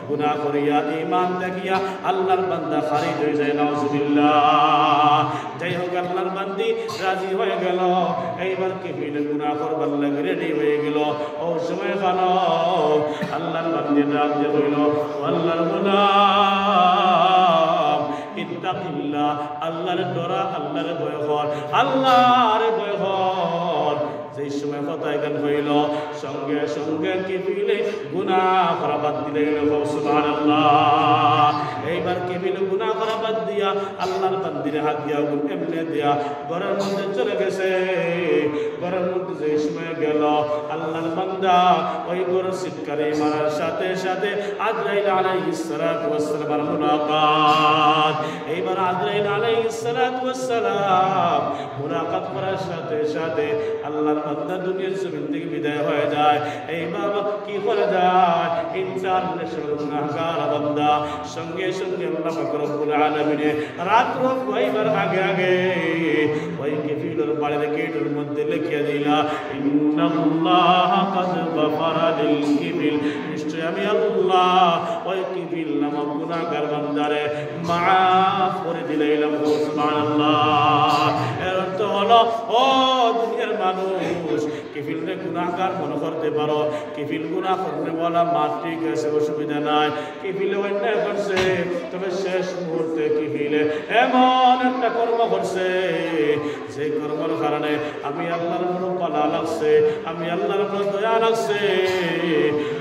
গুনাহ করিয়া ঈমান দেখিয়া আল্লাহর বান্দা খারিজ হয়ে যায় নাউজুবিল্লাহ যাই হোক আল্লাহর বান্দি রাজি হয়ে গেল এইবার কিফিল গুনাহ করবার লাগে রেডি হয়ে গেল ও সময় খানো আল্লাহর বান্দি ডাক দিয়ে হইল আল্লাহর গোলাম ইত্তাকিল্লাহ আল্লাহর ডরা আল্লাহর ভয় কর আল্লাহর ভয় কর যেই সময় কথায় গান হইল সঙ্গে সঙ্গে কিফিলে গুনাহ করা বাদ দিলে সুবহানাল্লাহ এইবার কিফিল গুনাহ করা বাদ দিয়া দিয়া আল্লাহর বান্দিরে হাত দিয়া এমনি দিয়া ঘরের মধ্যে চলে গেছে। ঘরের মধ্যে যে সময় গেল আল্লাহর বান্দা ওই ঘরের চিৎকারে মারার সাথে সাথে আজরাইল আলাইহিস সালাতু ওয়াস সালামের মুলাকাত। এইবার আজরাইল আলাইহিস সালাতু ওয়াস সালাম মুলাকাত করার সাথে সাথে আল্লাহর বান্দা দুনিয়ার জমিন থেকে বিদায় হয়ে যায়। এই বাবা কি করে যায়? ইন্টারন্যাশনাল গুনাহগার বান্দা সঙ্গে সঙ্গে আল্লাহ পাক রব্বুল আলামিন রাত্র হইবার আগে আগে ওই কফিলের বাড়ির গেটের মধ্যে লিখে দিলা ইন্নাল্লাহ কাদ গফারা লিল কিবিল, নিশ্চয় আমি আল্লাহ ওই কিবিল নামক গুনাহগার বান্দারে মাফ করে দিলাম। সুবহানাল্লাহ। এর অর্থ হলো ও দুনিয়ার মানুষ, কিফিলকে গুনাহগার মনে করতে পারো, কিফিল গুনাহ করতে বলা মার ঠিক আছে, অসুবিধা নাই। কিফিলে অন্যায় করছে, তবে শেষ মুহূর্তে কিফিলে এমন একটা কর্ম করছে যে কর্মের কারণে আমি আল্লাহর বড় পালা লাগছে, আমি আল্লাহর বড় দয়া লাগছে।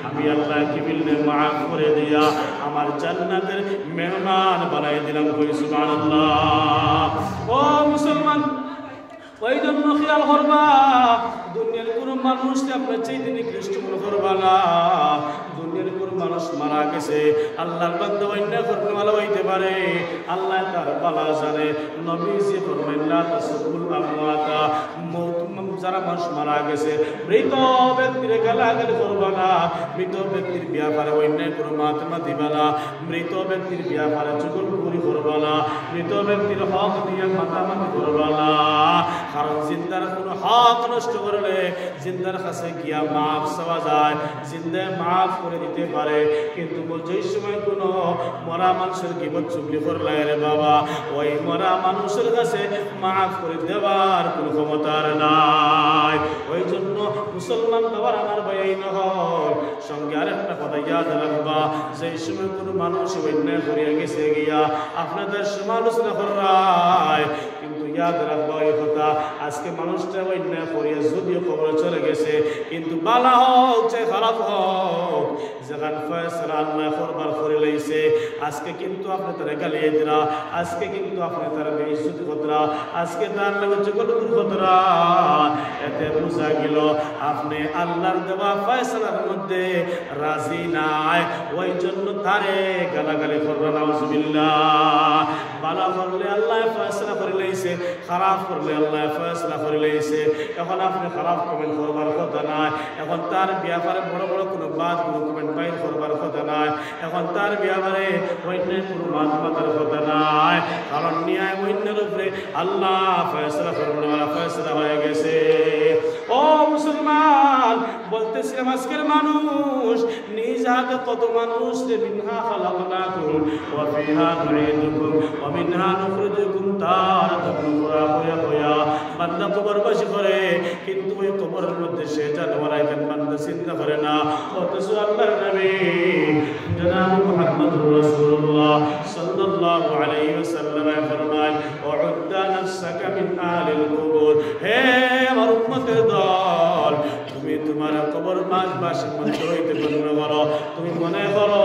আমি আল্লাহ কিফিলকে মাফ করে দিয়া আমার জান্নাতের মেহমান বানাই দিলাম। সুবহানাল্লাহ। ও মুসলমান, ওই জন্য খেয়াল করবা দুনিয়ার কোনো মানুষকে আপনার চাইতে নিকৃষ্ট মনে করবা না। দুনিয়ার কোনো মানুষ মারা গেছে, আল্লাহর বান্দা অন্যায় করতে ভালো হইতে পারে, আল্লাহ তার বালা জানে। নবীজি ফরমাইলেন লা তাসুবুল আমওয়াতা, যারা মানুষ মারা গেছে মৃত ব্যক্তির গালাগালি করবা না, মৃত ব্যক্তির ব্যাপারে অন্যায় কোনো মাতমা দিবা না, মৃত ব্যক্তির ব্যাপারে চুগলখুরি করবা না, মৃত ব্যক্তির হক দিয়ে মাতামাতি করবা না। কারণ জিন্দার কোনো হক নষ্ট করলে জিন্দার কাছে গিয়া মাফ চাওয়া যায়, জিন্দায় মাফ করে দিতে পারে। কিন্তু যেই সময় কোনো মরা মানুষের গীবত চুগলি করলে রে বাবা, ওই মরা মানুষের কাছে মাফ করে দেওয়ার কোনো ক্ষমতা নাই। ওই জন্য মুসলমান বাবার আমার ভাই নহর সঙ্গে আরেকটা কথা ইয়াদ রাখবা, যেই সময় কোনো মানুষ অন্যায় করিয়া গেছে গিয়া আপনাদের সমালোচনা করায়, কিন্তু ইয়াদ রাখবা এই কথা, আজকে মানুষটা অন্যায় করিয়া যদিও কবরে চলে গেছে, কিন্তু বালা হোক চাই খারাপ হোক, যেখান ফয়সালা আল্লাহ করবার করে লইছে, আজকে কিন্তু আপনি তারা গালিয়ে দিরা, আজকে কিন্তু আপনি তারা বেইজ্জতি করতরা, আজকে তার লাগে চুগলখুরি করতরা। এতে বুঝা গেল আপনি আল্লাহর দেওয়া ফয়সালার মধ্যে রাজি নাই, ওই জন্য তারে গালাগালি করবেন। নাউজুবিল্লাহ। ভালো করলে আল্লাহ ফয়সালা করে লইছে, খারাপ করলে আল্লাহ ফয়সালা করে লইছে। এখন আপনি খারাপ কমেন্ট করবার কথা নাই, এখন তার ব্যাপারে বড় বড় কোনো বাদ কোনো কমেন্ট বাইর করবার কথা নাই, এখন তার ব্যাপারে অন্যের কোনো বাদ মাতার কথা নাই। কারণ ন্যায় অন্যের উপরে আল্লাহ ফয়সালা করবেন, ফয়সালা হয়ে গেছে। ও মুসলমান, বলতেছিলাম আজকের মানুষ নিজ হাতে কত মানুষ মিনহা খালাকনাকুম ওয়া ফিহা নুঈদুকুম ওয়া মিনহা নুখরিজুকুম তারাতান উখরা। বান্দা কবরবাসী করে, কিন্তু ওই কবরের মধ্যে সে জানোয়ার আইতেন বান্দা চিন্তা করে না। অথচ আল্লাহর নবী জনাব মুহাম্মদুর রাসূলুল্লাহ সাল্লাল্লাহু আলাইহি ওয়াসাল্লাম ফরমায় উদ্দা নাফসাকা মিন আহলিল কুবুর, হে আমার উম্মতের দল, তুমি তোমার কবর বাসীর মধ্যে হইতে গণ্য করো। তুমি মনে করো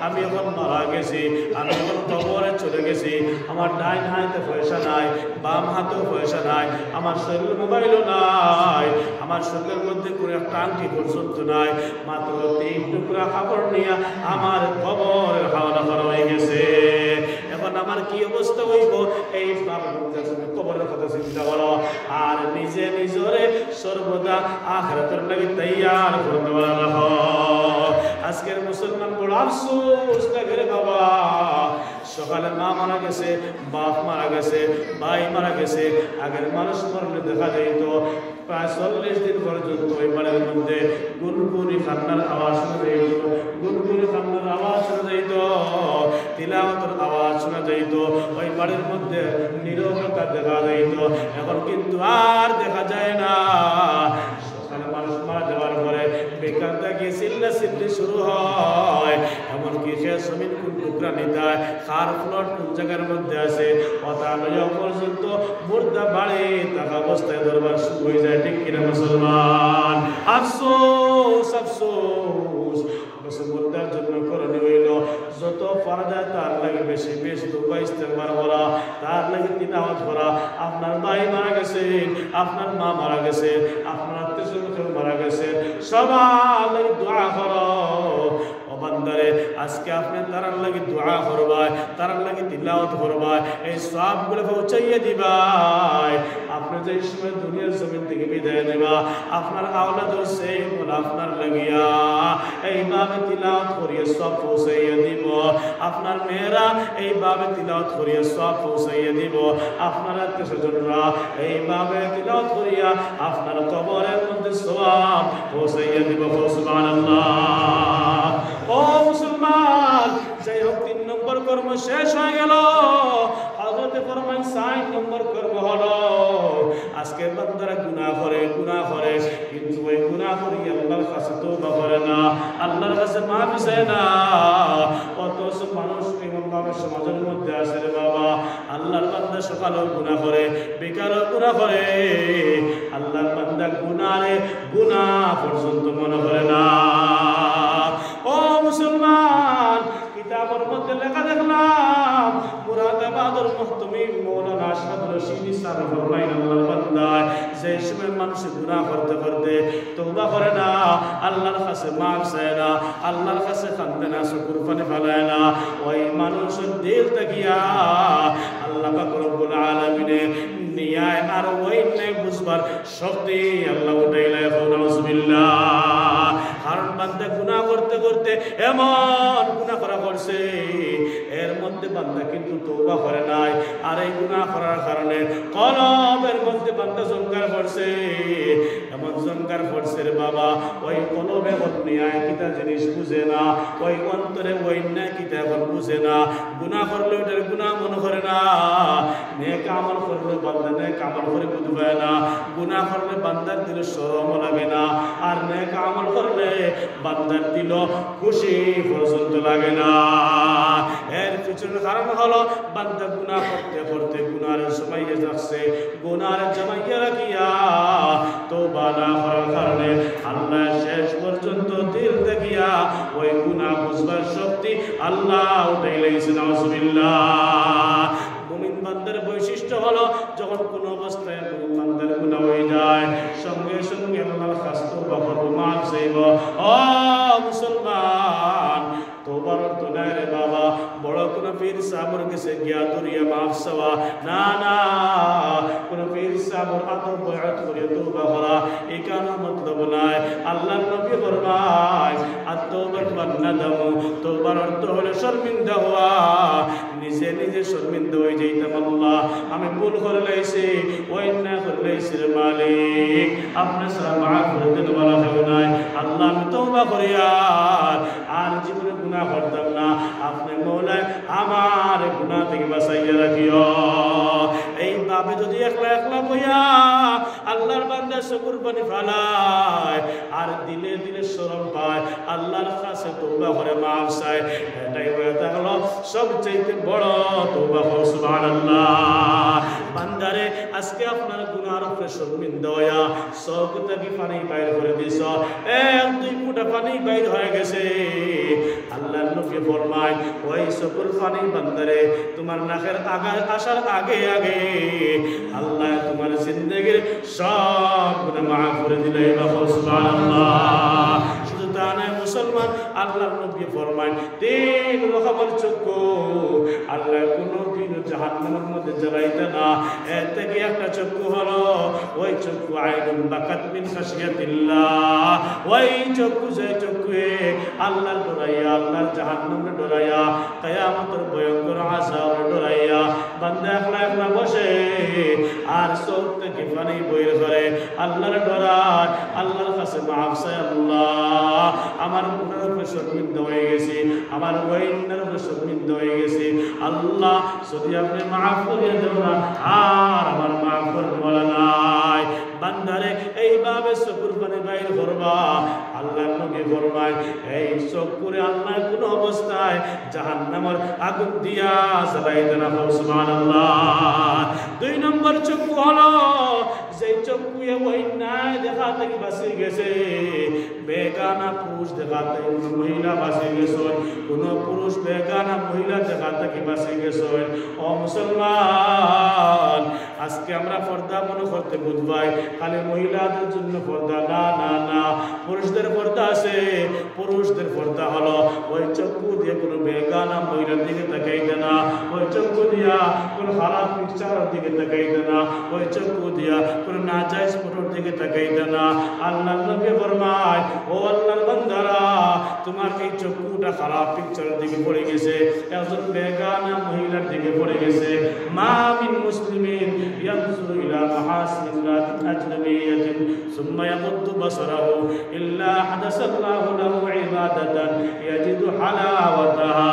আমি এখন মারা গেছি, আমি এখন কবরে চলে গেছি, আমার ডাইন হাতে পয়সা নাই, বাম হাতেও পয়সা নাই, আমার শরীর মোবাইলও নাই, আমার শরীরের মধ্যে কোনো একটা আংটি পর্যন্ত নাই, মাত্র 3 টুকরা কাপড় নিয়ে আমার কবরের হাওলা করা হয়ে গেছে। এখন আমার কি অবস্থা হইব? এই কবরের কথা চিন্তা করো, আর নিজে নিজরে সর্বদা আখিরাতের লাগি তৈয়ার করতে রাখো। আজকের মুসলমান বড় আফসোস লাগে রে বাবা, সকালে মা মারা গেছে, বাপ মারা গেছে, ভাই মারা গেছে। আগের মানুষ মরলে দেখা যাইত প্রায় 40 দিন পর্যন্ত ওই বাড়ির মধ্যে গুনগুনি কান্নার আওয়াজ শোনা যাইত, গুনগুনি কান্নার আওয়াজ শোনা যাইত, তিলাওয়াতের আওয়াজ শোনা যাইত, ওই বাড়ির মধ্যে নীরবতা দেখা যাইত। এখন কিন্তু আর দেখা যায় না। সকালে মানুষ মারা যাওয়ার পরে বেকার গিয়ে চিল্লা চিল্লি শুরু হয়, এমনকি সে জমিন কোন টুকরা নিতে হয়, কার প্লট কোন জায়গার মধ্যে আছে, কথা লইয়া পর্যন্ত মুর্দা বাড়ি থাকা অবস্থায় দরবার শুরু হয়ে যায়। ঠিক কিনা মুসলমান? আফসোস আফসোস। মুর্দার জন্য করণীয় হইল যত যত পারা যায় তার লাগে বেশি বেশি তওবা ইস্তেগফার করা, তার লাগে তিলাওয়াত করা। আপনার ভাই মারা গেছে, আপনার মা মারা গেছে, আপনার আত্মীয়স্বজন মারা গেছে, সবার লাগে দোয়া করো। ও বান্দারে, আজকে আপনি তারার লাগে দোয়া করবাই, তারার লাগে তিলাওয়াত করবাই, এই সবগুলো পৌঁছাইয়ে দিবাই। আপনি যে সময় দুনিয়ার জমিন থেকে বিদায় নেবা, আপনার আওলাদ হচ্ছে বলে আপনার লাগিয়া এইভাবে তিলাওয়াত করিয়ে সব পৌঁছাইয়ে দিব। আপনার মেয়েরা এইভাবে তিলাওয়াত করিয়ে সব পৌঁছাইয়ে দিব। আপনার আত্মীয়স্বজনরা এইভাবে তিলাওয়াত করিয়া আপনার কবরের মধ্যে সওয়াব পৌঁছাইয়ে দিব। সুবহানাল্লাহ। ও মুসলমান, যাই হোক 3 নম্বর কর্ম শেষ হয়ে গেল। হযরতে ফরমান 4 নম্বর কর্ম হলো, আজকে বান্দারা গুনাহ করে কিন্তু ওই গুনাহ করি আল্লাহর কাছে তওবা করে না, আল্লাহর কাছে মাফ চায় না। অথচ মানুষ এমনভাবে সমাজের মধ্যে আছে রে বাবা, আল্লাহর বান্দা সকালেও গুনাহ করে, বিকালেও গুনাহ করে, আল্লাহর বান্দা গুনাহ পর্যন্ত মনে করে না। ও মুসলমান, কিতাবের মধ্যে লেখা দেখলাম, মুরাদাবাদের মুহতামি মাওলানা আশরাফ রশিদি স্যার ফরমাইন আল্লাহর বান্দা যে সময় মানুষ গুনাহ করতে করতে তওবা করে না, আল্লাহর কাছে মাফ চায় না, আল্লাহর কাছে কান্দে না, চোখের পানি ফেলায় না, ওই মানুষের দিল থেকে আল্লাহ পাক রব্বুল আলামিনে নিয়ায় আর ওই নে বুঝবার শক্তি আল্লাহ উঠাইলে। নাউজুবিল্লাহ। কারণ বান্দা গুনাহ করতে করতে এমন গুনাহ করা করছে, এর মধ্যে বান্দা কিন্তু তওবা করে নাই, আর এই গুনাহ করার কারণে কলবের মধ্যে বান্দা জঙ্কার পড়ছে, এমন জঙ্কার পড়ছে রে বাবা, ওই কলবে অন্যায় কিতা জিনিস বুঝে না, ওই অন্তরে ওই অন্যায় কিতা এখন বুঝে না। গুনাহ করলে ওটার গুনাহ মনে করে না, নেক আমল করলে বান্দা নেক আমল করে বুঝবে না, গুনাহ করলে বান্দার দিলে শরম লাগে না, আর নেক আমল করলে বান্দার দিল খুশি পর্যন্ত লাগে না। এর পিছনে কারণ হলো বান্দা গুনাহ করতে করতে গুনাহের জমাইয়ে যাচ্ছে, গুনাহের জমাইয়ে রাখিয়া তওবা না করার কারণে আল্লাহ শেষ পর্যন্ত দিল দেখিয়া ওই গুনাহ বুঝবার শক্তি আল্লাহ উঠাইলে। নাউজুবিল্লাহ। মুমিন বান্দার বৈশিষ্ট্য হলো যখন কোন অবস্থায় মুমিন বান্দার গুনাহ হয়ে যায়, সঙ্গে সঙ্গে আল্লাহর কাছে তওবা করব, মাফ চাইব। ও মুসলমান, তওবার অর্থ নাই রে বাবা বড় কোন পীর সাহেবের কাছে গিয়া দরিয়া মাফ চাওয়া, না না, কোন পীর সাহেবের হাতে বয়াত করে তওবা করা, এই কারণ মতলব নাই। আল্লাহর নবী ফরমায় আত-তাওবা ওয়ান-নাদামু, তওবার অর্থ হলো শর্মিন্দা হওয়া, নিজে নিজে শর্মিন্দা হয়ে যাইতাম, আল্লাহ আমি ভুল করে লাইছি, ওই না করে লাইছি রে মালিক, আপনি সারা মাফ করে দেন বলা হয় নাই। আল্লাহ আমি তওবা করি আর জীবনে গুনাহ করতাম না, আপনি মওলা আমার গুনাহ থেকে বাঁচাইয়া রাখিও। এইভাবে যদি একলা একলা বইয়া আল্লাহর বান্দা চকুর পানি ফেলায় আর দিলে দিলে শরম পায়, আল্লাহর কাছে তওবা করে মাফ চায়, এটাই হয়ে থাকলো সবচেয়ে বড় তওবা। সুবহানাল্লাহ। বান্দারে, আজকে আপনার গুনাহর উপরে শর্মিন্দা হইয়া চোখ থেকে পানি বাইর করে দিছ, 1-2 ফুটা পানি বাইর হয়ে গেছে, আল্লাহর নবী ফরমায় ওই চোখের পানি বান্দারে তোমার নাকের আসার আগে আগে আল্লাহ তোমার জিন্দেগির সব গুনাহ মাফ করে দিলে। সুবহানাল্লাহ। শুধু তা নয় মুসলমান, আল্লাহর নবী ফরমায় 3 রকমের চক্ষু আল্লাহ কোনদিন জাহান্নামের মধ্যে জ্বালাইতে না। এর থেকে একটা চক্ষু হলো ওই চক্ষু আইনুন বাকাত মিন খাশিয়াতিল্লাহ, ওই চক্ষু যে চক্ষু আল্লাহর ডরাইয়া, আল্লাহর জাহান্নামের ডরাইয়া, কিয়ামতের ভয়ঙ্কর আযাবের ডরাইয়া বান্দা একলা একলা বসে আর চোখ থেকে পানি বইর করে, আল্লাহর ডরায়, আল্লাহর কাছে মাফ চায়, আল্লাহ আমার গুনাহের উপরে শর্মিন্দা হয়ে গেছি, আমার ওয়াইনের উপরে শর্মিন্দা হয়ে গেছি, আল্লাহ যদি আপনি মাফ করিয়ে দেন না আর আমার মাফ করে বলা নাই। বান্দারে এইভাবে চকুর পানি বাইর করবা, আল্লাহর নবী ফরমায় এই চোখ করে আল্লাহ কোন অবস্থায় জাহান্নামের আগুন দিয়া জ্বালাইতে না। সুবহানাল্লাহ। 2 নম্বর চক্ষু হলো যেই চক্ষুয়ে ওই ন্যায় দেখা থেকে বাঁচে গেছে বেগানা পুরুষ দেখা থেকে মহিলা বাঁচে গেছে কোন পুরুষ বেগানা মহিলা দেখা থেকে বাঁচে গেছে ও মুসলমান আজকে আমরা পর্দা মনে করতে বুঝবাই খালি মহিলাদের জন্য পর্দা না না না পুরুষদের পর্দা আছে পুরুষদের পর্দা হলো ওই চক্ষু দিয়ে কোনো বেগানা মহিলার দিকে তাকাইতে না ওই চক্ষু দিয়া কোনো খারাপ পিকচারের দিকে তাকাইতে না ওই চক্ষু দিয়া কোনো নাজায়েজ ফটোর দিকে তাকাইতে না আল্লাহর নবী ফরমায় ও আল্লাহর বান্দারা তোমার এই চক্ষুটা খারাপ পিকচারের দিকে পড়ে গেছে একজন বেগানা মহিলার দিকে পড়ে গেছে মা মিন মুসলিমিন ইয়ানজুরু ইলা মাহাসিন ইমরাতিন আজনাবিয়াতিন সুম্মা ইয়াগুদ্দু বাসারাহু ইল্লা হাদাসাল্লাহু লাহু ইবাদাতান ইয়াজিদু হালাওয়াতাহা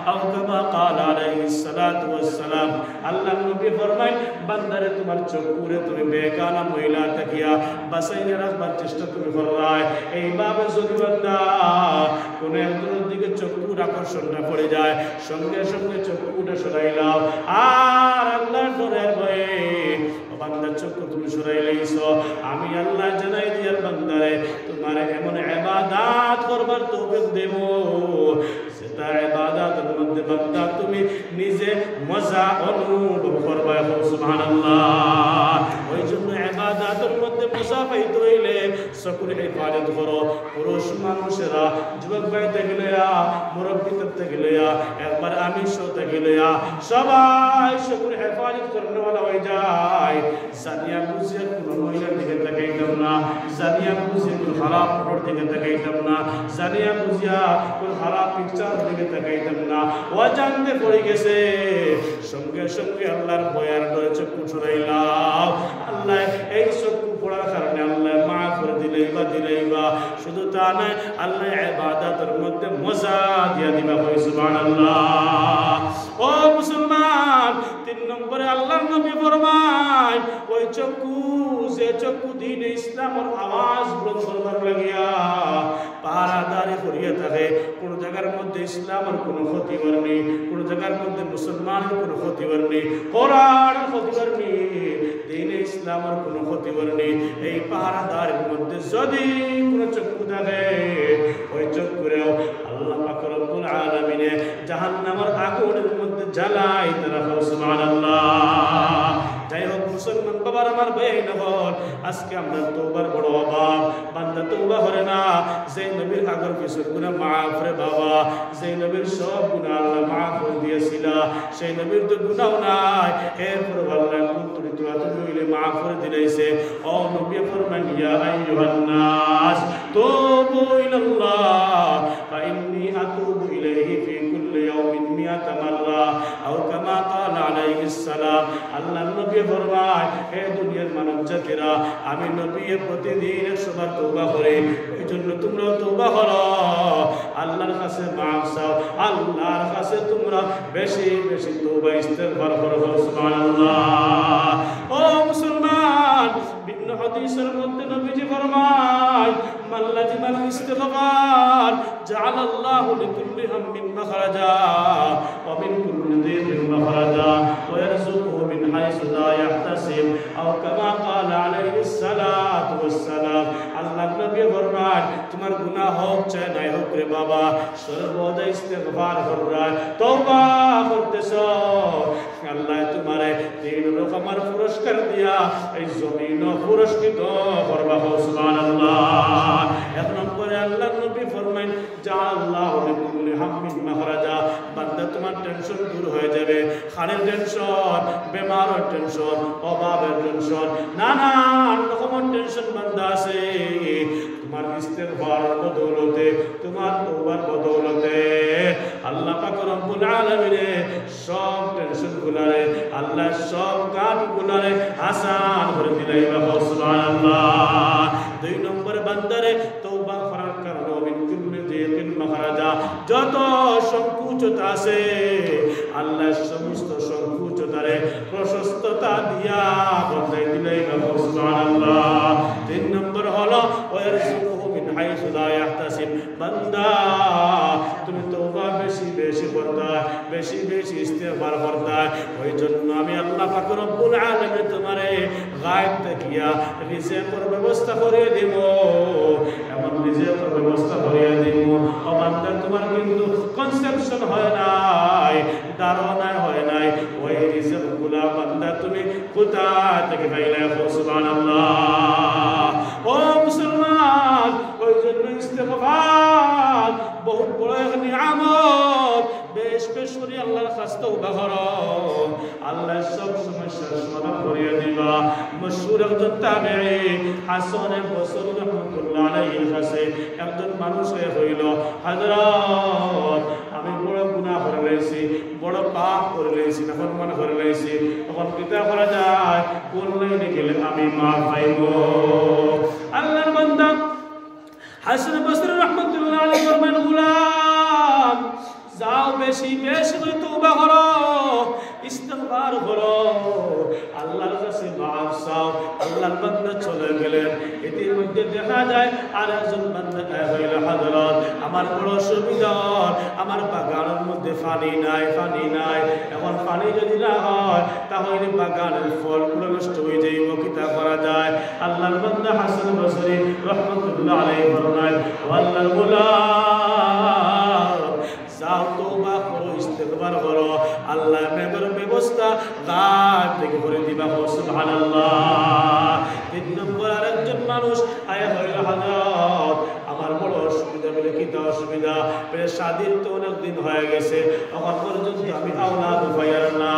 আও কামা ক্বালা আলাইহিস সালাতু ওয়াস সালাম আল্লাহর নবী ফরমায় বান্দারে তোমার চক্ষুরে তুমি বেগানা মহিলা তাকিয়া বাসাইনে রাখবার চেষ্টা তুমি কররায় এইভাবে যদি বান্দা কোন একজনের দিকে চক্ষুর আকর্ষণটা পড়ে যায় সঙ্গে সঙ্গে চক্ষুটা সরাই লাও আর আল্লাহর ডরের ভয়ে বান্দার চক্ষু তুমি সরাই লাইছো আমি আল্লাহ জানাই দিয়ার বান্দারে তোমার এমন ইবাদত করবার তৌফিক দেব সেটা ইবাদতের মধ্যে বান্দা তুমি নিজে মজা অনুভব করবা সুবহানাল্লাহ ওই জন্য ইবাদতের মধ্যে মজা পাইতে হইলে সকলে ইবাদত করো পুরুষ মানুষেরা যুবক ভাই থেকে লয়া মুরব্বি থেকে লয়া একবার আমি থেকে লয়া সবাই সকলে ইবাদত করতে ওয়ালা হয়ে যায় জানিয়া বুঝে কোন মহিলার দিকে তাকাইতাম না জানিয়া বুঝে কোন খারাপ ফটোর দিকে তাকাইতাম না জানিয়া বুঝিয়া কোন খারাপ পিকচার দিকে তাকাইতাম না ও জানতে পড়ে গেছে সঙ্গে সঙ্গে আল্লাহর ভয়ের ডরে চক্ষু সরাইলাম আল্লাহ এই চক্ষু পড়ার কারণে আল্লাহ মাফ করে দিলেই বা শুধু তা নয় আল্লাহ ইবাদতের মধ্যে মজা দিয়া দিবা হয় সুবহানাল্লাহ ও মুসলমান 3 নম্বরে আল্লাহর নবী ফরমায় ওই চক্ষু যে চক্ষু দ্বীন ইসলামের আওয়াজ বুলন্দ করবার লাগিয়া পাহারাদারি করিয়া থাকে কোন জায়গার মধ্যে ইসলামের কোনো ক্ষতিকর নেই কোন জায়গার মধ্যে মুসলমানের কোনো ক্ষতিকর নেই কোরআনের ক্ষতিকর নেই দ্বীন ইসলামের কোনো ক্ষতিকর নেই এই পাহারাদারের মধ্যে যদি কোনো চক্ষু থাকে ওই চক্ষুরেও আল্লাহ পাক রব্বুল আলামিন জাহান্নামের আগুনের মধ্যে জ্বালাই তারা সুবহানাল্লাহ যাই হোক মুসলমান বাবার আমার ভাই নগর আজকে আমরা তওবার বড় অভাব বান্দা তওবা করে না যে নবীর আগর কিছু গুনাহ মাফ রে বাবা যে নবীর সব গুনাহ আল্লাহ মাফ করে দিয়েছিল সেই নবীর তো গুনাহ নাই এরপর আল্লাহ কুতুরি তো আতলে মাফ করে দিয়েছে ও নবী ফরমান ইয়া আইয়ুহান নাস তুবু ইলাল্লাহ ফা ইন্নী আতুবু ইলাইহি ফি কুল্লি ইয়াউমিন 100 মাররা আও কামা ক্বালা আলাইহিস সালাম আল্লাহ নবী ফরমায় হে দুনিয়ার মানব জাতিরা আমি নবী প্রতিদিন 100 বার তওবা করি এইজন্য তোমরা তওবা করো আল্লাহর কাছে মাফ চাও আল্লাহর কাছে তোমরা বেশি বেশি তওবা ইস্তেগফার করো সুবহানাল্লাহ ও মুসলমান বিভিন্ন হাদিসের মধ্যে নবীজি ফরমায় মান লাজিমাল ইস্তিগফার জাআলাল্লাহু লিকুল্লি হাম্মিন মাখরাজা ওয়া মিন কুল্লি যিকিন মাখরাজা ওয়া ইয়ারযুকুহু মিন হাইসু লা ইয়াহতাসিব আও কামা ক্বালা আলাইহিস সালাতু ওয়াস সালাম আল্লাহ নবী ফরমায় তোমার গুনাহ হোক চাই নাই হোক রে বাবা সর্বদা ইস্তিগফার কররা তওবা করতেছো আল্লাহ তোমারে 3 রকমের পুরস্কার দিয়া এই জমিন পুরস্কৃত করবা সুবহানাল্লাহ এক নম্বরে আল্লাহ নবী ফরমায় জাআল্লাহু লিকুল্লি হাম্মিন মাখরাজা বান্দা তোমার টেনশন দূর হয়ে যাবে খানের টেনশন বেমারের টেনশন অভাবের টেনশন নানান রকমের টেনশন বান্দা আছে তোমার ইস্তিগফারের বদৌলতে তোমার তওবার বদৌলতে আল্লাহ পাক রব্বুল আলামিন সব টেনশন গুলারে আল্লাহ সব কাজ গুলারে আসান করে দিলাইবা সুবহানাল্লাহ 2 নম্বর বান্দারে তওবা করার কারণে মিন কুল্লি যিকিন মাখরাজা যত সংকুচতা আছে আল্লাহ সমস্ত সংকুচতারে প্রশস্ততা দিয়া বন্দাই দিলাইবা সুবহানাল্লাহ 3 নম্বর হলো ওয়ারযুকুহু মিন হাইসু লা ইয়াহতাসিব বান্দা তুমি তওবা বেশি বেশি করতে হয়, বেশি বেশি ইস্তেগফার করতে হয়। ওই জন্য আমি আল্লাহ পাক রব্বুল আলামিন তোমারে গায়েব দেখিয়া রিজিকের ব্যবস্থা করে দিব, এমন রিজিকের ব্যবস্থা করে দিব। ও বান্দা তোমার কিন্তু কনসেপশন হয় নাই, ধারণা হয় নাই, ওই রিজিকগুলা বান্দা তুমি কোথা থেকে পাইলে? সুবহানাল্লাহ। ও মুসলমান, ওই জন্য ইস্তেগফার বহুত বড় এক নিয়ামত। বেশ বেশ করে আল্লাহর কাছে তওবা করো, আল্লাহ সব সমস্যার সমাধান করিয়ে দিবা। মশহুর একজন তাবেঈ হাসান বসরি রাহমাতুল্লাহ আলাইহির কাছে একজন মানুষ হইল, হযরত আমি বড় গুনাহ করে ফেলেছি, বড় পাপ করে ফেলেছি, নাফরমানি করে ফেলেছি, তখন পিতা করা যায় কোন লাইনে গেলে আমি মাফ পাইব? আল্লাহর বান্দা হাসান বসরি রাহমাতুল্লাহ আলাইহি ফরমান, গোলাম যাও বেশি বেশি করে তওবা করো, ইস্তেগফার করো, আল্লাহর কাছে মাফ চাও। আল্লাহর বান্দা চলে গেলেন। এটির মধ্যে দেখা যায় আর একজন বান্দা হইল, হযরত আমার বড় অসুবিধা, আমার বাগানের মধ্যে পানি নাই, পানি নাই। এখন পানি যদি না হয় তাহলে বাগানের ফলগুলো নষ্ট হয়ে যাইব, কিতা করা যায়? আল্লাহর বান্দা হাসান বসরি রাহমাতুল্লাহ আলাইহি ফরমায়, আল্লাহর গোলাম যাও তওবা করো, ইস্তেগফার করো, আল্লাহ মেঘের ব্যবস্থা গায়েব থেকে করে দিবা। সুবহানাল্লাহ। 3 নম্বর আরেকজন মানুষ আয়া হইল, হযরত আমার বড় অসুবিধা। বলে কিতা অসুবিধা? বলে শাদীর তো অনেক দিন হয়ে গেছে, এখন পর্যন্ত আমি আওলাদ পাইয়ার না,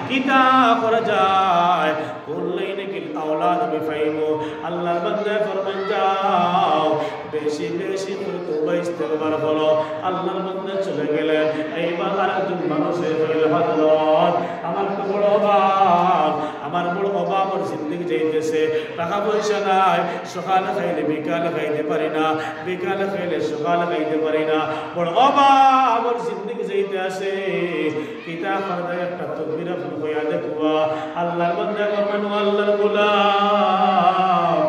কিতা করা যায়? বললেই নাকি আওলাদ আমি পাইব। আল্লাহর বান্দা ফরমান, যাও বেশি বেশি করে তওবা ইস্তেগফার করো। আল্লাহর বান্দা চলে গেলেন। এইবার আরেকজন মানুষ হইল, হযরত আমার তো বড় অভাব, আমার বড় অভাব, আমার জিন্দেগি যাইতেছে, টাকা পয়সা নাই, সকালে খাইলে বিকালে খাইতে পারি না, বিকালে খাইলে সকালে খাইতে পারি না, বড় অভাব আমার জিন্দেগি যাইতে আসে, কিতা করতে? একটা তকবীর আপনি কইয়া দেখবা। আল্লাহর বান্দা ফরমান, আল্লাহর গোলাম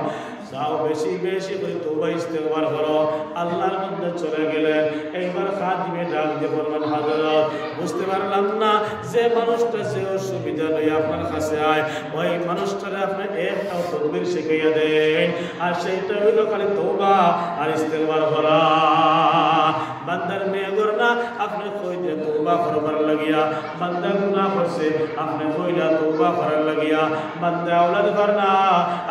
যাও বেশি বেশি করে তওবা ইস্তেগফার করো। আল্লাহর বান্দা চলে গেলেন। এইবার খাদিমে ডাক দিয়ে বললেন, হযরত বুঝতে পারলাম না যে মানুষটা যে অসুবিধা লই আপনার কাছে আয়, ওই মানুষটারে আপনি একটা তকবীর শিখাইয়া দেন, আর সেইটা হইল খালি তওবা আর ইস্তেগফার করা। বান্দার মেয়র না আপনি কইতে তওবা করবার লাগিয়া, বান্দা গুনাহ করছে আপনি কইলা তওবা করার লাগিয়া, বান্দা আওলাদ পার না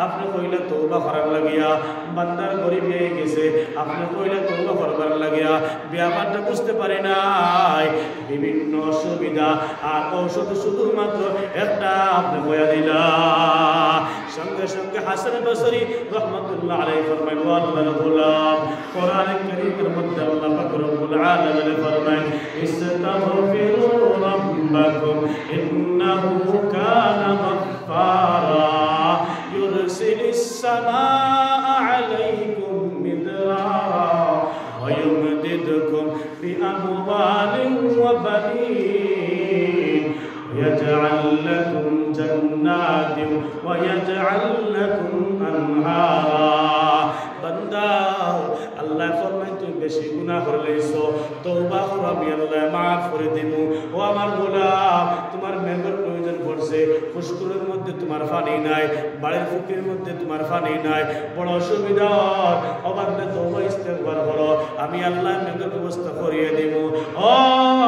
আপনি কইলা তওবা করার লাগিয়া, বান্দার গরিব হয়ে গেছে আপনি কইলা তওবা করবার লাগিয়া, ব্যাপারটা বুঝতে পারি নাই, বিভিন্ন অসুবিধা আর ঔষধ শুধুমাত্র একটা আপনি কইয়া দিলা। সঙ্গে সঙ্গে হাসান বসরি রাহমাতুল্লাহ আলাইহি ফরমায়, আল্লাহর গোলাম কোরআন কারীমের মধ্যে আল্লাহ পাক রব্বুল আলামিন ফরমায়, ইস্তাগফিরু রাব্বাকুম ইন্নাহু কানা গাফফারা ইউরসিলিস সামাআ আলাইকুম মিদরারা ওয়া ইউমদিদকুম বিআমওয়ালিন ওয়া বানিন ويجعل لكم جنات ويجعل لكم أنهارا। بندا আল্লাহ ফরমায়, তুই বেশি গুনাহ করলেইছো, তওবা করো, আমি আল্লাহ মাফ করে দেব। ও আমার গোলাম, তোমার মেঘের প্রয়োজন পড়ছে, পুষ্করের মধ্যে তোমার পানি নাই, বাড়ির ফুকির মধ্যে তোমার পানি নাই, বড় অসুবিধা, অবাধ্যে তওবা ইস্তেগফার করো, আমি আল্লাহ মেঘের ব্যবস্থা করিয়ে দেব। ও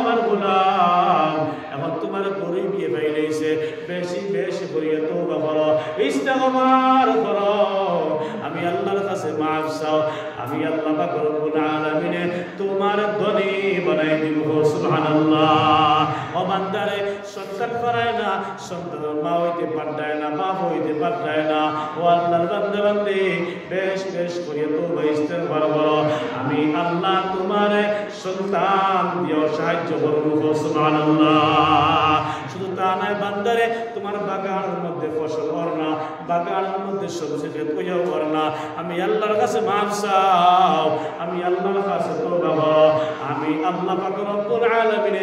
আমার গোলাম, এখন তোমার গরিব বিয়ে পাইলেইছে, বেশি বেশি করিয়ে তওবা করো, ইস্তেগফার করো, আমি আল্লাহর কাছে মাফ চাও, আমি আল্লাহ পাক রব্বুল আলামিন তোমার ধনী বানাই দিব। সুবহানাল্লাহ। ও বান্দারে, সন্তান পারায় না, সন্তান মা হইতে পারতায় না, বাপ হইতে পারতায় না, ও আল্লাহর বান্দা বান্দি বেশ বেশ করিয়ে তওবা ইস্তেগফার করো, আমি আল্লাহ তোমারে সন্তান দিও সাহায্য করব। সুবহানাল্লাহ। শুধু তা নয় বান্দারে, তোমার বাগানের মধ্যে ফসল কর না, বাগানের মধ্যে সবজি ক্ষেত কইয়াও কর না, আমি আল্লাহর কাছে মাফ চাও, আমি আল্লাহর কাছে তওবা করো, আমি আল্লাহ পাক রব্বুল আলামিন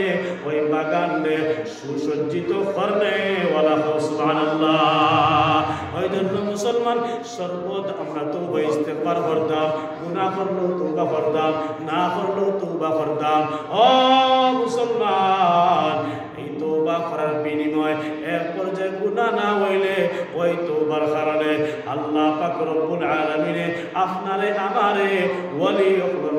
ওই বাগানে সুসজ্জিত করনে ওয়ালা। সুবহানাল্লাহ। ওই জন্য মুসলমান সর্বত আমরা তওবা ইস্তেগফার করতাম, গুনাহ করলেও তওবা করতাম, না করলেও তওবা করতাম। ও মুসলমান, এই তওবা করার বিনিময় এক পর্যায়ে গুনাহ না হইলে ওই তওবার কারণে আল্লাহ পাক রব্বুল আলামিনে আপনারে আমারে ওয়ালি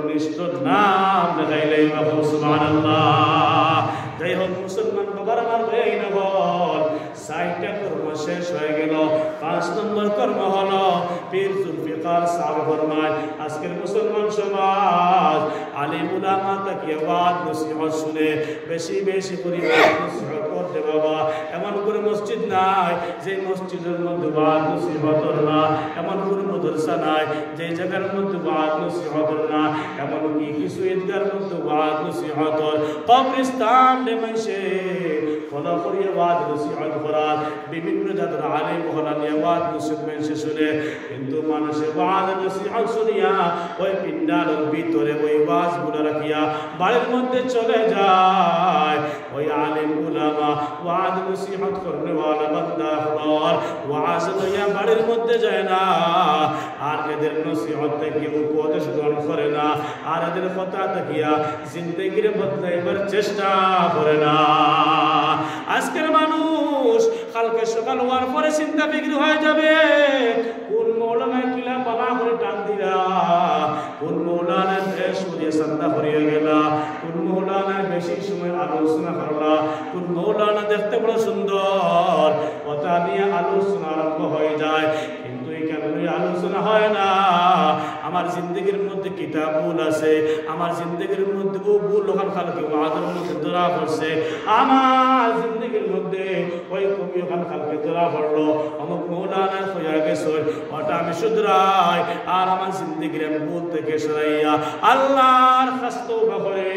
নিষ্ঠুর নাম দেখাইলেই বাবু সুবহানাল্লাহ। যাই হোক মুসলমান বাবার আমার ভাই না বল, ৬০টা কর্ম শেষ হয়ে গেল। ৫ নম্বর কর্ম হলো পীর জুলফিকার সাহেব ফরমায় আজকের মুসলমান সমাজ আলিম উলামা তাকিয়ে ওয়াজ নসিহত শুনে বেশি বেশি করে ওয়াজ নসিহত করতে বাবা। এমন করে মসজিদ নাই যে মসজিদের মধ্যে ওয়াজ নসিহত না, এমন কোনো মাদ্রাসা নাই যে জায়গার মধ্যে ওয়াজ নসিহত না, এমন কি কিছু ঈদগার মধ্যে ওয়াজ নসিহত, কবরস্থান দেমাইছে খোদা করিয়ে ওয়াজ নসিহত করার বিভিন্ন জাতের আলিম ওখানে নিয়ে ওয়াজ নসিহত মেনছে শুনে, কিন্তু মানুষের ওয়াজ নসিহত শুনিয়া ওই পিন্ডালের ভিতরে ওই ওয়াজগুলো রাখিয়া বাড়ির মধ্যে চলে যায়। ওই আলিম উলামা ওয়াজ নসিহত করনে ওয়ালা বান্দা খবর ওয়াজ লইয়া বাড়ির মধ্যে যায় না, আর এদের নসিহত থেকে উপদেশ গ্রহণ করে না, আর এদের কথা দেখিয়া জিন্দেগির বদলাইবার চেষ্টা করে না। আজকের মানুষ কালকে সকাল হওয়ার পরে চিন্তা বিক্রি হয়ে যাবে, কোন মৌলানায় কিলা বাবা করে টান দিলা, কোন মৌলানায় বেশ করিয়ে চিন্তা করিয়ে গেলা, কোন মৌলানায় বেশি সময় আলোচনা করলা, কোন মৌলানা দেখতে বড় সুন্দর কথা নিয়ে আলোচনা আরম্ভ হয়ে যায়, কিন্তু এখানে আলোচনা হয় না। আমার জিন্দগির মধ্যে কিতাব ভুল আছে, আমার জিন্দগির মধ্যে ও ভুল ওখান কালকে ওয়াজের মধ্যে ধরা পড়ছে, আমার জিন্দগির মধ্যে ওই কবি ওখান কালকে ধরা পড়লো, অমুক মৌলানা হইয়া গেছে, ওটা আমি শুধরাই, আর আমার জিন্দগির আমি ভুল থেকে সরাইয়া আল্লাহর কাছে তওবা করে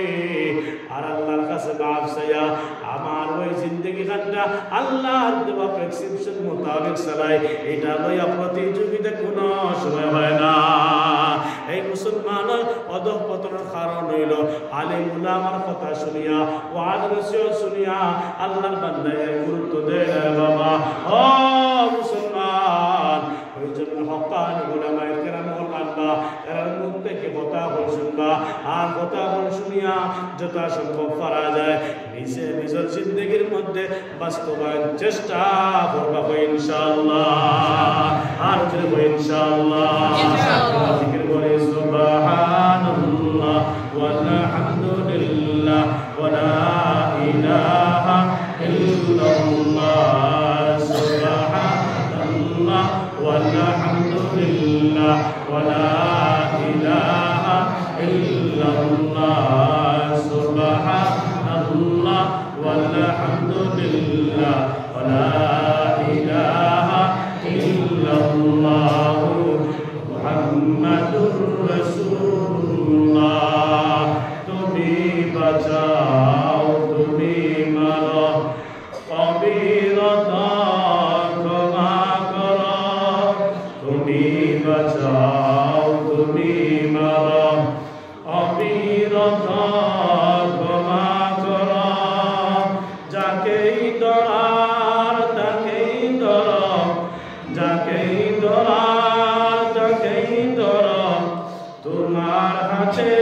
আর আল্লাহর কাছে মাফ চাইয়া আমার ওই জিন্দগি খানটা আল্লাহর দেওয়া প্রেসক্রিপশন মোতাবেক চালাই, এটা লইয়া প্রতিযোগিতা কোনো সময় হয় না। এই মুসলমানের অধঃপতনের কারণ হইল আলিম উলামার কথা শুনিয়া ওয়াজ নসিহত শুনিয়া আল্লাহর বান্দায় গুরুত্ব দেয় না বাবা। ও মুসলমান, ওই জন্য হক্কানি উলামায়ে কেরাম আল্লাহ এর মুখ থেকে কথা বল শুনবা, আর কথা বল শুনিয়া যথা সম্ভব পারা যায় নিজের জিন্দগির মধ্যে বাস্তবায়ন চেষ্টা করবা ইনশাআল্লাহ। আর যদি ইনশাআল্লাহ জিকির করে সুবহানাল্লাহ ওয়ালহামদুলিল্লাহ ওয়া লা ইলাহা ইল্লাল্লাহ, সুবহানাল্লাহ ওয়ালহামদুলিল্লাহ ওয়া লা ইলাহা ইল্লাল্লাহ, সুবহানাল্লাহ ওয়ালহামদুলিল্লাহ ওয়া লা ইলাহা ইল্লাল্লাহ মুহাম্মাদুর রাসূলুল্লাহ। তুমি বাঁচাও, তুমি মারো, কবিরতা ক্ষমা করো, তুমি বাঁচাও, তুমি মারো, অবিরতা ক্ষমা করো, যাকেই দরার তাকেই ধরো, যাকেই দরার তাকেই ধরো, তোমার হাতে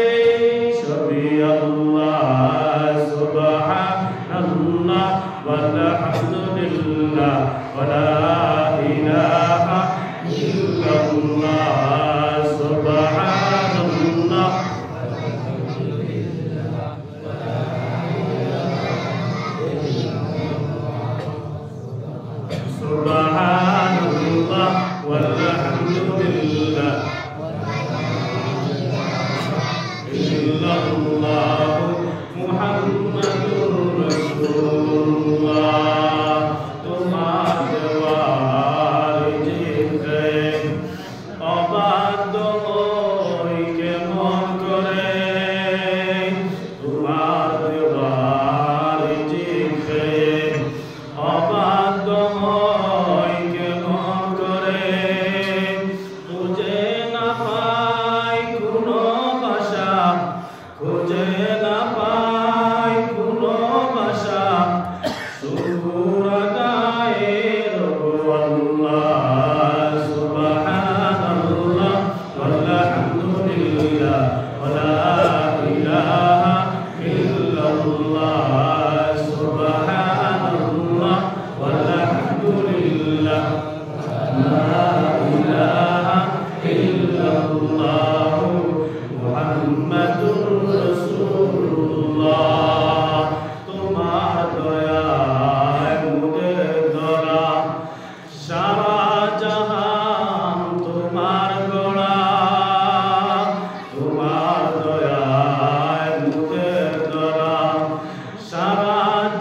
সবই আল্লাহ, সুবহানাল্লাহ ওয়ালহামদুলিল্লাহ ওয়া লা ইলাহা ইল্লাল্লাহ, সুবহানাল্লাহ সুবহানাল্লাহ ওয়ালহামদুলিল্লাহ ইল্লাল্লাহ মুহাম্মাদুর রাসূলুল্লাহ। তোমার দেওয়া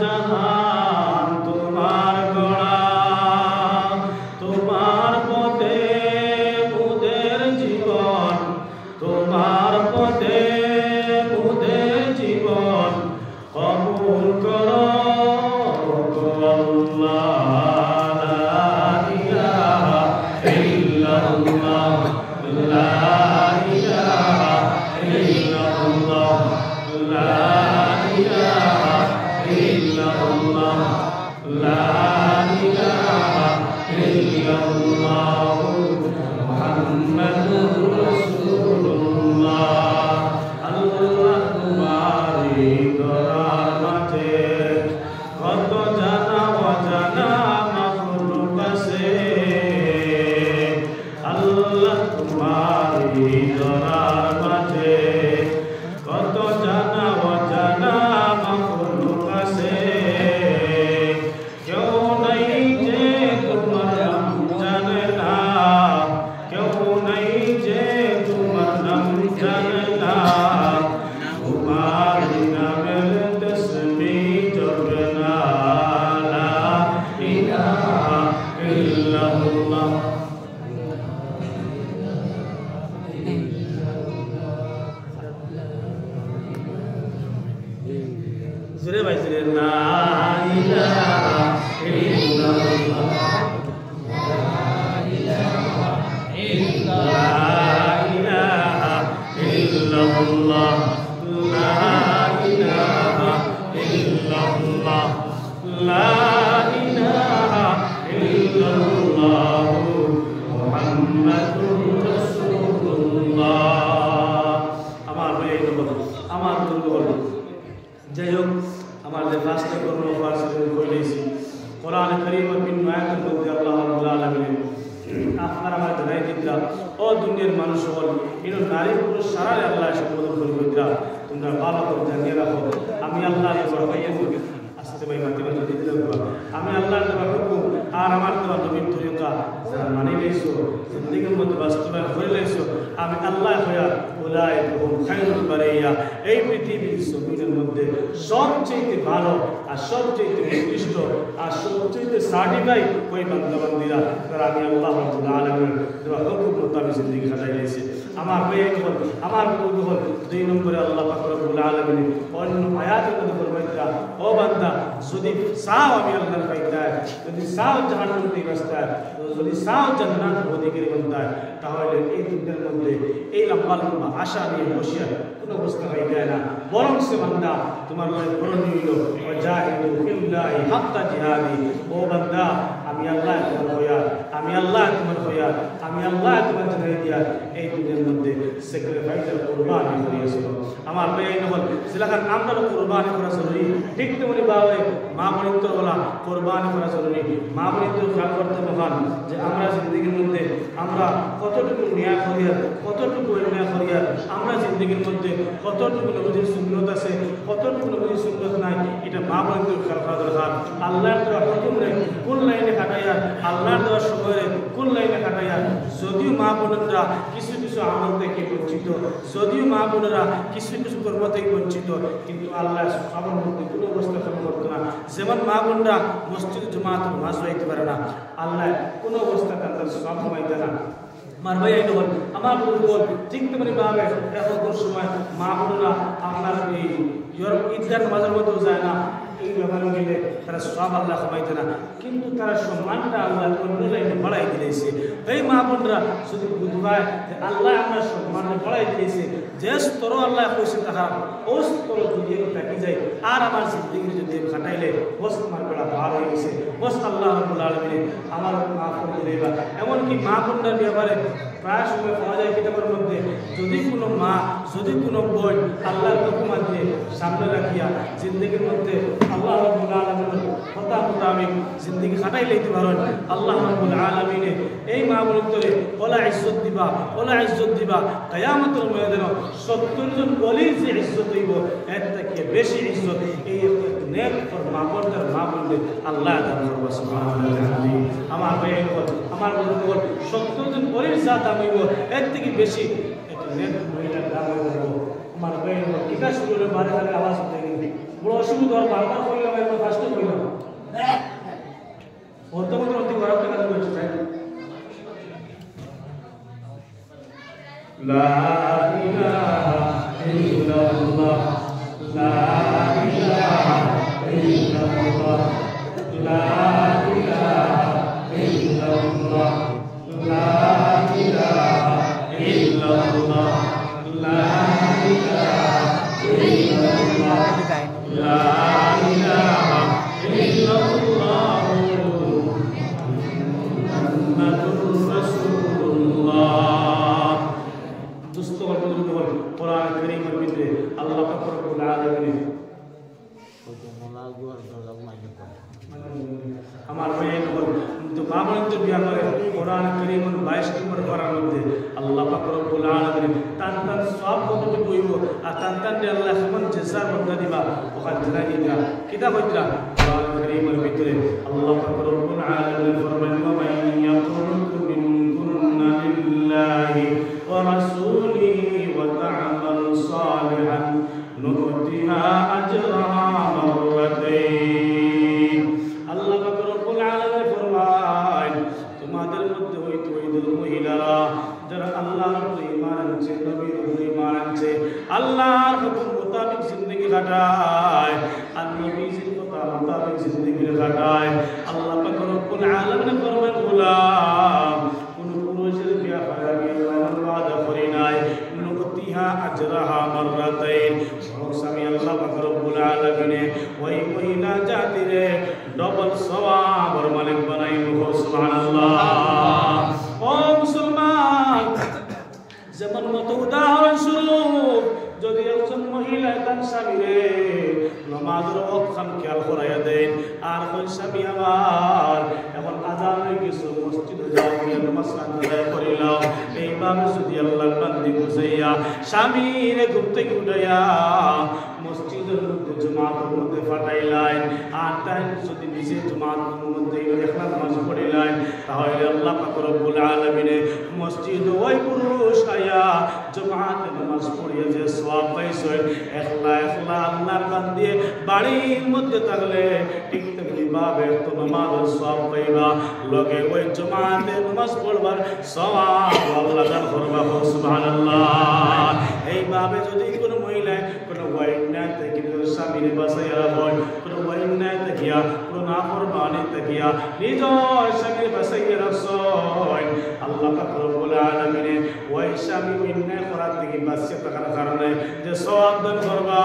জাহান তোমার গড়া, তোমার পথে বুদের জীবন, তোমার পথে বুদের জীবন কবুল করো আল্লাহ। লা ইলাহা ইল্লাল্লাহ, লা ইলাহা ইল্লাল্লাহ, লা ইলাহা ইল্লাল্লাহ, লা ইলাহা ইল্লাল্লাহ মুহাম্মাদুর রাসূলুল্লাহ। আল্লাহ তোমারি দরার মাঝে কত জানা অজানা মাখলুক আছে, আল্লাহ তোমারি দরার মাঝে কত জানা অজানা মাখলুক আছে। কেউ নাই যে তোমার নাম জানে না, কেউ নাই যে তোমার নাম জানে না, তোমার নামের তসবিহ জপে না। লা ইলাহা ইল্লাল্লাহ। জোরে ভাই জোরে, লা ইলাহা ইল্লাল্লাহ, লা ইলাহা ইল্লাল্লাহ, লা ইলাহা ইল্লাল্লাহ, লা ইলাহা ইল্লাল্লাহ মুহাম্মাদুর রাসূলুল্লাহ। আমার ভাই আমার দুর্বল, যাই হোক আমার যে রাস্তা করবো কইলেছি কোরআন কারীম বিন আয়াতের মধ্যে আল্লাহ রাব্বুল আলামিন আপনার আমার জানাই দিলা ও দুনিয়ার মানুষ হল এর নারী পুরুষ সারা আল্লাহ সম্বোধন করে দিলা, তোমরা ভালো করে জানিয়ে রাখো আমি আল্লাহ আসতে ভাই মাটি মাটি দিতে লাগবো, আমি আল্লাহ আর আমার তোমার নবীর তরিকা যারা মানি লইছো জিন্দেগির মধ্যে বাস্তবায়ন করে লইছো, আমি আল্লাহ হইয়া ওলাই খাইরুল বারিয়া এই পৃথিবীর জমিনের মধ্যে সবচেয়ে ভালো আর সবচেয়ে উৎকৃষ্ট আর সবচেয়ে সার্টিফাই ওই বান্দাবান্দিরা যারা আমি আল্লাহ রাব্বুল আলামিনের দেওয়া হুকুম মোতাবেক জিন্দেগি কাটাই লইছে। আমার মেয়ে হল আমার বন্ধু হল 2 নম্বরে আল্লাহ পাক রব্বুল আলামিন অন্য আয়াতের মধ্যে ফরমাইতা ও বান্দা যদি চাও আমি আল্লাহর পাইতায়, যদি চাও জাহান্নাম থেকে বাঁচতায়, যদি চাও জান্নাত অধিকারী বান্দায়, তাহলে এই দুনিয়ার মধ্যে এই লম্বা লম্বা আশা নিয়ে বসিয়া কোনো অবস্থা পাইতায় না, বরং সে বান্দা তোমার করণীয় হইল ওয়াজাহিদু ফিল্লাহি হাক্কা জিহাদি। ও বান্দা আমি আল্লাহ তোমার হইয়া, আমি আল্লাহ তোমার হইয়া, আমি আল্লাহ তোমার জানাই দিয়া এই দুনিয়ার মধ্যে স্যাক্রিফাইসের কুরবানি করিয়াছিল। আমার মেয়ে নহল সেলাকার আমরা কুরবানি করা জরুরি, ঠিক তেমনি বাবা মা বনিত্র বলা কুরবানি করা জরুরি। মা বনিত্র খেয়াল করতে মহান যে আমরা জিন্দগির মধ্যে আমরা কতটুকু ন্যায় করিয়া, কতটুকু অন্যায় করিয়া, আমরা জিন্দগির মধ্যে কতটুকু নবীর সুন্নত আছে, কতটুকু নবীর সুন্নত নাই, এটা মা বনিত্র খেয়াল করা দরকার। আল্লাহর দেওয়া হুকুমে কোন লাইনে কাটাইয়া, আল্লাহর দেওয়ার সময়ে কোন লাইনে কাটাইয়া, যদিও মা বোনেরা কিছু কিছু আমল থেকে বঞ্চিত, যদিও মা বোনেরা কিছু কিছু কর্ম থেকে বঞ্চিত, কিন্তু আল্লাহ সবার মধ্যে কোনো অবস্থা কম করতো না। যেমন মা বোনরা মসজিদ জমাত নামাজ পড়াইতে পারে না, আল্লাহ কোনো অবস্থা তাদের সব কমাইতে না। আমার ভাই এই নবল আমার বন্ধু ঠিক তেমনি ভাবে এখনকার সময় মা বোনেরা আপনার এই ঈদগাহ নামাজের মধ্যেও যায় না, এই ব্যাপারে গেলে তারা সব আল্লাহ কমাইতে না, কিন্তু তারা সম্মানটা আল্লাহ অন্য লাইনে বাড়াই দিয়েছে। এই মা বোনরা যদি বুঝবায় যে আল্লাহ আমরা সম্মানটা বাড়াই দিয়েছে, যে স্তর আল্লাহ কইছে তাহা ও স্তর যদি থাকি যায় আর আমার জিন্দগি যদি খাটাইলে বস আমার বেড়া পার হয়ে গেছে, বস আল্লাহ রাব্বুল আলামিন আমার মা করে দেবা। এমনকি মা বোনটার ব্যাপারে প্রায় সময় পাওয়া যায় কিতাবের মধ্যে, যদি কোনো মা, যদি কোনো বোন আল্লাহর হুকুম দিয়ে সামনে রাখিয়া জিন্দগির মধ্যে আল্লাহ রাব্বুল আলামিনের কথা মোতাবেক জিন্দগি কাটাই লইতে পারেন, আল্লাহ রাব্বুল আলামিনে এই মা বোনদের ওলা ইজ্জত দিবা, ওলা ইজ্জত দিবা কিয়ামতের ময়দানে 70 জন ওলির যে ইজ্জত হইব এর থেকে বেশি ইজ্জত এই নেক মা বোনদের আল্লাহ দান করবে সুবহানাল্লাহ। আমার ভাই আমার বন্ধুগণ 70 জন ওলির যা দাম হইব এর থেকে বেশি একটা নেক মহিলার দাম হইব। আমার ভাই টিকা শুরু বারে বারে আওয়াজ হতে গেছে, বড় অসুবিধা বারবার হইলে ইল্লাল্লাহ লা ইলাহা ইল্লাল্লাহ লা ইলাহা ইল্লাল্লাহ লা ইলাহা ইল্লাল্লাহ লা ইলাহা ইল্লাল্লাহ মুহাম্মাদুর রাসূলুল্লাহ। দুস্থ কোরআন কারীমের ভিতরে আল্লাহ পাক রব্বুল আলামিন আমার মেয়ে তো কামন তো বিয়া করে কোরআন কারীমের 22 নম্বর পারার মধ্যে আল্লাহ পাক রব্বুল আলামিন তান তান সব কত কইব আর তান তান আল্লাহ সমান জেসা বন্ধা দিবা ওখান জানাই দিবা কিতাব হইতরা কোরআন কারীমের ভিতরে আল্লাহ পাক রব্বুল আলামিন ফরমান ওয়া মান ইয়াকুনু মিনকুন্না লিল্লাহি ওয়া রাসূলিহি ওয়া তা'মাল সালিহান নুতিহা আজরাহা মাররাতাইন। আল্লাহ পাক রব্বুল আলামিন ফরমান তোমাদের মধ্যে ওই মহিলারা যারা আল্লাহর উপরে ঈমান আনছে, নবীর উপরে ঈমান আনছে, আল্লাহর হুকুম মোতাবেক জিন্দেগি কাটায় আর নবীজির কথা মোতাবেক জিন্দেগি কাটায়। আল্লাহ পাক রব্বুল আলামিন ফরমান গোলাম কোন পুরুষের বিয়া হয় আমি আল্লাহর ওয়াদা করি নাই নুতিহা আজরাহা মাররাতাইন। আমি আল্লাহ পাক রব্বুল আলামিন ওই মহিলা জাতিরে ডবল সওয়াবের মালিক বানাইবো। সুবহানাল্লাহ। ও মুসলমান, যেমন মতো উদাহরণস্বরূপ যদি একজন মহিলা তার স্বামীরে নামাজের ওয়াক্তখান খেয়াল করাইয়া দেন আর ওই স্বামী আমার এখন আজান হয়ে গেছে মসজিদে যাও গিয়ে নামাজ আদায় করিলাম, এইভাবে যদি আল্লাহর বান্দি বুঝাইয়া স্বামীরে ঘুম থেকে উঠাইয়া মসজিদের মধ্যে জমাতের মধ্যে ফাটাইলেন আর তাই যদি নিজে জমাতের মধ্যে একলা নামাজ পড়িলেন তাহলে আল্লাহ পাক রব্বুল আলামিন মসজিদ ওই পুরুষ আয়া জমাতে নামাজ পড়িয়া যে সওয়াব পাইছেন একলা একলা আল্লাহর বান্দি বাড়ির মধ্যে থাকলে ঠিক তেমনি ভাবে তো নামাজের সওয়াব পাইবা, লগে ওই জমাতে নামাজ পড়বার সওয়াব আল্লাহ দান করবা। সুবহানাল্লাহ। এইভাবে যদি কোনো মহিলা কোনো ওয়াইন্নায় থেকে স্বামীর বাসাইয়া হয়, কোনো ওয়াইন্নায় থাকিয়া কোনো নাফরমানি থাকিয়া নিজের স্বামীর বাসাইয়া রাখছেন, আল্লাহ পাক রব্বুল আলামিন ওই স্বামী অন্যায় করার থেকে বাঁচিয়ে থাকার কারণে যে সওয়াব দান করবা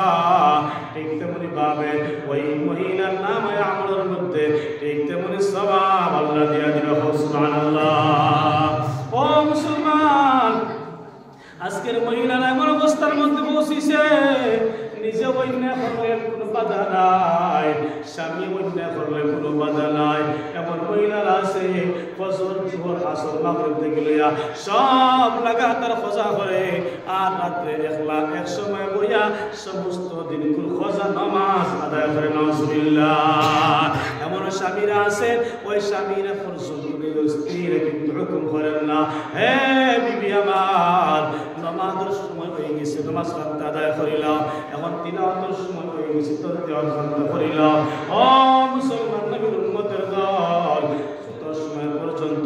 ঠিক তেমনি ভাবে ওই মহিলার নামে আমলের মধ্যে ঠিক তেমনি সওয়াব আল্লাহ দিয়া দিবে। সুবহানাল্লাহ। ও মুসলমান, আজকের মহিলারা এমন অবস্থার মধ্যে পৌঁছেছে নিজে অন্যায় করলে কোনো বাধা নাই, স্বামী অন্যায় করলে কোনো বাধা নাই। এমন মহিলারা আছে ফজর জোহর আসর মাগরিব থেকে লইয়া সব লাগাতার খোঁজা করে আর রাত্রে একলা এক সময় বইয়া সমস্ত দিন খোঁজা নামাজ আদায় করে। নাউজুবিল্লাহ। এমন স্বামীরা আছে ওই স্বামীরা পর্যন্ত নিজের স্ত্রীরা কিন্তু হুকুম করেন না, হে বিবি আমার নামাজের সময় হয়ে গেছে নামাজ আদায় করিলাম, এখন তিলাওয়াতের সময় হয়ে গেছে তো তিলাওয়াত করিলাম। ও মুসলমান নবীর উম্মতের দল, যত সময় পর্যন্ত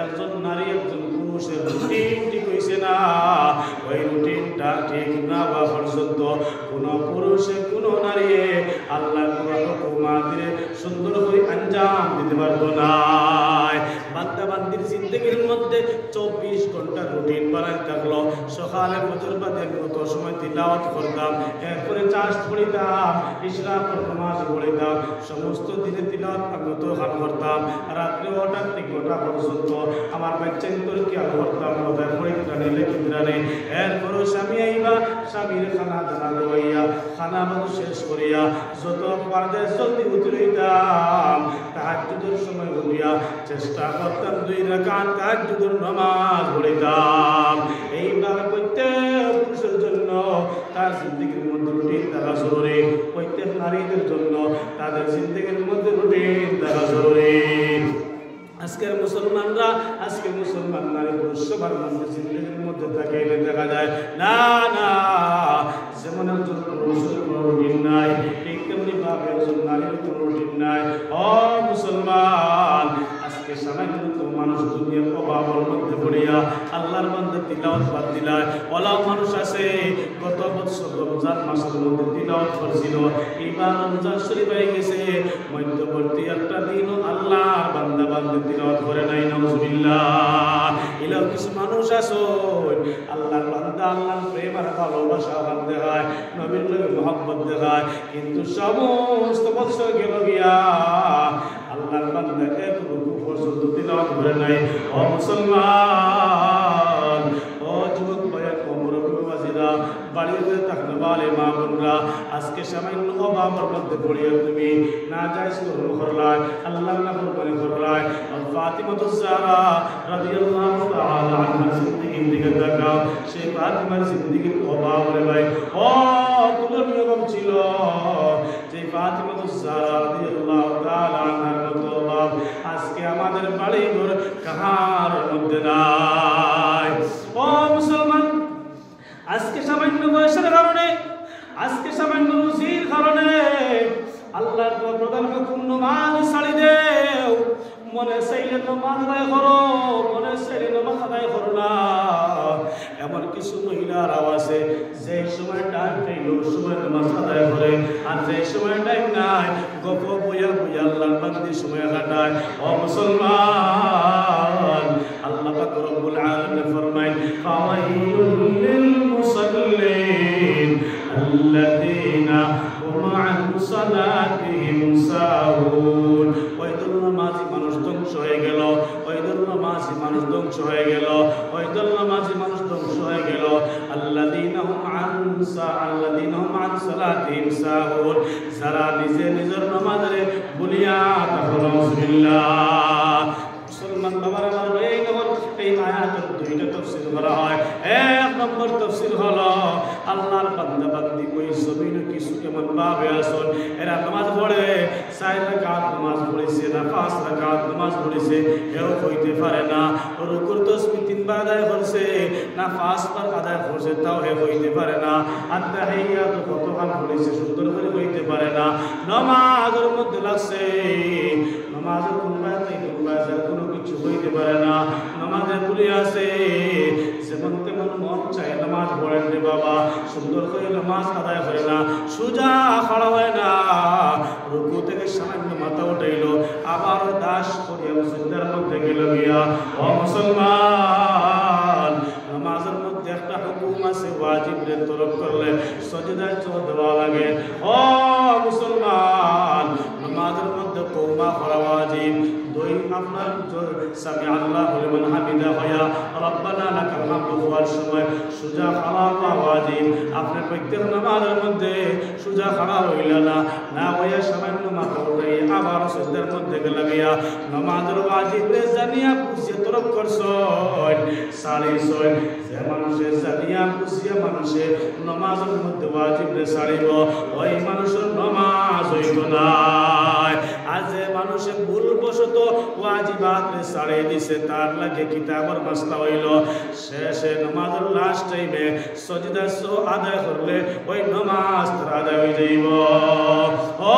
একজন নারী একজন পুরুষের রুটিন ঠিক হইছে না, ওই রুটিনটা ঠিক না হওয়া পর্যন্ত কোনো পুরুষে কোনো নারী আল্লাহর হুকুম দিয়ে সুন্দর করে আঞ্জাম দিতে পারবো না। বান্দা বান্দির জিন্দগির মধ্যে 24 ঘন্টা রুটিন বানাই থাকলো, সকালে ফজর বাদে কত সময় তিলাওয়াত করতাম, এরপরে চাষ পড়িতাম, ইশরাকের নামাজ পড়িতাম, সমস্ত দিনে তিলাওয়াত মতো খান করতাম, রাত্রে 9টা থেকে 9টা পর্যন্ত আমার বাচ্চা ভিতরে কি করতাম ওদের পরীক্ষা নিলে কিনা নেই। এরপরে স্বামী আইবা স্বামীর খানা দানা দেওয়াইয়া খানা মতো শেষ করিয়া যত পারদে জলদি উতরাইতাম, তাহাজ্জুদের সময় উঠিয়া চেষ্টা করতাম 2 রাকাত তাহাজ্জুদের নামাজ পড়িতাম। এইভাবে প্রত্যেক পুরুষের জন্য তার জিন্দগির মধ্যে রুটিন থাকা জরুরি, প্রত্যেক নারীদের জন্য তাদের জিন্দগির মধ্যে রুটিন থাকা জরুরি। আজকের মুসলমানরা আজকের মুসলমান নারী পুরুষ সবার মধ্যে জিন্দগির মধ্যে থাকে দেখা যায় না না, যেমন একজন পুরুষের কোনো রুটিন নাই ঠিক তেমনি ভাবে একজন নারীর কোনো রুটিন নাই। ও মুসলমান, আজকে আজকে সামান্য মানুষ দুনিয়ার অভাবের মধ্যে পড়িয়া আল্লাহর বান্দা তিলাওয়াত বাদ দিলায়। ওলাও মানুষ আছে গত বছর রমজান মাসের মধ্যে তিলাওয়াত করছিল, এবার রমজান শরীফ হয়ে গেছে, মধ্যবর্তী একটা দিনও আল্লাহর বান্দা বান্দা তিলাওয়াত করে নাই। নাউজুবিল্লাহ। এলাও কিছু মানুষ আছে আল্লাহর বান্দা আল্লাহর প্রেম আর ভালোবাসা দেখায়, নবীর লগে মহব্বত দেখায়, কিন্তু সমস্ত বছর গেল গিয়া আল্লাহর বান্দা এক রুকু পর্যন্ত তিলাওয়াত করে নাই। ও মুসলমান, ও যুবক ভাইয়া, ও মুরব্বীরা, বাড়িতে থাকতে পারে মা বোনরা, আজকে সামান্য অভাবের মধ্যে পড়িয়া তুমি না যাইজ কর্ম করলাই, আল্লাহর নাফরমানি করলাই। ফাতিমাতুজ জাহরা রাদিয়াল্লাহু তাআলা আনহা জিন্দেগির দিকে তাকাও, সেই ফাতিমার জিন্দেগির অভাব রে ভাই, ও তোমার নিয়ম ছিল যে ফাতিমাতুজ জাহরা রাদিয়াল্লাহু তাআলা আনহার মতো অভাব আজকে আমাদের বাড়ি ঘর কাহার মধ্যে নাই। ও মুসলমান, আজকে সামান্য বয়সের কারণে, আজকে সামান্য রুচির কারণে আল্লাহর প্রধান হুকুম নামাজ ছাড়ি দেও। মনে চাইলে নামাজ আদায় করো, মনে চাইলে নামাজ আদায় করো না। এমন কিছু মহিলারাও আছে যে সময় টাইম পেল সময় নামাজ আদায় করে, আর যে সময় টাইম নাই গপ বইয়া বইয়া আল্লাহর বান্দি সময় কাটায়। ও মুসলমান, আল্লাহ পাক রব্বুল আলামিন ফরমায় ফাওয়াইলুল লিল মুসাল্লিন আল্লাযীনা হুম আন সালাতিহিম সাহুন। ওই দল নামাজি মানুষ ধ্বংস হয়ে গেল, ওই দল নামাজি মানুষ ধ্বংস হয়ে গেল, ওই দল নামাজি মানুষ ধ্বংস হয়ে গেল। আল্লাযীনা হুম আন সালাতিহিম সাহুন, যারা নিজে নিজের নামাজে ভুলিয়া থাকে। নাউজুবিল্লাহ। মুসলমান বাবার আমার এই আয়াতের দুইটা তাফসীর করা হয়। এক নম্বর তাফসীর হলো আল্লাহর বান্দা বান্দি ওই জমিনে কিছু কেমন ভাবে আসল, এরা নামাজ পড়ে 4 রাকাত নামাজ পড়েছে না 5 রাকাত নামাজ পড়েছে এও হইতে পারে না, রুকুর তাসবিহ 3 বার আদায় করছে না 5 বার আদায় করছে তাও এ হইতে পারে না, আত্তাহিয়াত কতক্ষণ পড়েছে সুন্দর করে হইতে পারে না, নামাজের মধ্যে লাগছে, নামাজের কোন বায়াতে কোনো কিছু হইতে পারে না, নামাজের ভুলে আছে, যেমন তেমন মন চায় নামাজ পড়েন রে বাবা, সুন্দর করে নামাজ আদায় করে না, সোজা খাড়া হয় না, রুকু থেকে সামান্য মাথা উঠাইল আবার দাস করিয়া সিজদার মধ্যে গেল গিয়া। ও মুসলমান, নামাজের মধ্যে একটা হুকুম আছে, ওয়াজিব রে তরক করলে সজদায় চোখ দেওয়া লাগে। ও মুসলমান, নামাজের মধ্যে কওমা পড়া ওয়াজিব। দুই আপনার সামি আল্লাহু লিমান হামিদা হয়া রব্বানা লাকাল হামদু হওয়ার সময় সোজা খাড়া হওয়া ওয়াজিব। আপনার প্রত্যেক নামাজের মধ্যে সোজা খাড়া হইল না, না হইয়া সামান্য মাথা উঠাই আবার সিজদার মধ্যে গেল গিয়া। নামাজের ওয়াজিব রে জানিয়া বুঝিয়া তরক করছন সারিছন। যে মানুষের জানিয়া বুঝিয়া মানুষের নামাজের মধ্যে ওয়াজিব রে সারিব, ওই মানুষের নামাজ হইত না। আর যে মানুষের ভুলবশত ওয়াজিবাত রে ছাড়ে দিছে তার লাগে কিতাবের মাসলা হইল, শেষে নামাজের লাস্ট টাইমে সজদা আদায় করলে ওই নামাজ তার আদায় হয়ে যাইব। ও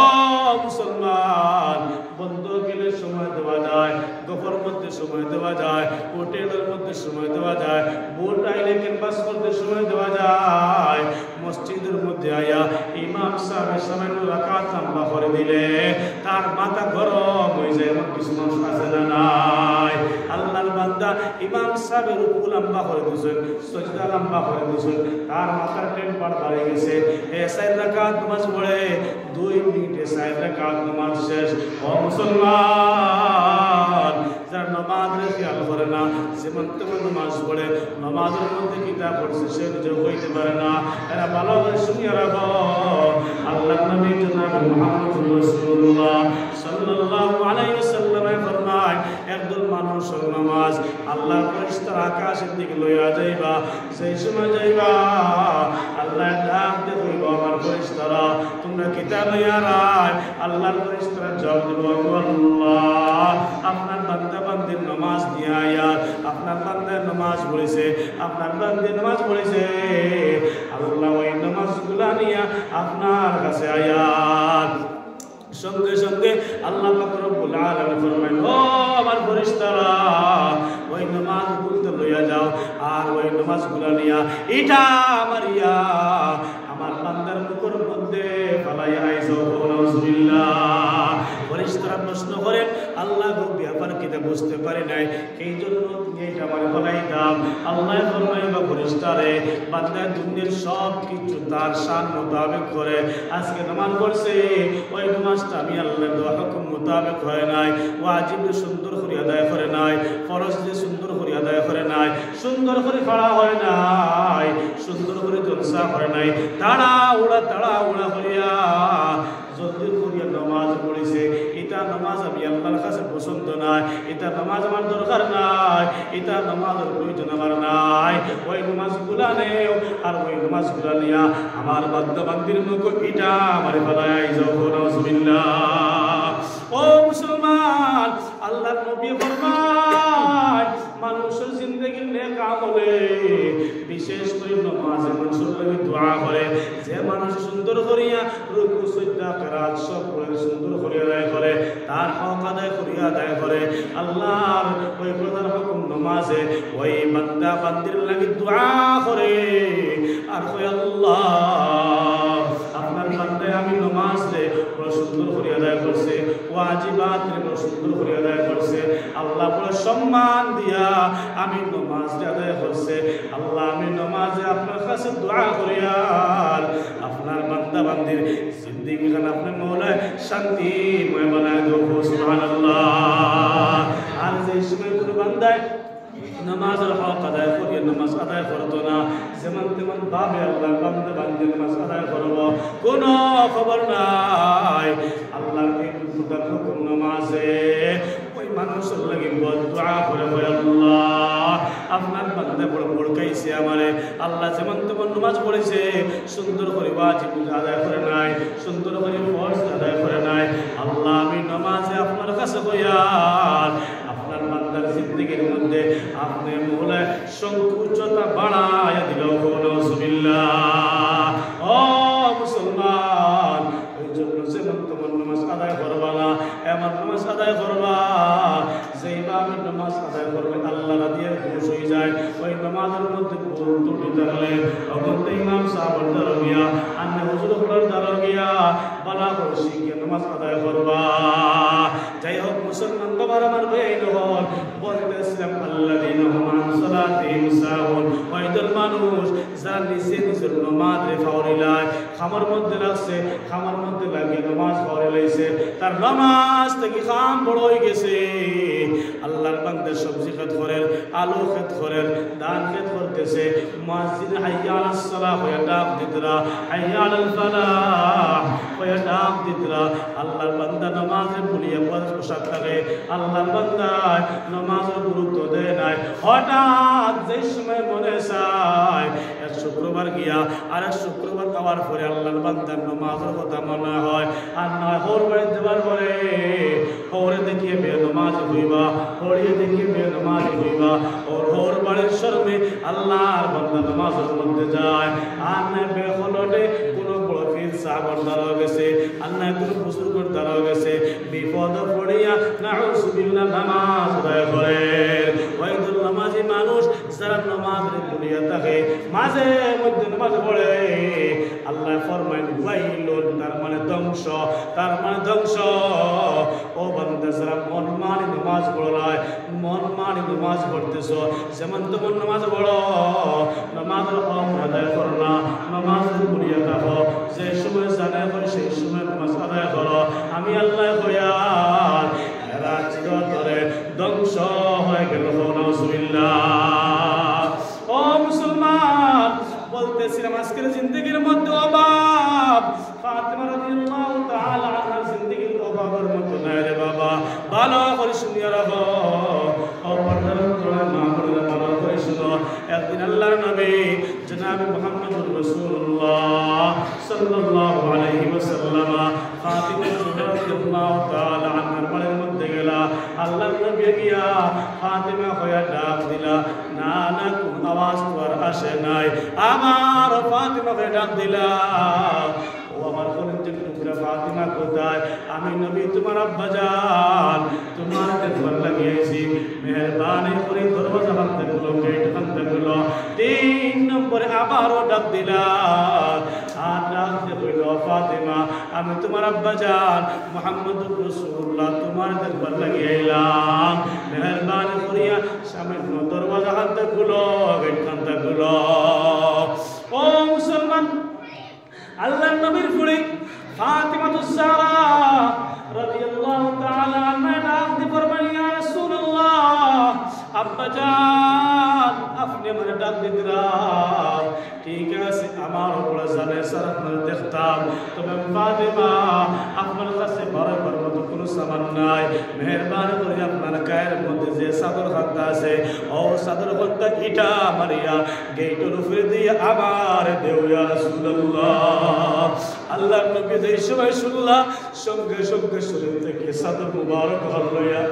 মুসলমান, বন্ধ গেলে সময় দেওয়া যায়, গফর মধ্যে সময় দেওয়া যায়, হোটেলের মধ্যে সময় দেওয়া যায়, বোট আইলে ক্যাম্পাস করতে সময় দেওয়া যায়, মসজিদের মধ্যে আয়া ইমাম সাহেব সামান্য রাকাত লম্বা করে দিলে তার মাথা গরম হয়ে যায়। এমন কিছু মানুষ আছে না নাই? আল্লাহর বান্দা ইমাম সাহেবের রুকু লম্বা করে দিয়েছেন, সজদা লম্বা করে দিয়েছেন, তার মাথার টেম্পার বাড়ে গেছে, 4 রাকাত নামাজ পড়ে 2 মিনিটে 4 রাকাত নামাজ শেষ। ও মুসলমান, যারা নামাজ রে খেয়াল করে না, যেমন তেমন নামাজ পড়ে, নামাজের মধ্যে কিতাব পড়ছে সে নিজে হইতে পারে না, এরা ভালো করে শুনিয়ে রাখো। আল্লাহর নবী জনাব মুহাম্মদুর রাসূলুল্লাহ সাল্লাল্লাহু আলাইহি ওয়াসাল্লাম ফরমায়, একদল মানুষ নামাজ আল্লাহর ফেরেশতারা আকাশের দিকে লইয়া যাইবা, সেই সময় যাইবা আল্লাহ ডাক দিয়ে কইব, আমার ফেরেশতারা তোমরা কিতাব লইয়া রায়। আল্লাহর ফেরেশতারা জবাব দিব, আল্লাহ আপনার বান্দা বান্দির নামাজ নিয়ে আয়াত, আপনার বান্দার নামাজ পড়েছে, আপনার বান্দির নামাজ পড়েছে, আল্লাহ ওই নামাজগুলা নিয়ে আপনার কাছে আয়াত। সঙ্গে সঙ্গে আল্লাহ পাক রব্বুল আলামিন ফরমায়, ও আমার ফেরেশতারা, ওই নামাজ গুলো লইয়া যাও আর ওই নামাজগুলো নিয়া এটা আমার বান্দার মুখের মধ্যে ফালাইয়া আইছো। নাউজুবিল্লাহ। ফেরেশতারা প্রশ্ন করেন, আল্লাহ গো ব্যাপার কিটা বুঝতে পারে নাই, এই জন্য তুমি এটা আমার ফলাই দাম। আল্লাহ ফরমায়, বা ফেরেশতারে, বান্দা দুনিয়ার সব কিছু তার শান মোতাবেক করে। আজকে নামাজ পড়ছে, ওই নামাজটা আমি আল্লাহর দেওয়া হুকুম মোতাবেক হয় নাই, ওয়াজিব সুন্দর করে আদায় করে নাই, ফরজ যে সুন্দর করে আদায় করে নাই, সুন্দর করে পড়া হয় নাই, সুন্দর করে জলসা হয় নাই, তাড়া উড়া করিয়া জলদি করিয়া নামাজ পড়েছে। এটা নামাজ আমি আল্লাহর কাছে পছন্দ নাই, এটা নামাজ আমার দরকার নাই, এটা নামাজের প্রয়োজন আমার নাই। ওই নামাজগুলা নেও আর ওই নামাজগুলা নিয়া আমার বান্দা বান্দির মুখ এটা আমার ফলায় যাও। নাউজুবিল্লাহ। ও মুসলমান, আল্লাহর নবী ফরমায়, মানুষের জিন্দেগির নেক আমলে বিশেষ করে নামাজে মানুষের লাগি দোয়া করে। যে মানুষ সুন্দর করিয়া রুকু সিজদা কিরাত সব করে সুন্দর করিয়া আদায় করে, তার হক আদায় করিয়া আদায় করে, আল্লাহর ওই প্রধান হুকুম নামাজে ওই বান্দা বান্দির লাগি দোয়া করে আর কই, আল্লাহ আপনার বান্দায় আমি নামাজ দে বড় সুন্দর করে আদায় করছে, ওয়াজিবাত বড় সুন্দর করে আদায় করছে, আল্লাহ বড় সম্মান দিয়া আমি নামাজ আদায় করছে। আল্লাহ আমি নামাজে আপনার কাছে দোয়া করিয়া আপনার বান্দা বান্দির জিন্দেগি খান আপনি মৌলায় শান্তিময় বানায় দেবো। সুবহানাল্লাহ। আর যে সময় কোনো বান্দায় নামাজের হক আদায় করিয়া নামাজ আদায় করতো না, যেমন তেমন ভাবে আল্লাহ বান্দা বান্দি নামাজ আদায় করব, কোনো খবর নাই। আল্লাহর এই হুকুম নামাজে ওই মানুষের লাগি দোয়া করে, আল্লাহ আপনার বান্দা বড় বড়কাইছে আমারে, আল্লাহ যেমন তেমন নামাজ পড়েছে, সুন্দর করে ওয়াজিব আদায় করে নাই, সুন্দর করে ফরজ আদায় করে নাই, আল্লাহ আমি নামাজে আপনার কাছে কইয়ার আপনার বান্দার জিন্দেগির মধ্যে আপনি মৌলায় সংকুচতা বাড়ায়া দিল। নাউজুবিল্লাহ। ও মুসলমান, ওই জন্য যেমন তেমন নামাজ আদায় করবা না, এমন নামাজ আদায় করবা যেইভাবে নামাজ আদায় করবে আল্লাহ দিয়ে খুশি হয়ে যায়। ওই নামাজের মধ্যে ভুল ত্রুটি থাকলে তখন তো ইমাম সাহেবের দ্বারা গিয়া আন্না হুজুরের দ্বারা গিয়া বালা করে শিখিয়ে নামাজ আদায় করবা। যাই হোক মুসলমান বাবার আমার ভাই নহল বলতেছিলাম, আল্লাযীনা হুম আন সালাতিহিম সাহুন, ওইদল মানুষ যারা নিজের নামাজে ফাওরিলায়, খামার মধ্যে রাখছে, খামার মধ্যে লাগিয়ে নামাজ ফাওরিলাইছে, তার নামাজ থেকে খাম বড় হয়ে গেছে। আল্লাহর বান্দা সবজি খেত করেন, আলু খেত করেন, ধান খেত করতেছে, মুয়াজ্জিন হাইয়া আলাস সালাহ হয়ে ডাক দিতরা, হাইয়া আলাল ফালাহ হয়ে ডাক দিতরা। আল্লাহর বান্দা নামাজে ভুলিয়ে পোশাক থাকে, আল্লাহর বান্দা নামাজের গুরুত্ব দেয় নাই। হঠাৎ যে সময় মনে চায় এক শুক্রবার গিয়া আর এক শুক্রবার খাওয়ার পরে আল্লাহর বান্দার নামাজের কথা মনে হয়, আর নয় হোর বাড়ি দেওয়ার পরে হোরে দেখিয়ে বে নামাজ হইবা, হোড়িয়ে দেখিয়ে বে নামাজ হইবা, ওর হোর বাড়ির শর্মে আল্লাহর বান্দা নামাজের মধ্যে যায়। আর নয় বেহলটে কোনো বড় পীর সাহাবার দ্বারা গেছে, আর নয় কোনো বুজুর্গের দ্বারা গেছে, বিপদ পড়িয়া নাউজুবিল্লাহ নামাজ আদায় করে। ওইদুল নামাজি মানুষ যারা নামাজে ভুলিয়া থাকে, মাঝে মধ্যে নামাজ পড়ে, আল্লাহ ফরমায় ওয়াইলুন, তার মানে ধ্বংস, তার মানে ধ্বংস। ও বান্দা যারা মন মানি নামাজ পড়ায়, মন মানি নামাজ পড়তেছ, যেমন তেমন নামাজ পড়ো, নামাজের হক আদায় করো না, নামাজ ভুলিয়া থাকো, যে সময় জানা করে সেই সময় নামাজ আদায় করো। আমি আল্লাহ কয়ার এরা চিরতরে ধ্বংস হয়ে গেল। নাউজুবিল্লাহ। ও মুসলমান, বলতেছিলাম আজকের জিন্দেগির মধ্যে অভাব, ফাতিমা রাদিয়াল্লাহু তাআলা আনহার জিন্দেগির অভাবের মতো নাই রে বাবা। ভালো করে শুনিয়া রাখো, ভালো করে শুনো। একদিন আল্লাহর নবী জনাব মুহাম্মদুর রাসূলুল্লাহ সাল্লাল্লাহু আলাইহি ওয়াসাল্লাম ফাতিমা রাদিয়াল্লাহু তাআলা আনহার বাড়ির মধ্যে গেলা। আল্লাহর নবী গিয়া ফাতিমা হইয়া ডাক দিলা, না না কোন আওয়াজ তো আর আসে নাই, আমার ফাতিমা হয়ে ডাক দিলা, ও আমার কলিজার টুকরা ফাতিমা কোথায়? আমি নবী তোমার আব্বা জান তোমার দেখবার লাগিয়েছি, মেহরবানি করে দরজা বন্ধ করো, গেট বন্ধ করো। 3 নম্বরে আবারও ডাক দিলাম, আর ডাক দিয়ে কইল ফাতিমা আমি তোমার আব্বা জান মুহাম্মদুর রাসূলুল্লাহ তোমার দেখবার লাগিয়েলাম, মেহরবানি করিয়া সামনে দরজা বন্ধ করো, গেট বন্ধ করো। ও মুসলমান, আল্লাহর নবীর ফুড়ি ফাতিমাতুজ জাহরা রাদিয়াল্লাহু তাআলা আনহা ডাক দিয়ে ফরমায় ইয়া রাসূলুল্লাহ আব্বা জান আপনি আমার ডাক দিতেন, ঠিক আছে আমার উপর জানে স্যার আপনার দেখতাম, তবে ফাতিমা আপনার কাছে বরাবর মতো কোনো সামান নাই, মেহরবানি করে আপনার গায়ের মধ্যে যে চাদর খাদ্য আছে ও চাদর খাদ্য ইটা মারিয়া গেটের উপরে দিয়ে আমার দেও ইয়া রাসূলুল্লাহ। আল্লাহর নবী যেই সময় শুনলা সঙ্গে সঙ্গে শরীর থেকে চাদর মুবারক হলইয়া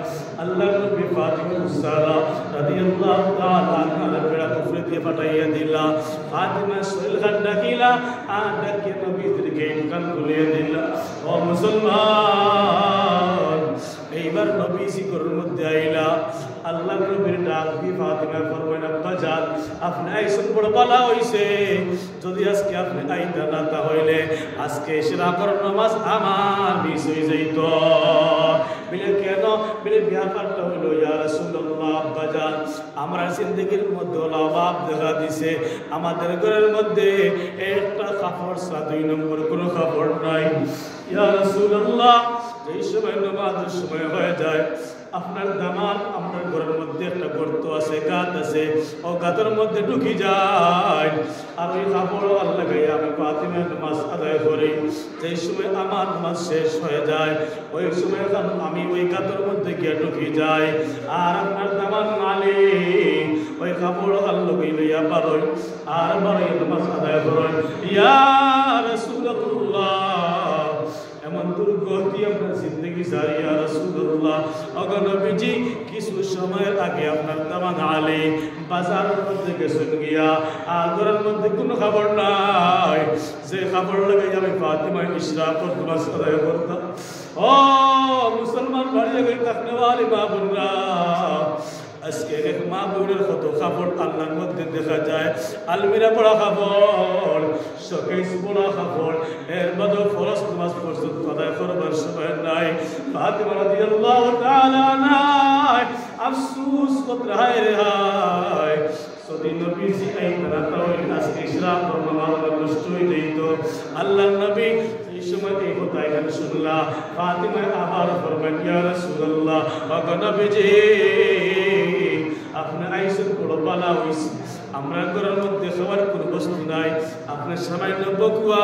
আল্লাহর নবী ফাতিমাতুজ জাহরা রাদিয়াল্লাহু তাআলা আনহা বেড়া উপরে দিয়ে পাঠাইয়া দিলা। ফাতিমা শরীর খান ডাকিলা আর ডাকিয়ে নবীর গেট কান খুলিয়ে দিলা। ও মুসলমান, এইবার নবী জিকরের মধ্যে আইলা, আল্লাহ নবীর ডাক দিয়ে ফাতিমা ফরমায় আব্বা জান আপনি আইসন বড় বালা হইছে, যদি আজকে আপনি আইতা না তাহলে আজকে ইশরাকের নামাজ আমার মিস হয়ে যাইত। বলে কেন? বলে ব্যাপারটা হইল ইয়া রাসূলুল্লাহ আব্বা জান আমরা জিন্দেগির মধ্যে অভাব দেখা দিছে, আমাদের ঘরের মধ্যে একটা কাপড় ছাড়া 2 নম্বর কোনো কাপড় নাই। ইয়া রাসূলুল্লাহ যেই সময় নামাজের সময় হয়ে যায় আপনার দামাল আমরা ঘরের মধ্যে একটা গর্ত আছে, গাত আছে, ও গাতের মধ্যে ঢুকি যায় আর ওই কাপড় আল্লাহ গাইয়া আমি ফাতিমা নামাজ আদায় করি। যেই সময় আমার নামাজ শেষ হয়ে যায় ওই সময় আমি ওই গাতের মধ্যে গিয়ে ঢুকি যাই আর আপনার দামাল মালিক ওই কাপড় আল্লাহ গাইয়া বারোই আর বারোই নামাজ আদায় করেন। ইয়া রাসূলুল্লাহ এমন দুর্গতি আপনার জিন্দগি জারি ইয়া রাসূলুল্লাহ। ওগো নবীজি কিছু সময়ের আগে আপনার দামান আলী বাজারের মধ্যে গেছেন গিয়া আর ঘরের মধ্যে কোনো খবর নাই, যে খবর লাগাই আমি ফাতিমা ইশরাক নামাজ আদায় করতাম। ও মুসলমান বাড়িয়ে গই তাকনেওয়ালি মা বোনরা, আজকে এক মা বোনের কত কাপড় আল্লাহর মধ্যে দেখা যায়, আলমিরা পড়া কাপড়, শোকেস পড়া কাপড়, এর মধ্যে ফরজ নামাজ পর্যন্ত আদায় করবার সময় নাই। ফাতিমা রাদিয়াল্লাহু তাআলা আনহা আফসোস করতে হায় রে হায়, যদি নবীজি আইতা তাহলে আজকে ইশরাক নামাজ নষ্ট হয়ে যেত। আল্লাহর নবী এই সময় এই কথা এখানে শুনলা, ফাতিমা আবার ফরমান ইয়া রাসূলুল্লাহ ওগো নবীজি আপনি আইসেন বড় বালা হইছে, আমরা ঘরের মধ্যে খাবার কোনো বস্তু নাই, আপনার সামান্য বকুয়া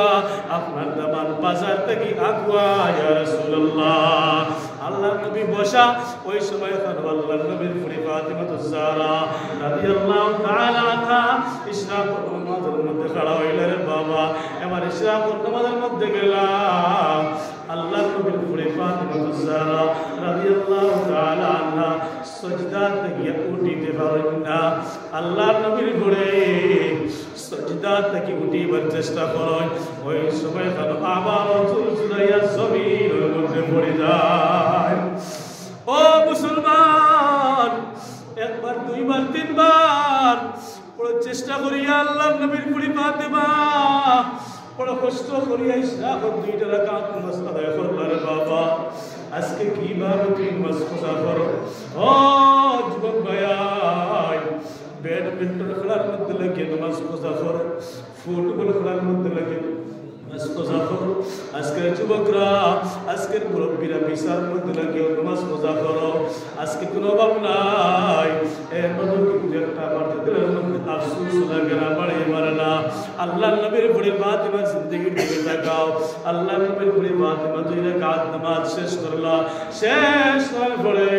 আপনার দামান বাজার থেকে আগুয়া ইয়া রাসূলুল্লাহ। আল্লাহর নবী বসা ওই সময় আল্লাহর নবীর ফুরি ফাতিমাতুজ জাহরা রাদিয়াল্লাহু তাআলা আনহা ইশরাকের নামাজের মধ্যে খাড়া হইল। রে বাবা এবার ইশরাকের নামাজের মধ্যে গেলাম, আল্লাহর নবীর ফুরি ফাতিমাতুজ জাহরা রাদিয়াল্লাহু তাআলা আনহা সজদা থেকে উঠিতে পারেন না। আল্লাহর নবীর ঘরে সজদা থেকে উঠিবার চেষ্টা করেন, ওই সময় আবার চুলচুলাইয়া জমিনের মধ্যে পড়ে যায়। ও মুসলমান, একবার দুইবার তিনবার বড় চেষ্টা করিয়া আল্লাহর নবীর ফুরি ফাতিমা বড় কষ্ট করিয়া ইশরাকের 2 রাকাত নামাজ আদায় করলেন। বাবা আজকে কিভাবে তুমি নামাজ পড়া করো? ও যুবক ভাই, ব্যাডমিন্টন খেলার মধ্যে লাগে নামাজ পড়া করো, ফুটবল খেলার মধ্যে লাগে নামাজ পড়া করো। আজকের যুবকরা আজকের মুরব্বীরা বিচার মধ্যে লাগে নামাজ পড়া করো। আজকে কোনো অভাব নাই, এর মধ্যে কিন্তু একটা বার্তা দিলের মধ্যে আফসোস লাগে না, বাড়িয়ে মারে না। আল্লাহর নবীর বুড়ি ফাতিমার জিন্দেগির দিকে তাকাও। আল্লাহর নবীর বুড়ি ফাতিমা 2 রাকাত নামাজ শেষ করলা, শেষ করার পরে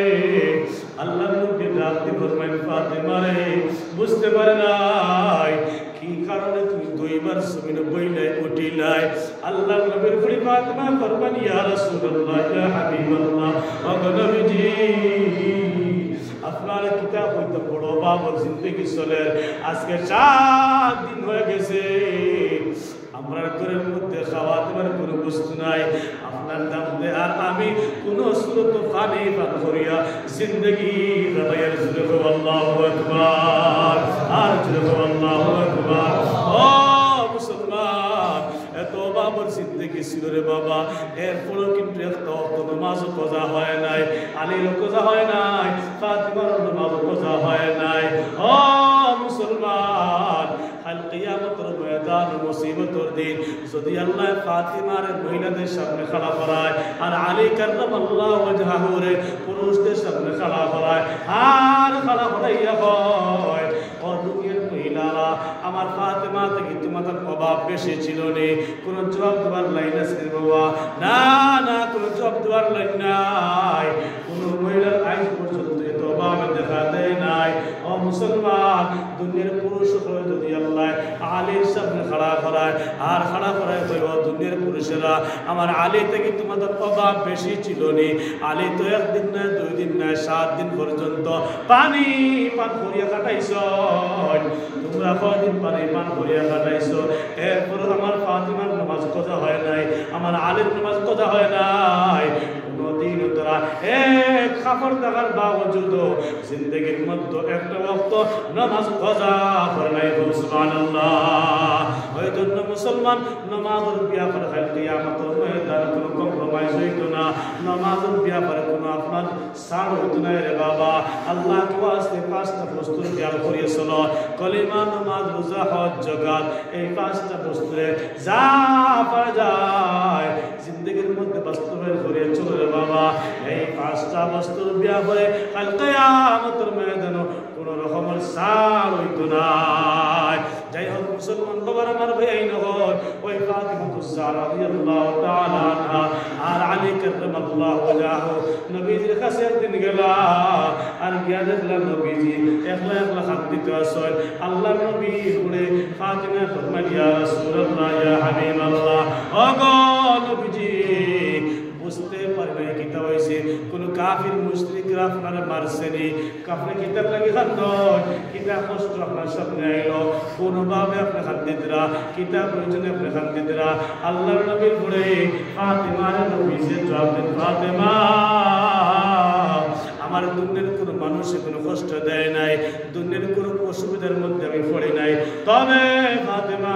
আল্লাহর নবী ডাক দিয়ে ফরমাইল ফাতিমা রে বুঝতে পারে নাই কি কারণে তুমি 2 বার জমিনে বইলে উঠিলাই। আল্লাহর নবীর বুড়ি ফাতিমা ফরমান ইয়া রাসূলুল্লাহ ইয়া হাবিবাল্লাহ ওগো নবীজি আপনার কিতাব হইতে বড় বাবার জিন্দগি চলে, আজকে 4 দিন হয়ে গেছে আমরা ঘরের মধ্যে খাওয়াতে দেওয়ার কোনো বস্তু নাই, আপনার দাম দে আর আমি কোন সুরত পানি পান করিয়া জিন্দগি কাটাইয়ার জুড়ে গো আল্লাহু আকবার, আর জুড়ে গো আল্লাহু আকবার। ও মুসলমান, এত বাবার জিন্দগি ছিল রে বাবা, এরপরও কিন্তু একটা অক্ত নামাজও কজা হয় নাই, আলীর কজা হয় নাই, ফাতিমার নামাজও কজা হয় নাই। ও মুসলমান, কাল কিয়ামতের ময়দান মুসিবতের দিন যদি আল্লাহ ফাতিমার মহিলাদের সামনে খাড়া করায় আর আলী কাররামাল্লাহু ওয়াজহাহু রে পুরুষদের সামনে খাড়া করায়, আর খাড়া করাইয়া হয় ও দুনিয়ার মহিলারা, আমার ফাতিমা থেকে তোমাদের অভাব বেশি ছিল নে, কোন জবাব দেওয়ার লাইন আছে বাবা? না না, কোন জবাব দেওয়ার লাইন নাই। কোন মহিলার আইন পর্যন্ত এত অভাব দেখা দেয় নাই। ও মুসলমান, দুনিয়ার পুরুষ হয়ে যদি আল্লাহ আলীর সামনে খাড়া করায় আর খাড়া করায় তো দুনিয়ার পুরুষেরা, আমার আলী থেকে তোমাদের অভাব বেশি ছিল নি, আলী তো একদিন না 2 দিন না 7 দিন পর্যন্ত পানি পান করিয়া কাটাইছ, তোমরা কয়দিন পানি পান করিয়া কাটাইছ, এরপর আমার ফাতিমার নামাজ কজা হয় নাই, আমার আলীর নামাজ কজা হয় নাই। কোনদিন তোরা এক কাপড় দেখার বাবজুদ জিন্দগির মধ্যে একটা ওয়াক্ত নামাজ কজা করে নাই। সুবহানাল্লাহ। ওই জন্য মুসলমান নামাজের ব্যাপারে কাল কিয়ামতের ময়দানে কোনো কম্প্রোমাইজ হইতো না, নামাজের ব্যাপারে কোনো আপনার ছাড় হইতো না রে বাবা। আল্লাহকে ওয়াস্তে 5টা বস্তুর খেয়াল করিয়েছিল, কলিমা, নামাজ, রোজা, হজ, যাকাত, এই 5টা বস্তুরে যা পাওয়া যায় জিন্দগির মধ্যে বাস্তবায়ন করে চলো রে বাবা। এই 5টা বস্তুর ব্যাপারে কাল কিয়ামতের ময়দানে কোনো রকমের ছাড় হইতো না। যাই হোক মুসলমান বাবার, আমার ভাই নহর ওই ফাতিমাতুজ জাহরা রাদিয়াল্লাহু তাআলা আনহা আর আলী কাররামাল্লাহু ওয়াজহাহু নবীজির কাছে একদিন গেলা, আর গিয়া দেখলা নবীজি একলা একলা হাত দিতে আসেন। আল্লাহ নবী বলে ফাতিমা ফরমায়, ইয়া রাসূলুল্লাহ, ইয়া হাবিবাল্লাহ, ওগো নবীজি, বুঝতে পারি নাই কিতা হয়েছে, কোন কাফির মুশরিকরা আপনারা মারছেনি, কাফির কিতাব লাগি খান্দন, কিতা কষ্ট আপনার সামনে আইলো, কোনভাবে আপনি খান দিতরা, কিতাব প্রয়োজনে আপনি খান দিতরা। আল্লাহর নবীর পরে ফাতিমার নবী সে জবাব দেন, ফাতিমা, আমার দুনিয়ার কোনো মানুষে কোনো কষ্ট দেয় নাই, দুনিয়ার কোনো অসুবিধার মধ্যে আমি পড়ি নাই, তবে ফাতিমা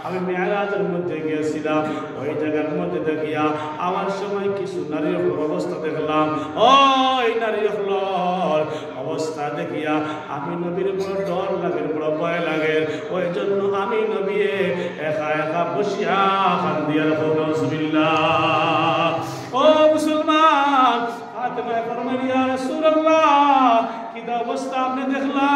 আমি মেরাজের মধ্যে গিয়েছিলাম, ওই জায়গার মধ্যে দেখিয়া আমার সময় কিছু নারীর অবস্থা দেখলাম, ওই নারী অবস্থা দেখিয়া আমি নবীর বড় ডর লাগে, বড় ভয় লাগে, ওই জন্য আমি নবী একা একা বসিয়া কান্দিয়া রাসূলুল্লাহ। ও মুসলমান, ফাতিমা ফরমায়, ইয়া রাসূলুল্লাহ, কি অবস্থা আপনি দেখলা,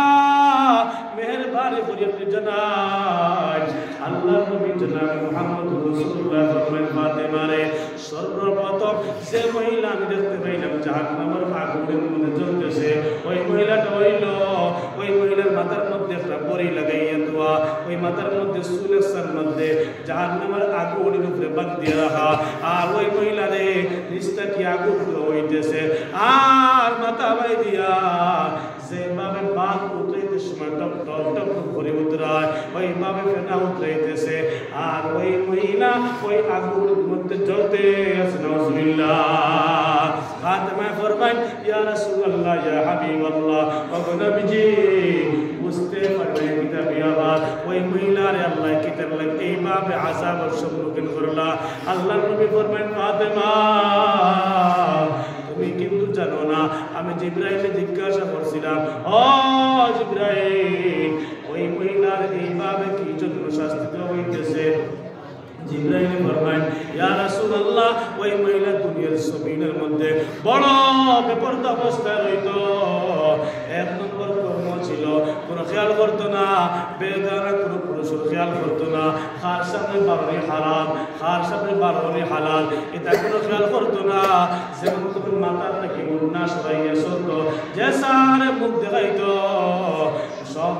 মেহেরবানি করে আপনি জানান। আল্লাহ নবী জনাব মুহাম্মদ রাসূলুল্লাহ ফরমায়, ফাতিমা রে, সর্বপ্রথম যে মহিলা আমি দেখতে পাইলাম জাহান্নামের আগুনের মধ্যে জ্বলতেছে, ওই মহিলাটা হইল, ওই মহিলার মাথার মধ্যে একটা বড়ি লাগাইয়া দেওয়া, ওই মাথার মধ্যে সুলেসার মধ্যে জাহান্নামের আগুনের উপরে বাঁধিয়ে রাখা, আর ওই মহিলারে নিচটা কি আগুন হইতেছে, আর মাথা বাই দিয়া যেভাবে বাঘ উতরাইতে সময় টপ টপ টপ করে উতরায়, ওইভাবে ফেনা উতরাইতেছে, আর ওই মহিলা ওই আগুনের মধ্যে জ্বলতে আছে। নাউজুবিল্লাহ। ফাতিমা ফরমায়, ইয়া রাসূলুল্লাহ, ইয়া হাবিবাল্লাহ, ওগো নবীজি, বুঝতে পারবে কিতাবি আবার ওই মহিলারে আল্লাহ কিতাব লাগে এইভাবে আযাবের সম্মুখীন করলা। আল্লাহর নবী ফরমায়, ফাতিমা, তুমি কিন্তু জানো না, আমি জিবরাইলকে জিজ্ঞাসা করছিলাম, ও জিবরাইল, ওই মহিলার এইভাবে কি জন্য শাস্তি দেওয়া হইতেছে? জিবরাইল ফরমায়, ইয়া রাসূলুল্লাহ, ওই মহিলা দুনিয়ার জমিনের মধ্যে বড় বিপর্যয় অবস্থায় রইতো, 1 নম্বর কর্ম ছিল, কোনো খেয়াল করতো না, বেগানা কোনো পুরুষের খেয়াল করতো না, খার সামনে বারণী হারাম, খার সামনে বারণী হালাল, এটা কোনো খেয়াল করতো না, যেমন তুমি মাথার থেকে মুন্না সরাইয়া চলতো, যে সারে মুখ দেখাইতো, সব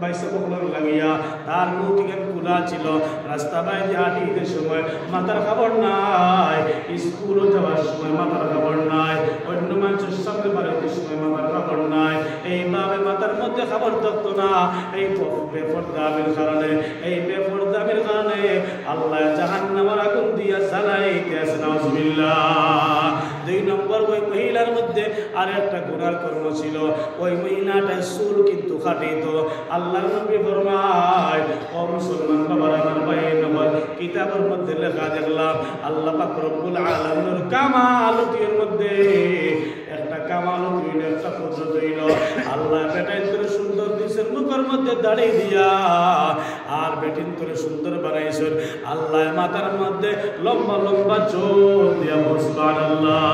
বাইসে বকলর লাগিয়া তার মুখ থেকে খোলা ছিল, রাস্তা বাইরে হাঁটিতে সময় মাথার খবর নাই, স্কুলে যাওয়ার সময় মাথার খবর নাই, অন্য মানুষের সামনে বাড়িতে সময় মাথার খবর নাই, এইভাবে মাথার মধ্যে খাবার থাকতো না। এই বেপরদামির কারণে, এই বেপরদামির কারণে আল্লাহ জাহান্নামের আগুন দিয়া জ্বালাইতেছে। নাউজুবিল্লাহ। 2 নম্বর, ওই মহিলার মধ্যে আর একটা গুনার কর্ম ছিল। ওই মহিলাটার চুল কিন্তু কাটিত। আল্লাহর নবী ফরমায়, ও মুসলমান বাবারা, আমার ভাইয়ের নবর, কিতাবের মধ্যে লেখা দেখলাম আল্লাহ পাক রব্বুল আলামিনের কামালতির মধ্যে একটা কামালত হইল, একটা কুদরত হইল। আল্লাহ বেটাইন করে সুন্দর দিছেন মুখের মধ্যে দাঁড়িয়ে দিয়া, আর বেটিন করে সুন্দর বানাইছেন। আল্লাহ মাথার মধ্যে লম্বা লম্বা চুল দিয়া। সুবহানাল্লাহ।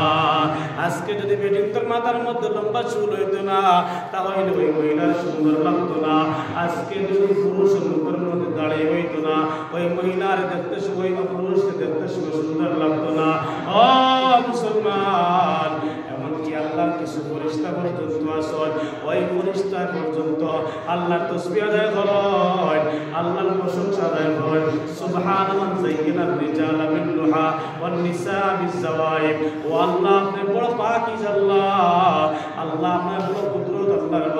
আজকে যদি বেটিন তোর মাথার মধ্যে লম্বা চুল হইতো না, তাহলে ওই মহিলার সুন্দর লাগতো না। আজকে যদি পুরুষের মুখের মধ্যে দাঁড়িয়ে হইতো না, ওই মহিলার দেখতে সময় বা পুরুষকে দেখতে সময় সুন্দর লাগতো না। ও মুসলমান, এমনকি আল্লাহর কিছু ফেরেশতা পর্যন্ত আসন, ওই ফেরেশতা পর্যন্ত আল্লাহর তাসবিহ আদায় করেন, আল্লাহর প্রশংসা আদায় করেন। সুবহানাল্লাহ যায়্যানা রিজালা বিল দুহা ওয়ান নিসা বিজ-জাওয়াইব। ও আল্লাহ, আপনি বড় পাকিজ আল্লাহ, আল্লাহ আপনার বড় কুদরত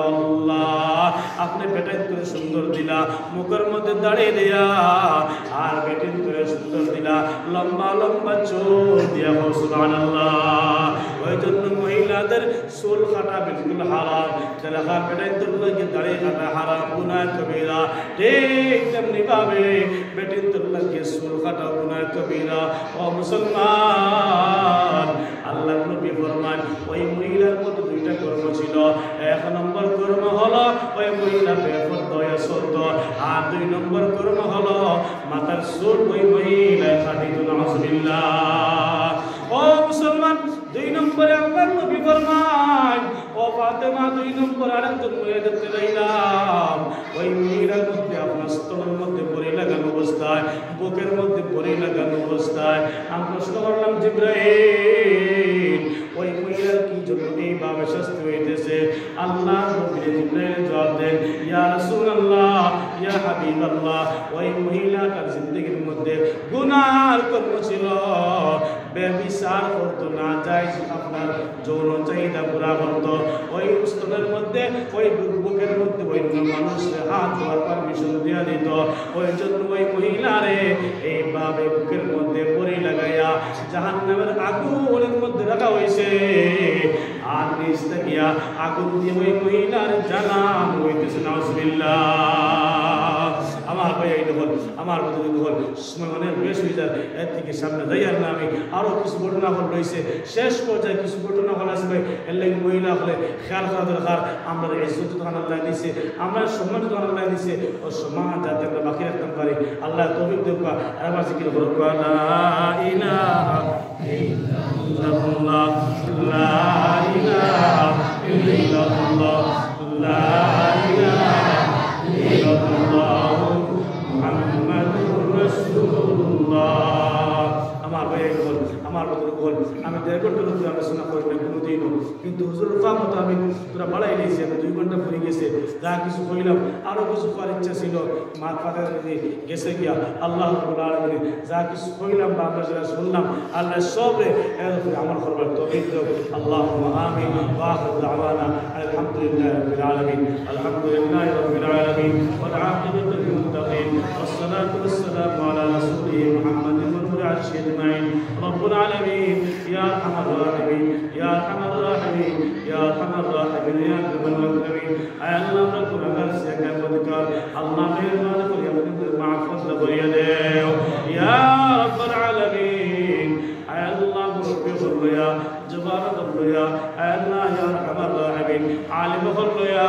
আল্লাহ, আপনি বেটাইন করে সুন্দর দিলা, মুখের মধ্যে দাঁড়িয়ে দিয়া, আর বেটিন করে সুন্দর দিলা, লম্বা লম্বা চুল দিয়া। সুবহানাল্লাহ। ওই জন্য মহিলাদের চুল কাটা বিলকুল হারাম। যারা বেটাইন তোর লাগে দাঁড়িয়ে কাটা হারাম, গুনাহ কবিরা। ঠিক তেমনি ভাবে বেটিন তোর লাগে চুল কাটা গুনাহ কবিরা। ও মুসলমান, আল্লাহ নবী ফরমান, ওই মহিলার মধ্যে 2টা কর্ম ছিল। 1 নম্বর কর্ম হলো ওই মহিলা বেপরদা হয়ে চলত, আর 2 নম্বর কর্ম হলো মাথার চুল ওই মহিলা কাটিত। নাউজুবিল্লাহ। ও মুসলমান, 2 নম্বরে আল্লাহ নবী ফরমান, ও ফাতেমা, 2 নম্বর আরেকজন মহিলা দেখতে পাইলাম। ওই মহিলার মধ্যে আপনার স্তনের মধ্যে বড়ি লাগানো অবস্থায়, বুকের মধ্যে বড়ি লাগানো অবস্থায়। আমি প্রশ্ন করলাম, জিবরাইল, ওই মহিলার কি জন্য এইভাবে শাস্তি হইতেছে? আল্লাহ নবী জিবরাইল জবাব দেন, ইয়া রাসূলুল্লাহ, ইয়া হাবিবাল্লাহ, ওই মহিলাটার জিন্দেগির মধ্যে গুনার কর্ম ছিল। বেবিচার করতো, না যায় আপনার যৌন চাহিদা পুরা করতো। ওই স্তনের মধ্যে, ওই বুকের মধ্যে অন্য মানুষের হাত ধোয়ার পারমিশন দিয়া দিত। ওই জন্য ওই মহিলারে এইভাবে বুকের মধ্যে বড়ি লাগাইয়া জাহান্নামের আগুনের মধ্যে রাখা হয়েছে। আর নিচ থেকে আগুন দিয়ে ওই মহিলার জানান হইতেছে। নাউজুবিল্লাহ। আমার ভাই এই হল, আমার বন্ধু হল, সময় অনেক বেশ হয়ে যায়, এর থেকে সামনে যাই আর না। আমি আরও কিছু ঘটনা হল রয়েছে, শেষ পর্যায়ে কিছু ঘটনা হল আছে ভাই। এর লাগে মহিলা হলে খেয়াল করা দরকার। আমরা ইজ্জত তখন আল্লাহ দিছে, আমরা সম্মান তখন আল্লাহ দিছে, ও সম্মান যাতে আমরা বাকি রাখতে পারি। আল্লাহ তৌফিক দেব। আর আমার জিকির করো, লা ইলাহা ইল্লাল্লাহ, লা ইলাহা ইল্লাল্লাহ, লা ইলাহা ইল্লাল্লাহ, মুহাম্মাদুর রাসূলুল্লাহ। আমার ভাই বল, আমার বন্ধু বল, আমি 1.5 ঘন্টা ধরে আলোচনা করি না কোনোদিনও, কিন্তু হুজুরের কথা মতো আমি তোরা বাড়াই নিয়েছি। আমি 2 ঘন্টা পরে গেছে, যা কিছু কইলাম আরও কিছু করার ইচ্ছা ছিল, মা ফাঁকা গেছে গিয়া। আল্লাহ রাব্বুল আলামিন যা কিছু কইলাম বা আমরা যারা শুনলাম, আল্লাহ সবে এর উপরে আমল করবার তৌফিক দাও। আল্লাহুম্মা আমিন। ওয়া আখিরু দাওয়ানা আলহামদুলিল্লাহি রাব্বিল আলামিন। আলহামদুলিল্লাহি রাব্বিল আলামিন ওয়াল আকিবাতু লিল মুত্তাকিন ওয়াসসালাতু ওয়াসসালামু আলা রাসূলিহি মুহাম্মাদিন ওয়া আলিহি আজমাইন। রব্বুল আলামিন, ইয়া আরহামার রাহিমিন, ইয়া আরহামার রাহিমিন, ইয়া আরহামার রাহিমিন, ইয়া আকরামাল আকরামিন। আয় আল্লাহ, আমরা গুনাহগার সিয়াকার অধিকার, আল্লাহ মেহেরবানি করে আপনাদের মাফ ফজল করিয়ে দেও ইয়া রাব্বুল আলামিন। আয় আল্লাহ, মুরব্বি হল্লয়া, জবান হল্লয়া, আয় আল্লাহ ইয়া আরহামার রাহিমিন, আলিম হল্লয়া,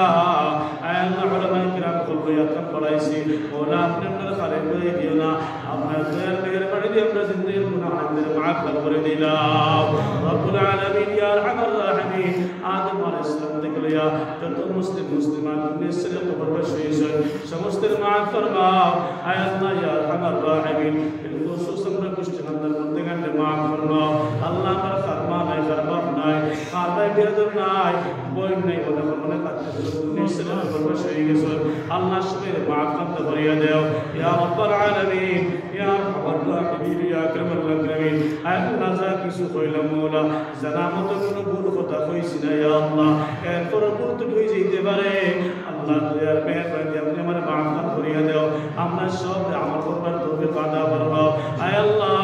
আয় আল্লাহ উলামায়ে কিরাম হল্লয়া, কাম পড়াইছি ওলা আপনি আপনার খালে করে দিও না। আপনার দয়ার মেহেরবানি দিয়ে আমরা জিন্দেগির গুনাহ আমাদের মাফ করে দিলাম। রব্বুল আলামিন, ইয়া আরহামার রাহিমিন, আদম আলাইহিস সালাম থেকে লইয়া যত মুসলিমান দুনিয়ার ছেড়ে কবরবাসী হয়েছে সমস্তের মাফ ফরমাও। আয় আল্লাহ ইয়া আরহামার রাহিমিন, বিলখুসুস আমরা কুষ্টিনাদের মধ্যে গান্ডে মাফ ফরমাও। আল্লাহ, আমার খারমা নাই, খারবাব নাই, খারবাই বিয়াদর নাই, বই নাই, ওটা মনে কাটতে দুনিয়ার ছেড়ে কবরবাসী হয়ে গেছে। আল্লাহ সবের মাফ করতে করিয়া দেও ইয়া রাব্বুল আলামিন, ইয়া আরহামার রাহিমিন, ইয়া আকরামাল আকরামিন। আয় আল্লাহ, যা কিছু কইলাম মওলা, জানা মতো কোনো ভুল কথা কইছি না ইয়া আল্লাহ, এর এরপরে ভুল হয়ে যেতে পারে আল্লাহ দয়ার মেহেরবানি আপনি আমার মাফ করিয়া দাও আমরা সব আমল করবার তৌফিক আতা ফরমাও আয় আল্লাহ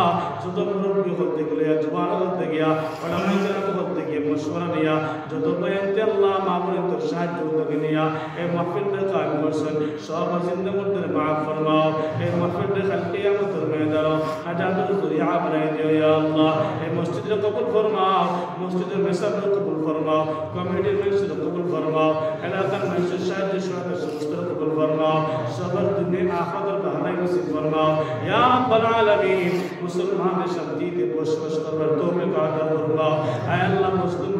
যত মুরব্বি হতে গেলে জওয়ান হতে গিয়া ওলামায়ে কেরাম হতে গিয়ে মশওয়ারা নিয়া যত বয়ানতে আল্লাহ মামুনের তোর সাহায্য উদ্যোগ নিয়া এই মাহফিলটা কায়েম করছেন সব জিন্দা মুর্দের মাফ ফরমাও এই মাহফিলটা কাল কিয়ামতের ময়দানে হাজাতুল দুরিয়া বানাই দিও ইয়া আল্লাহ এই মসজিদে কবুল ফরমাও মসজিদের মেসাবকে কবুল ফরমাও কমিটির মেসাবকে কবুল ফরমাও এলাকার মানুষের সাহায্য সহায়তা সমস্ত কবুল ফরমাও সবার দুনিয়া আখিরাতের ভালাই নসিব ফরমাও ইয়া রাব্বাল আলামিন মুসলমানদের শান্তিতে বসবাস করবার তৌফিক আতা ফরমাও আয় আল্লাহ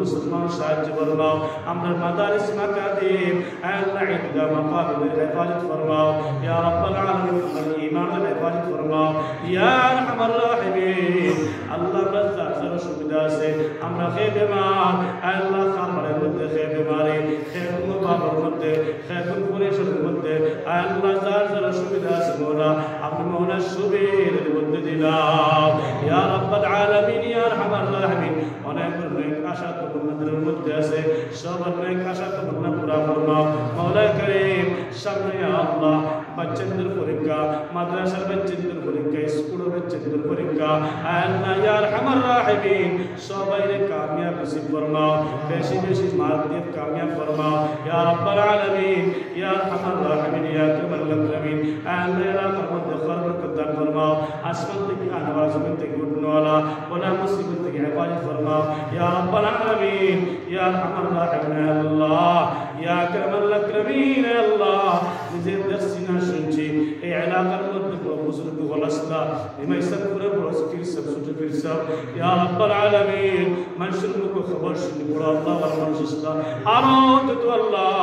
মুসলমান সাহায্য ফরমাও আমরা মাদারিস মাকাতিব আয় আল্লাহ ঈদগাহ মাকাবিদের হেফাজত ফরমাও ইয়া রাব্বাল আলামিন আমাদের ঈমানের হেফাজত ফরমাও ইয়া আরহামার রাহিমিন আল্লাহ রাজ্জাকের সুবিধা আছে আমরা খেয়ে বেমার আয় আল্লাহ খাবারের মধ্যে খেয়ে বেমারি খেয়ে বাবার মধ্যে খেয়ে পরিবেশের মধ্যে আয় আল্লাহ যার সুবিধা আছে মোরা আপনি মোরা সুবিধার মধ্যে দিলাম ইয়া রাব্বাল আলামিন ইয়া আরহামার রাহিমিন অনেক অনেক আশা তোমাদের মধ্যে আছে সবার অনেক আশা তোমরা পুরা ফরমাও মাওলা কারীম সামনে আল্লাহ বাচ্চাদের পরীক্ষা মাদ্রাসার বাচ্চাদের পরীক্ষা স্কুলের বাচ্চাদের পরীক্ষা আল্লাহ ইয়া আরহামার রাহিমিন সবাইকে কামিয়াব নসিব ফরমাও বেশি বেশি মার্ক দিয়ে কামিয়াব ফরমাও ইয়া রাব্বাল আলামিন ইয়া আরহামার রাহিমিন ইয়া আকরামাল আকরামিন আল্লাহ এলাকার মধ্যে বরকত দান ফরমাও আসমান থেকে আনওয়ার জমিন থেকে উঠনেওয়ালা ওলা মুসিবত থেকে হেফাজত ফরমাও ইয়া রাব্বাল আলামিন ইয়া আরহামার রাহিমিন আল্লাহ ইয়া আকরামাল আকরামিন আল্লাহ নিজের দর্শনা শুনছি এই এলাকার মধ্যে বুজুর্গ ওলাসলা ইমাইসার পুরো বড় ফির সব ছোট ফির সব ইয়া রাব্বাল আলামিন মানুষের মুখ খবর শুনি বড় আল্লাহ আর মানুষরা আরো তো আল্লাহ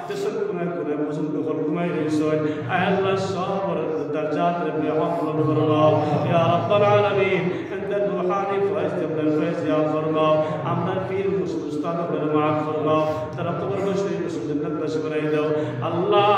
দেশের কোনায় কোনায় বুজুর্গ হল ঘুমাই রইছেন আল্লাহ সবর দরজাত রব্বি হাফল ফরমাও ইয়া রাব্বাল আলামিন انت الروحاني فايز قبل الفايز يا فرماو আমরা পীর মুস্তাদ করে মাফ ফরমাও তারা কবর বসে জান্নাত বাসী বানাই দাও আল্লাহ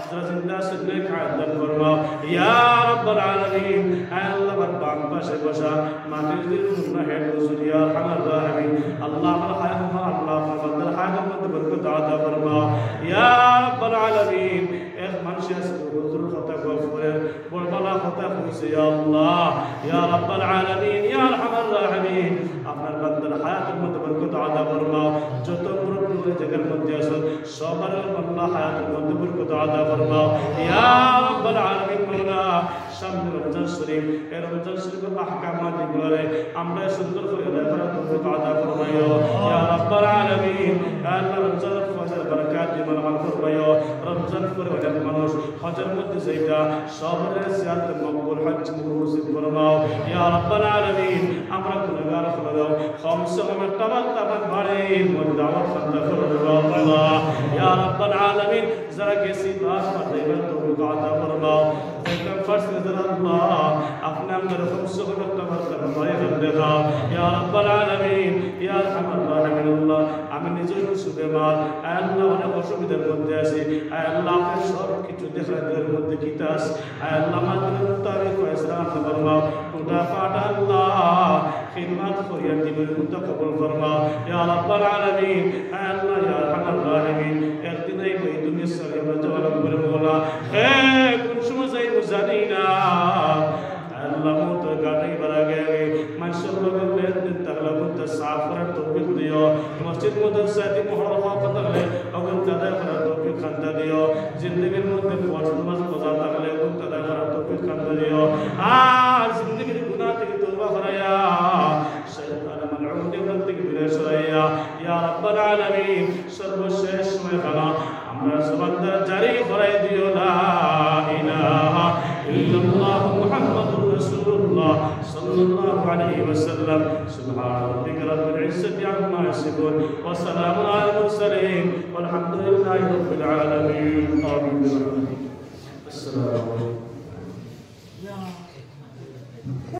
যারা জিন্দা আছে নেক হায়াত দান ফরমাও ইয়া রাব্বাল আলামিন আল্লাহ বাম পাশে বসা মাটির দিল গুনাহ হেড হুজুর ইয়া আরহামার রাহিমিন আল্লাহ আমার হায়াত আল্লাহ আমাদের হায়াতের মধ্যে বরকত আতা ফরমাও ইয়া রাব্বাল আলামিন এক মানুষ আছে হুজুর কথা করে বড় বালা কথা কইছে ইয়া আল্লাহ ইয়া রাব্বাল আলামিন ইয়া আরহামার রাহিমিন আপনার বান্দার হায়াতের মধ্যে বরকত আতা ফরমাও যত মুরব্বি জায়গার মধ্যে আছে সবার আল্লাহ হায়াতের মধ্যে বরকত আতা ফরমাও ইয়া রাব্বাল আলামিন মাওলা সামনে রমজান শরীফ এই রমজান শরীফের আহকামাত এগুলোরে আমরা সুন্দর করে আদায় তৌফিক আতা ফরমাইও ইয়া রাব্বাল আলামিন আল্লাহ রমজান ফজর বরকত দিমান আমল ফরমাইও রমজান করে অনেক মানুষ হজের মধ্যে যাইতা সবরের জিয়ারত মকবুল হজ মুরসিদ ফরমাও ইয়া রাব্বাল আলামিন আমরা গুনাহগার করে দাও খামসা আমার তাবাত বাড়ির মধ্যে দাওয়াত খান্দা করে দাও আল্লাহ ইয়া রাব্বাল আলামিন যারা গেছি বাস পাঠাইবা তৌফিক আতা ফরমাও একদম ফার্স্ট নজর আল্লাহ আপনি আমাদের খামসা আমার তাবাত বাড়ির দেখা ইয়া রাব্বাল আলামিন ইয়া আরহামার রাহিমিন আল্লাহ আমি নিজের সুবেমার আল্লাহ অনেক অসুবিধার মধ্যে আছি আল্লাহ আপনি সব কিছু দেখার মধ্যে কিতাস আল্লাহ আমাদের মুতাবিক ফয়সালা ফরমাও খুদা পাটা আল্লাহ খিদমত করিয়া দিবেন মুতাকব্বাল ফরমাও ইয়া রাব্বাল আলামিন আল্লাহ ইয়া আরহামার রাহিমিন একদিন এই দুনিয়া সারে আমরা জওয়াব করে বলা হে কোন সময় যাই জানি না আল্লাহ মত গাড়ি বাড়া গেছে মানুষের লোকের লেনদেন তাহলে মধ্যে সাফ করার তৌফিক দিও মসজিদ মাদ্রাসাতে মহল হক তাহলে অগন দাদা করার তৌফিক খান্দা দিও জিন্দেগীর মধ্যে ফরজ নামাজ পড়া থাকলে অগন দাদা করার তৌফিক খান্দা দিও আর জিন্দেগীর গুনাহ থেকে তওবা করায়া শয়তান মালউন থেকে দূরে সরাইয়া ইয়া রাব্বাল আলামিন সর্বশেষ সময় খানা আমরা জবানদার জারি করাই দিও লা ইলাহা ইল্লাল্লাহ মুহাম্মাদুর রাসূলুল্লাহ সাল্লাল্লাহু আলাইহি ওয়াসাল্লাম সুবহান রাব্বিকা রাব্বিল ইজ্জাতি আম্মা ইয়াসিফুন ওয়া সালামুন আলাল মুরসালিন ওয়ালহামদুলিল্লাহি রাব্বিল আলামিন আমিন। আসসালামু আলাইকুম।